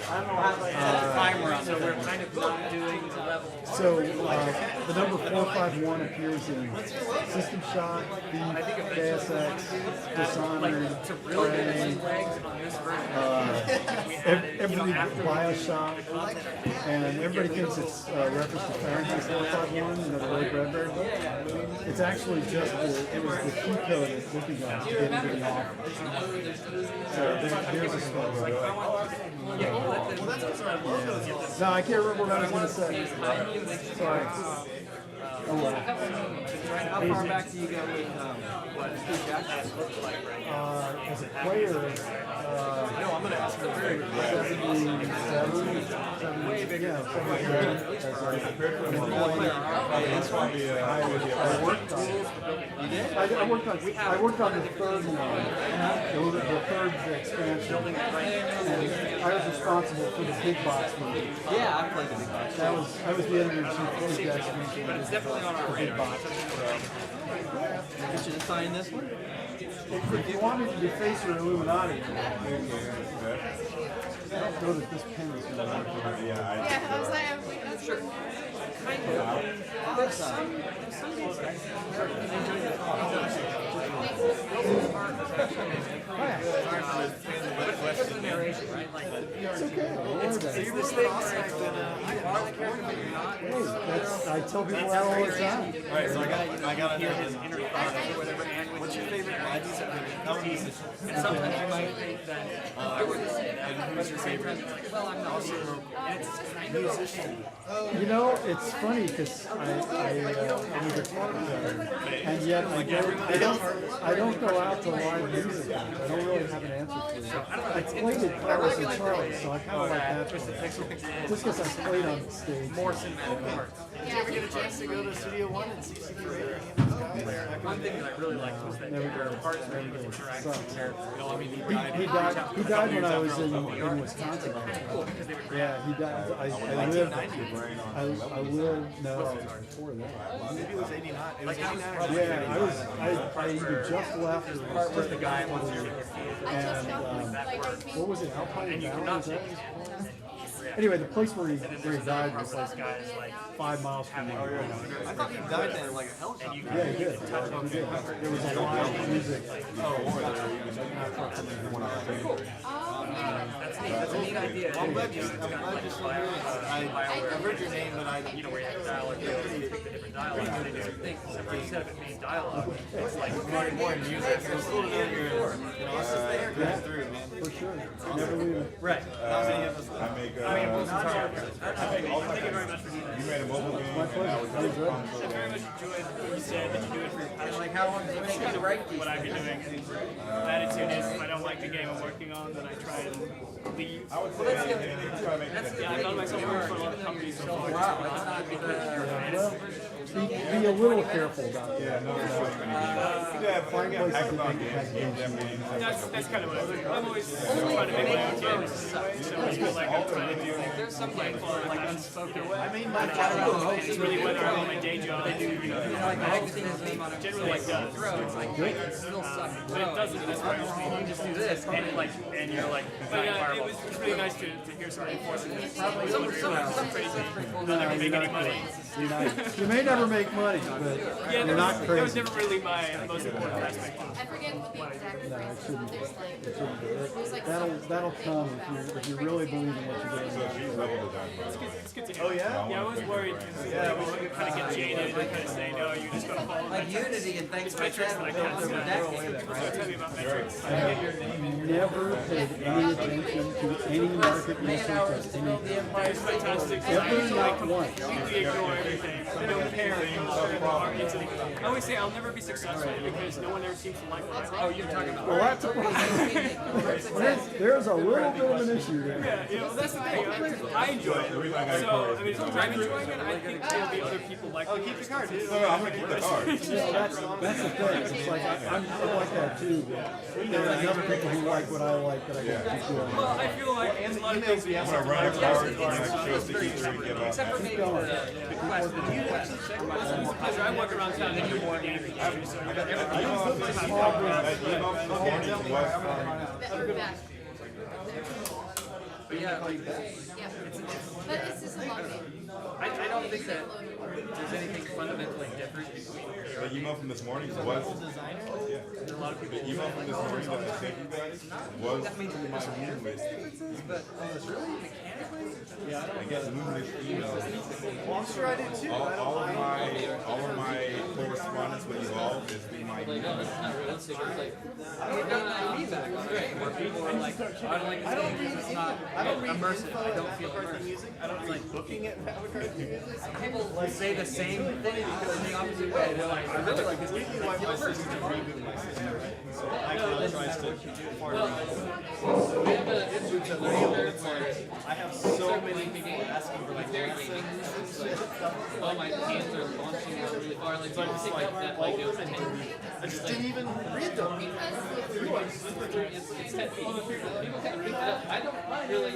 I don't know how much time we're on. So we're kind of not doing the level. So the number 451 appears in System Shock, Thief, KSX, Dishonored, Prey, every Bioshock, and everybody thinks it's reference to Fahrenheit 451, you know, the Ray Bradbury book. It's actually just it was the key code that Looking Glass did into the offer. So There's a spell. Well, that's because our logos get this. No, I can't remember what I was gonna say. Sorry. Oh, well. How far back do you go with Steve Jackson? As a player, No, I'm going to ask the very 77, way bigger. Yeah, something like that. I worked on the third one. It was the third expansion. And I was responsible for the big box movie. Yeah, I played the big box. I was the editor in chief for the expansion. But it's definitely on our radar. Box. Get you to sign this one? If you wanted to deface your Illuminati, I don't know that this pen is going to work. Yeah, I was like, that's sure. There's some It's okay. I tell people that all the time. Alright, so I got hear his inner thought or whatever. What's your favorite and sometimes you might think that and who's your favorite? Well, I'm also local. And it's musician. You know, it's funny because I'm a guitar player, and yet I don't go out to live music. I don't really have an answer for it. I played at Paris and Charlie, so I kind of like that. Just because I played on stage. More cinematic parts. Did you ever get a chance to go to Studio One and see Super 8 or any of those guys? One thing that I really liked was that their parts were really interactive. He died when I was in Wisconsin. Yeah, he died. I lived, no, before that. Maybe it was 89. It was 89. Yeah, I either just left or Part was the guy wants your and what was it, Alpine Valley? Anyway, the place where he died was like 5 miles from me. I thought he died there in like a helicopter. Yeah, he did. There was a lot of music. That's a neat idea. I'm glad you still hear it. I've heard your name, but I where you have dialogue, you pick the different dialogue, and they do different things. So instead of it being dialogue, it's like more music. It's cool to know you're, going through, man. For sure. Never leave it. Right. Thank you very much for doing that. You made a mobile game. My pleasure. I enjoyed it. I very much enjoyed what you said, that you do it for your passion. Like, how long does it take you to write these? What I've been doing. The attitude is, if I don't like the game I'm working on, then I try and leave. I would say Yeah, I found myself working for a lot of companies so far. Wow, that's not because Be a little careful about that. Yeah, find places that have games. That's kind of what I'm always trying to make my own games. So I feel like I'm trying to do there's some like unspoken way. I mean, it's really whether I'm on my day job. I do, like acting his name on a generally like does. it's like it still sucks. But it doesn't. That's why You just do this, and you're like, but yeah, it was really nice to hear some reinforcement. Some crazy. They'll never make any money. You may never make money, but you're not That was crazy. never really my most important aspect. I forget what the exact No, it phrase is, shouldn't but be. there's It shouldn't be. That'll come if you really believe in what you're doing. It's good to hear. Oh yeah? Yeah, I was worried because we kind of get jaded and kind of say, no, you just gotta follow Like Unity and things it's like metrics that. that I built can't over decades, So right? tell me about metrics. Never paid any attention to any market research of It's anything. fantastic. Ever, not once. Completely ignore everything. I don't care if markets. I always say I'll never be successful because no one ever seems to like what I write. Oh, you're talking about. Well, that's a problem. There's a little bit of an issue there. Yeah, that's the thing. I enjoy it. So, I mean, as long as I'm enjoying it, I think there'll be other people like me. Keep the card. No, I'm gonna keep the card. That's the thing. It's like I'm like that too. There are enough people who like what I like that I can keep doing. Well, I feel like there's a lot of things we have I'm gonna run a card and like show the E3 and give up. Except for maybe the quest, the new quest. pleasure. I walk around town and do more games than you do, so you got everything. But yeah, like, Yeah. But it's just a long game. I don't think that there's anything fundamentally different between The email from this morning was, a lot of people. the email from this morning that I sent you guys was my moon list. But really mechanically, I guess moon list emails. well, I'm sure I did too. All of my correspondence with you all is through my email list. I got my feedback on the game. people are like, I don't like this game because it's not immersive. I don't feel immersed. Music. I don't like booking it and having cartoon music. People say the same thing because in the opposite way. They're like, I really like this game. You want my sister to reboot my sister, right? So I tries to part Well, of we have a I have so many people asking for like their gaming. All my hands are launching out really far. Like, so I'm just like that. Like, I just didn't even read them. It's 10 feet. People kind of pick it up. I don't really.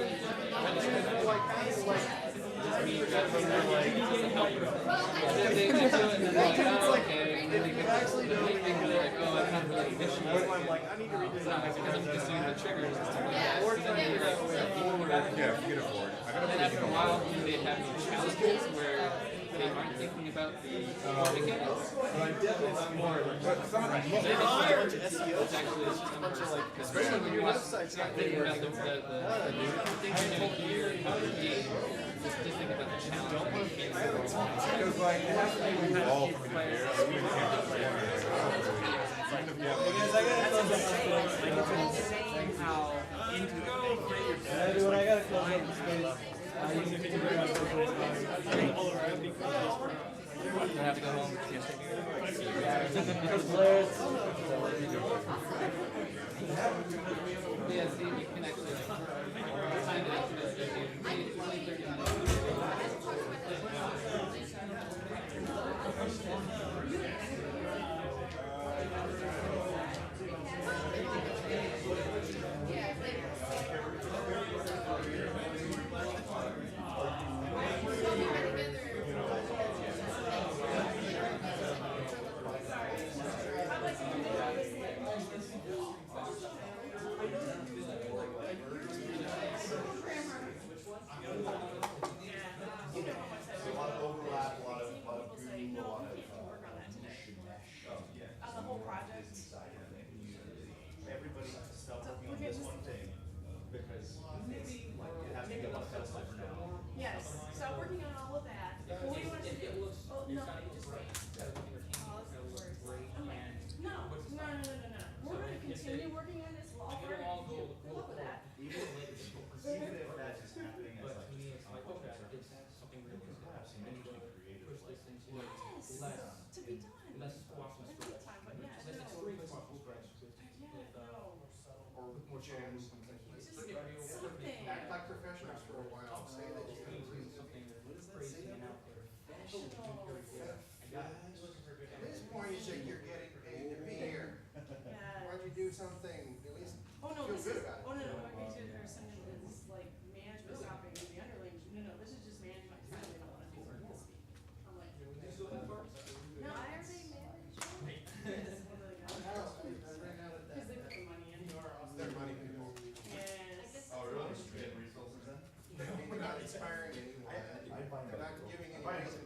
They do it and then like, oh, okay. And then they go, actually do it. They go like, oh, I'm not really initiating. I'm like, I need to read this. It's not like because I'm just doing the triggers and stuff like that. Or So then they figure out where forward. Yeah, forget it forward. And then after a while, they have these challenges where they aren't thinking about the mechanics. But I definitely see more. But some of Maybe the it's SEO, it's actually just a bunch of like, especially when you're not thinking about the things you're doing here and how you're being, just think about the challenge. Because like it has to be involved for me to care. Like, even if It's insane how into it When I gotta close up the space, I usually figure out I have to go home. because players. Yeah, see, you can actually time it out for this. 20, 30 minutes. Yes, so I'm working on all of that. What do you want to do? Oh, no. No, we're gonna continue working on this law firm. Good luck with that. Even if that is happening as like something really perhaps many creative like Yes, to be done. It'll take time, but yeah, no. Or channels. Something. Act like professionals for a while. Say that you can do something. What does that say? At this point, you say you're getting paid to be here. Why don't you do something, at least feel good about it? Oh, no, there's something that's like management stopping the underlings. No, this is just management deciding they don't want to do work this week. I'm like, no, why are they managed? Because they put the money in. Their money people. Yes. Oh, really? Getting resources then? We're not inspiring anyone. They're not giving any reason